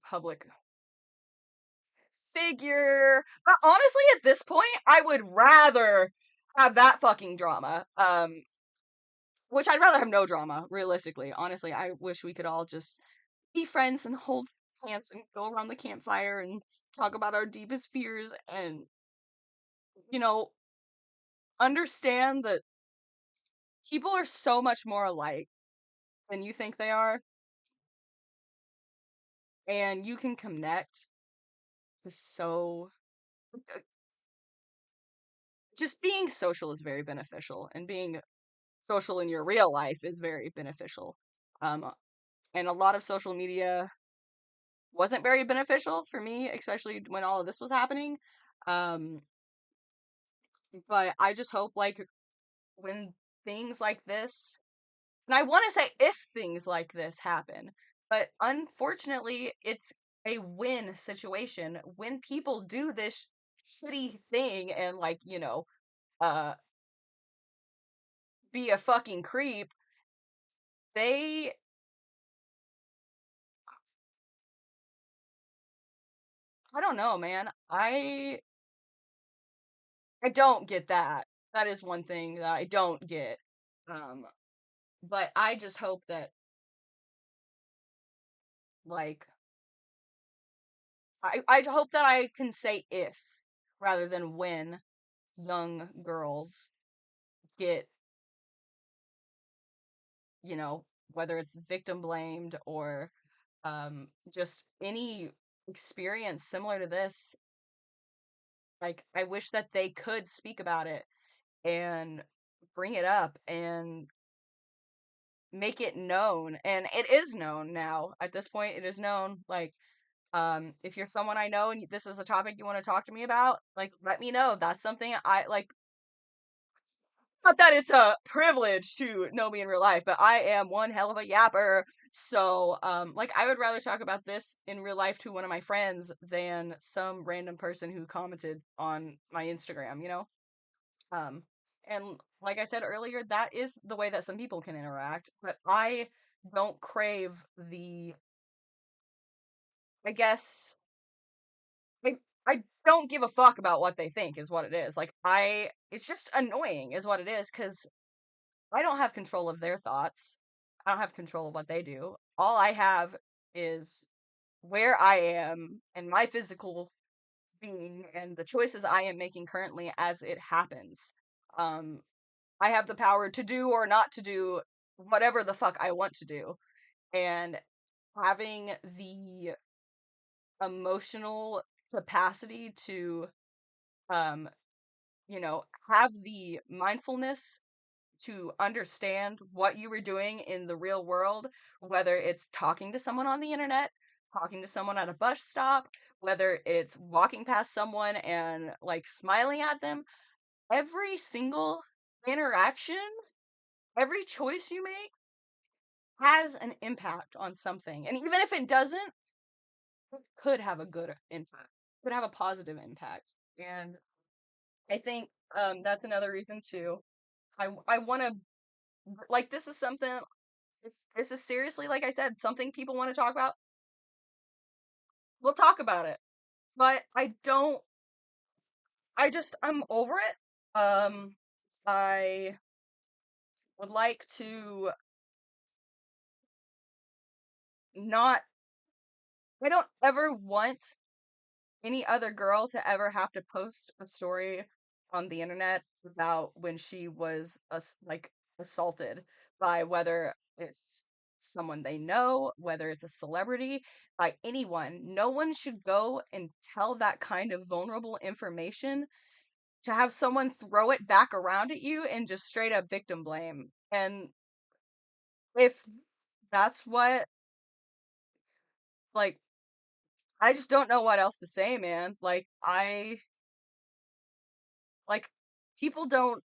public figure. But honestly, at this point, I would rather have that fucking drama. which I'd rather have no drama, realistically. Honestly, I wish we could all just be friends and hold hands and go around the campfire and talk about our deepest fears and, you know, understand that people are so much more alike than you think they are, and you can connect to so just being social is very beneficial, and being social in your real life is very beneficial. Um, and a lot of social media wasn't very beneficial for me, especially when all of this was happening. Um, but I just hope, like, when things like this, and I want to say if things like this happen, but unfortunately, it's a win situation when people do this shitty thing and, like, uh, be a fucking creep. They, I don't know, man. I don't get that. That is one thing that I don't get. Um, but I just hope that, like, I hope that I can say if rather than when young girls get, you know, whether it's victim blamed or just any experience similar to this. Like, I wish that they could speak about it and bring it up and make it known. And it is known now. At this point, it is known. Like, if you're someone I know and this is a topic you want to talk to me about, like, let me know. That's something I like. Not that it's a privilege to know me in real life, but I am one hell of a yapper. So, like, I would rather talk about this in real life to one of my friends than some random person who commented on my Instagram, you know? Um, and like I said earlier, that is the way that some people can interact, but I don't crave the, I guess, I, I don't give a fuck about what they think, is what it is. Like, it's just annoying, is what it is, because I don't have control of their thoughts. I don't have control of what they do. All I have is where I am and my physical being and the choices I am making currently as it happens. Um, I have the power to do or not to do whatever the fuck I want to do. And having the emotional capacity to, um, have the mindfulness to understand what you were doing in the real world, whether it's talking to someone on the internet, talking to someone at a bus stop, whether it's walking past someone and, like, smiling at them. Every single interaction, every choice you make has an impact on something. And even if it doesn't, it could have a good impact, could have a positive impact. And I think that's another reason too. I want to, like, this is something, if this is seriously, like I said, something people want to talk about, we'll talk about it. But I'm over it. I would like to not, I don't ever want any other girl to ever have to post a story on the internet about when she was like assaulted by, whether it's someone they know, whether it's a celebrity, by anyone. No one should go and tell that kind of vulnerable information to have someone throw it back around at you and just straight up victim blame. And if that's what, like, I just don't know what else to say, man. Like, people don't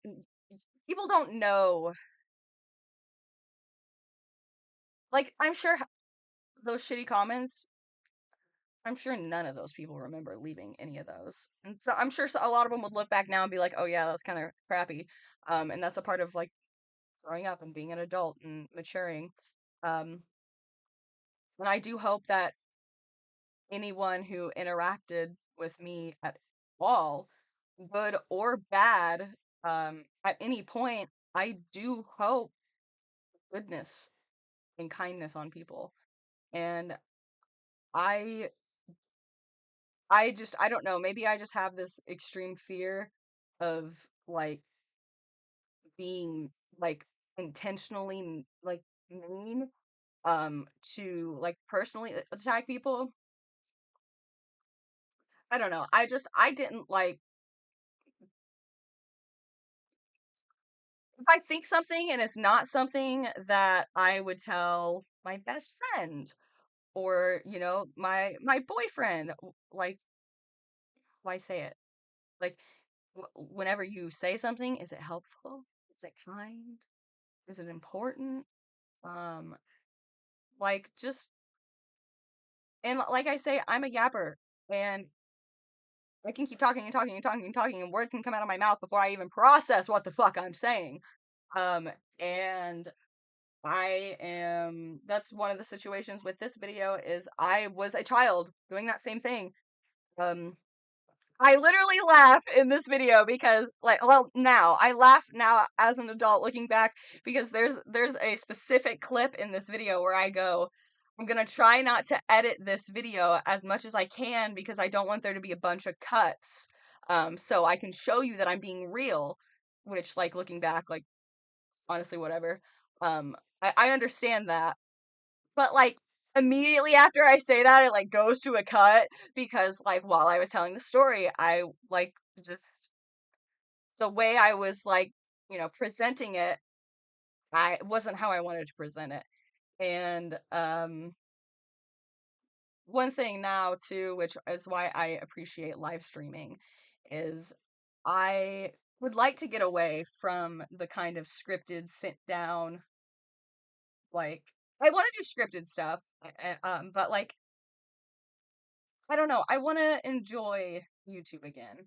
people don't know. Like, I'm sure those shitty comments, I'm sure none of those people remember leaving any of those. And so I'm sure a lot of them would look back now and be like, "Oh yeah, that's kind of crappy." And that's a part of, like, growing up and being an adult and maturing. Um and I do hope that anyone who interacted with me at all, good or bad, at any point, I do hope goodness and kindness on people. And I I don't know, maybe I just have this extreme fear of like being like intentionally like mean to like personally attack people. I don't know. I didn't like if I think something and it's not something that I would tell my best friend or, my boyfriend, like why say it? Like whenever you say something, is it helpful? Is it kind? Is it important? Um like just and like I say, I'm a yapper and I can keep talking and talking and talking and talking and words can come out of my mouth before I even process what the fuck I'm saying. Um and that's one of the situations with this video is I was a child doing that same thing. Um, I literally laugh in this video because well, now I laugh now as an adult looking back because there's a specific clip in this video where I go, I'm gonna try not to edit this video as much as I can because I don't want there to be a bunch of cuts. So I can show you that I'm being real, which like looking back, like honestly, whatever. I understand that, but like immediately after I say that, it like goes to a cut because like while I was telling the story, I like just the way I was like, presenting it, I wasn't how I wanted to present it. And one thing now too, which is why I appreciate live streaming, is I would like to get away from the kind of scripted sit down like I want to do scripted stuff, but like I don't know. I want to enjoy YouTube again.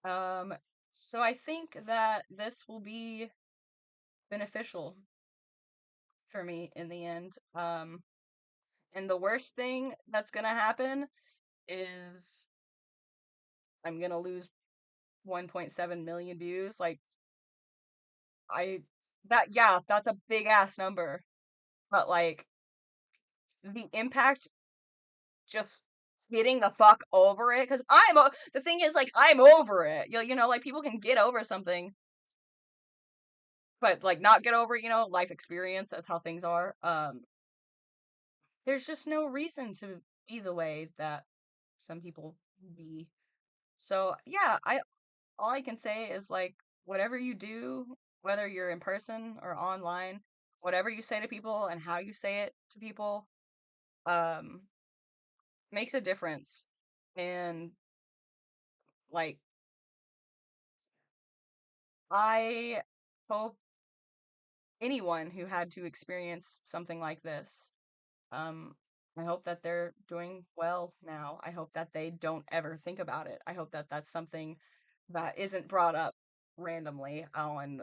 Um, so I think that this will be beneficial for me in the end. And the worst thing that's gonna happen is I'm gonna lose 1.7 million views. Like I yeah, that's a big ass number. But like the impact just getting the fuck over it because the thing is like I'm over it. Like people can get over something, but like not get over, life experience. That's how things are. There's just no reason to be the way that some people be. So yeah, I all I can say is like whatever you do, whether you're in person or online, whatever you say to people and how you say it to people, um, makes a difference. And like I hope anyone who had to experience something like this, um, I hope that they're doing well now. I hope that they don't ever think about it. I hope that that's something that isn't brought up randomly on,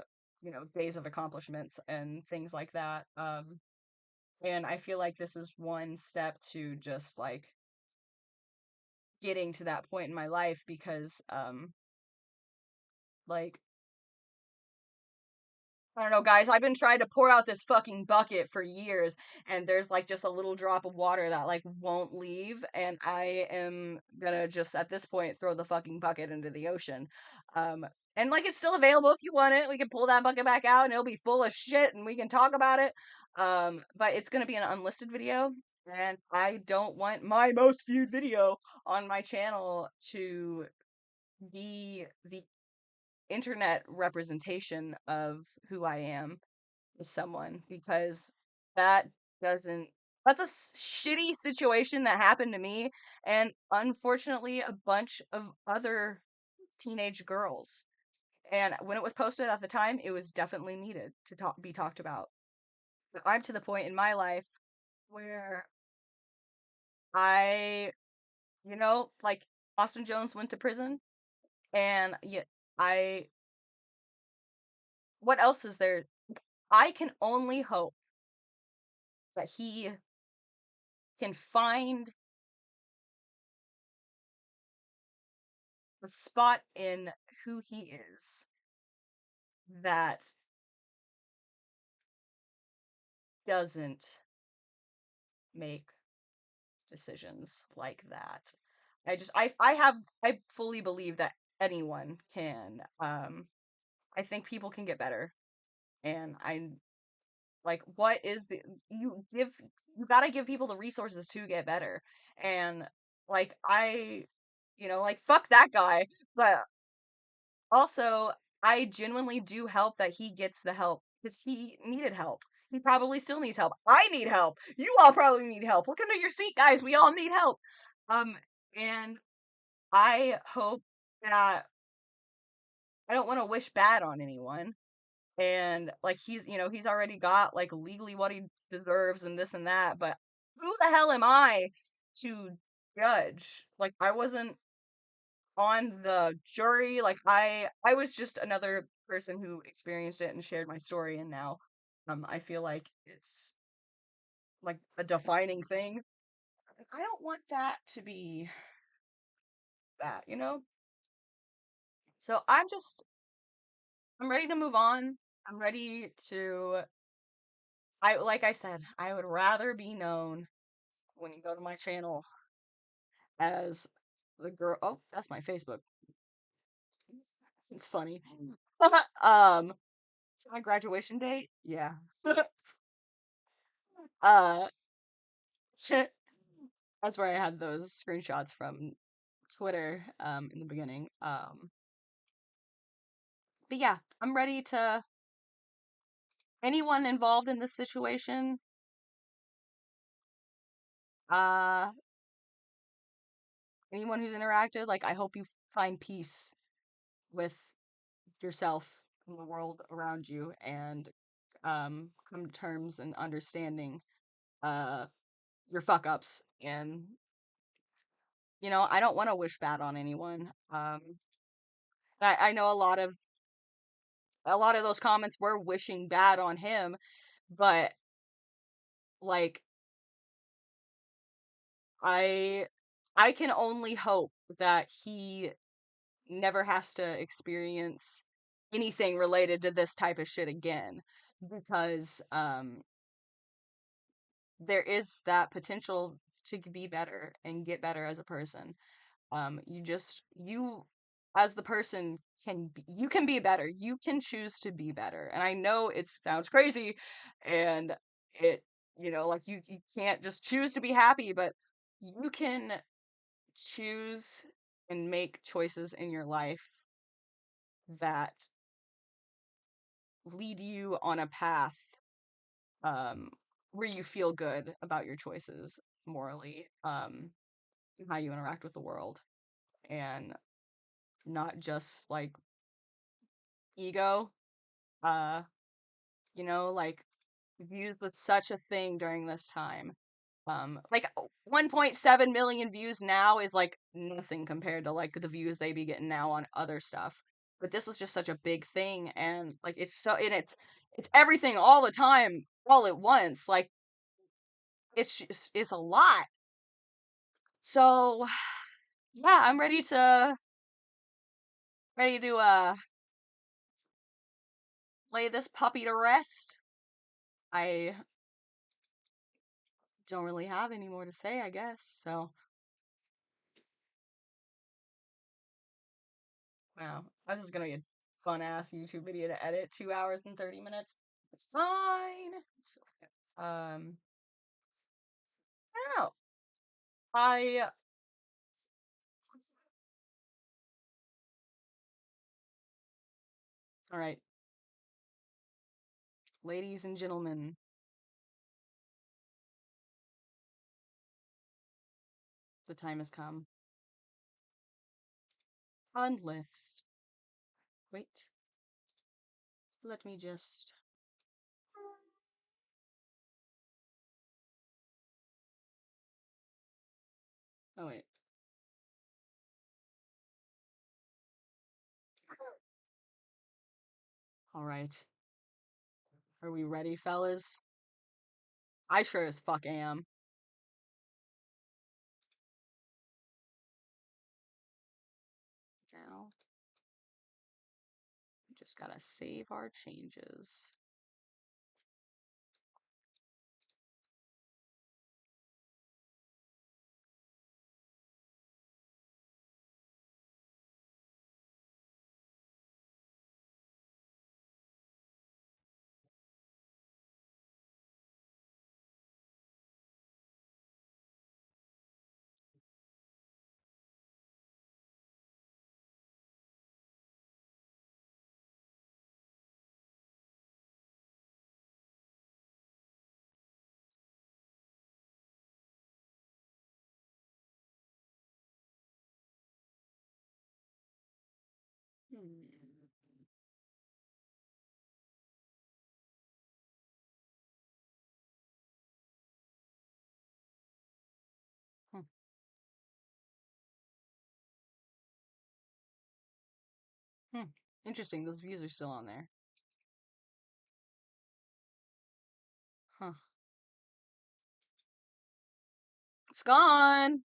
days of accomplishments and things like that. And I feel like this is one step to just like getting to that point in my life because, like I don't know, guys. I've been trying to pour out this fucking bucket for years, and there's like just a little drop of water that like won't leave, and I am gonna just at this point throw the fucking bucket into the ocean. Um, and like it's still available if you want it. We can pull that bucket back out, and it'll be full of shit, and we can talk about it. But it's gonna be an unlisted video, and I don't want my most viewed video on my channel to be the internet representation of who I am as someone because that doesn't that's a shitty situation that happened to me and unfortunately a bunch of other teenage girls. And when it was posted at the time, it was definitely needed to be talked about. But I'm to the point in my life where I, like Austin Jones went to prison and yeah, I what else is there? I can only hope that he can find the spot in who he is that doesn't make decisions like that. I fully believe that anyone can. I think people can get better, and I like what is the you give you got to give people the resources to get better, and like like fuck that guy, but also I genuinely do help that he gets the help because he needed help. He probably still needs help. I need help. You all probably need help. Look under your seat, guys. We all need help. And I hope that I don't want to wish bad on anyone. And like he's already got like legally what he deserves and this and that, but who the hell am I to judge? Like I wasn't on the jury. Like I was just another person who experienced it and shared my story, and now I feel like it's like a defining thing. I don't want that to be that. So I'm ready to move on. I'm ready to like I said, I would rather be known when you go to my channel as the girl. Oh, that's my Facebook. It's funny. um my graduation date? Yeah. uh that's where I had those screenshots from Twitter in the beginning. But yeah, I'm ready to anyone involved in this situation, uh anyone who's interacted, like I hope you find peace with yourself and the world around you, and come to terms and understanding uh your fuck ups. And I don't want to wish bad on anyone. I know a lot of those comments were wishing bad on him, but like I I can only hope that he never has to experience anything related to this type of shit again, because there is that potential to be better and get better as a person. You as the person you can be better. You can choose to be better. And I know it sounds crazy, and it like you can't just choose to be happy, but you can choose and make choices in your life that lead you on a path um where you feel good about your choices morally, and how you interact with the world, and not just like ego. uh like views was such a thing during this time. Like 1.7 million views now is like nothing compared to like the views they be getting now on other stuff, but this was just such a big thing, and like it's everything all the time all at once. Like it's a lot. So yeah, I'm ready to lay this puppy to rest. I don't really have any more to say, I guess. So, wow, this is gonna be a fun ass YouTube video to edit. 2 hours and 30 minutes. It's fine. I don't know. I All right, ladies and gentlemen, the time has come. Unlist. Wait, let me just. Oh wait. All right. Are we ready, fellas? I sure as fuck am. Now, we just gotta save our changes. Hmm. Hmm. Interesting. Those views are still on there. Huh. It's gone.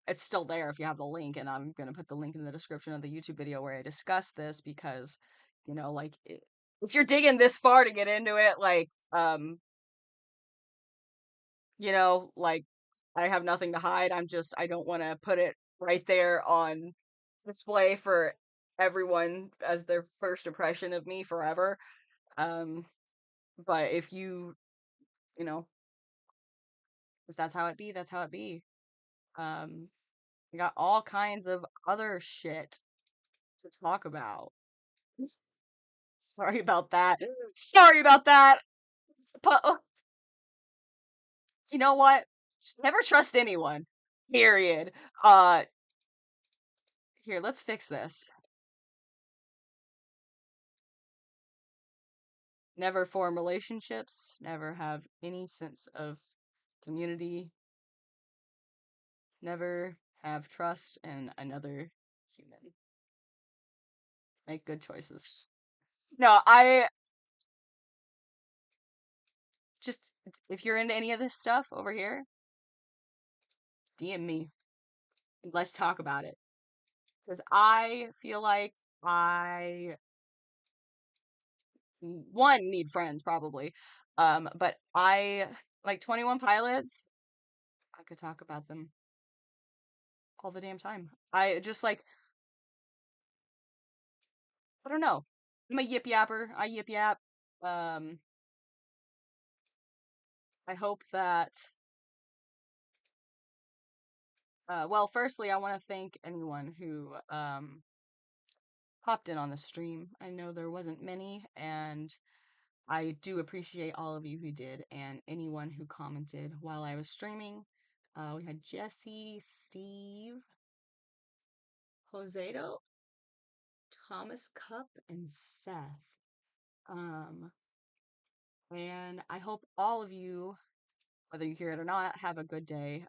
It's still there if you have the link, and I'm gonna put the link in the description of the YouTube video where I discuss this because, like if you're digging this far to get into it, like, like I have nothing to hide. I don't want to put it right there on display for everyone as their first impression of me forever. Um, but you know, if that's how it be, that's how it be. Um, we got all kinds of other shit to talk about. Sorry about that. Sorry about that. But you know what? Never trust anyone. Period. Uh, Here, let's fix this. Never form relationships. Never have any sense of community. Never have trust in another human. Make good choices. No, I just, if you're into any of this stuff over here, DM me. Let's talk about it. Because I feel like I, one, need friends probably. But I, like 21 Pilots, I could talk about them all the damn time. I just like, I don't know. I'm a yip yapper. I yip yap. Um, I hope that, well, firstly, I want to thank anyone who, popped in on the stream. I know there wasn't many, and I do appreciate all of you who did, and anyone who commented while I was streaming. We had Jesse, Steve, Josedo, Thomas Cup, and Seth. Um, and I hope all of you, whether you hear it or not, have a good day.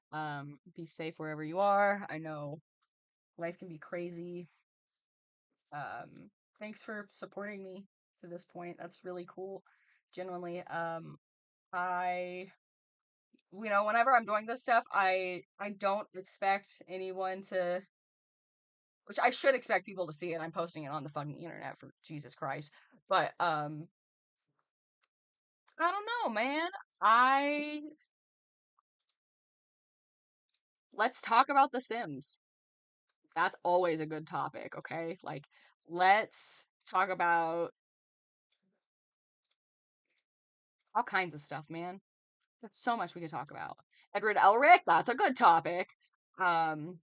Be safe wherever you are. I know life can be crazy. Thanks for supporting me to this point. That's really cool. Genuinely. I whenever I'm doing this stuff, I don't expect anyone to, which I should expect people to see it. I'm posting it on the fucking internet, for Jesus Christ. But I don't know, man. I Let's talk about The Sims. That's always a good topic, okay? Like, let's talk about all kinds of stuff, man. There's so much we could talk about. Edward Elric, that's a good topic. Um,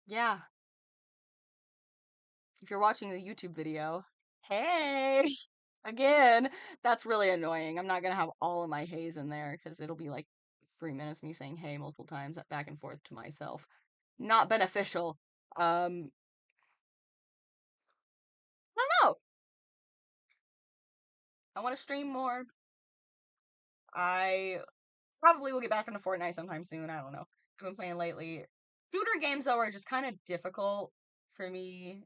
yeah. If you're watching the YouTube video, hey, again, that's really annoying. I'm not gonna have all of my haze in there because it'll be like 3 minutes me saying hey multiple times back and forth to myself. Not beneficial. I don't know. I want to stream more. I probably will get back into Fortnite sometime soon. I don't know. I've been playing lately. Shooter games though are just kind of difficult for me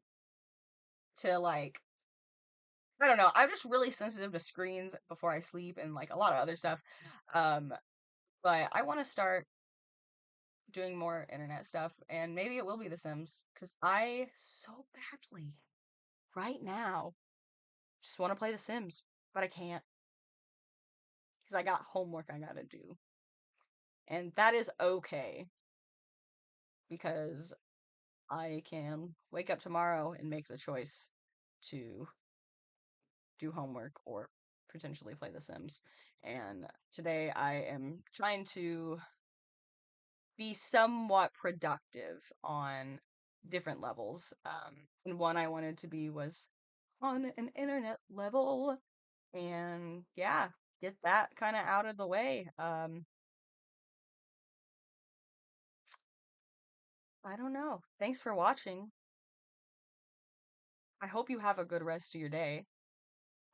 to like. I don't know. I'm just really sensitive to screens before I sleep and like a lot of other stuff. Um, but I want to start doing more internet stuff, and maybe it will be The Sims because I so badly right now just want to play The Sims, but I can't because I got homework I gotta do, and that is okay because I can wake up tomorrow and make the choice to do homework or potentially play The Sims. And today I am trying to be somewhat productive on different levels. And one I wanted to be was on an internet level. And yeah, get that kind of out of the way. I don't know. Thanks for watching. I hope you have a good rest of your day.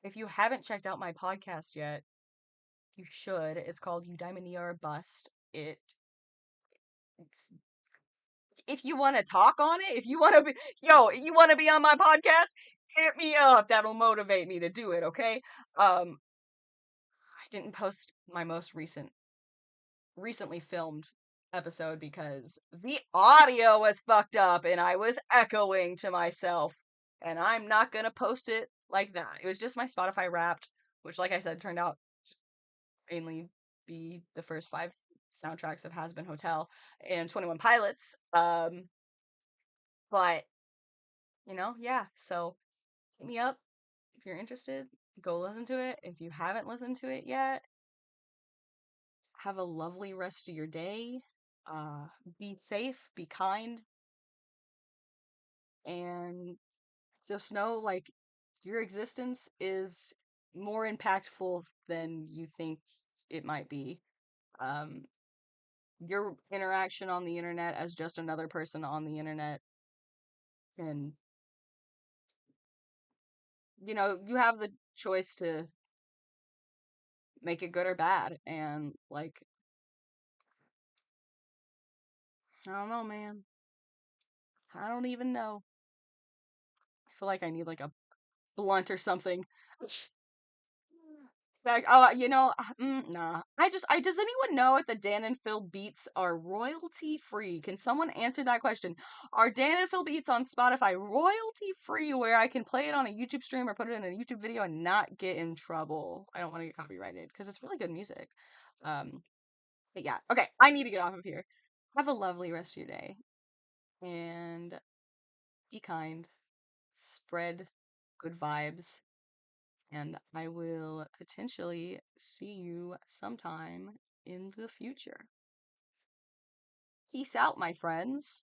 If you haven't checked out my podcast yet, you should. It's called Eudaimonia or Bust. It's if you want to talk on it, if you want to be, you want to be on my podcast, hit me up. That'll motivate me to do it, okay? I didn't post my most recently filmed episode because the audio was fucked up and I was echoing to myself. And I'm not gonna post it like that. It was just my Spotify Wrapped, which, like I said, turned out to mainly be the first 5 soundtracks of Has Been Hotel and 21 Pilots. But yeah. So hit me up if you're interested. Go listen to it. If you haven't listened to it yet, have a lovely rest of your day. Uh, be safe, be kind, and just know like your existence is more impactful than you think it might be. Um, your interaction on the internet as just another person on the internet can, you have the choice to make it good or bad. And like, I don't know, man. I don't even know. I feel like I need like a blunt or something. Back, nah. Does anyone know if the Dan and Phil beats are royalty free? Can someone answer that question? Are Dan and Phil beats on Spotify royalty free where I can play it on a YouTube stream or put it in a YouTube video and not get in trouble? I don't want to get copyrighted because it's really good music. Um, but yeah, okay, I need to get off of here. Have a lovely rest of your day and be kind, spread good vibes, and I will potentially see you sometime in the future. Peace out, my friends.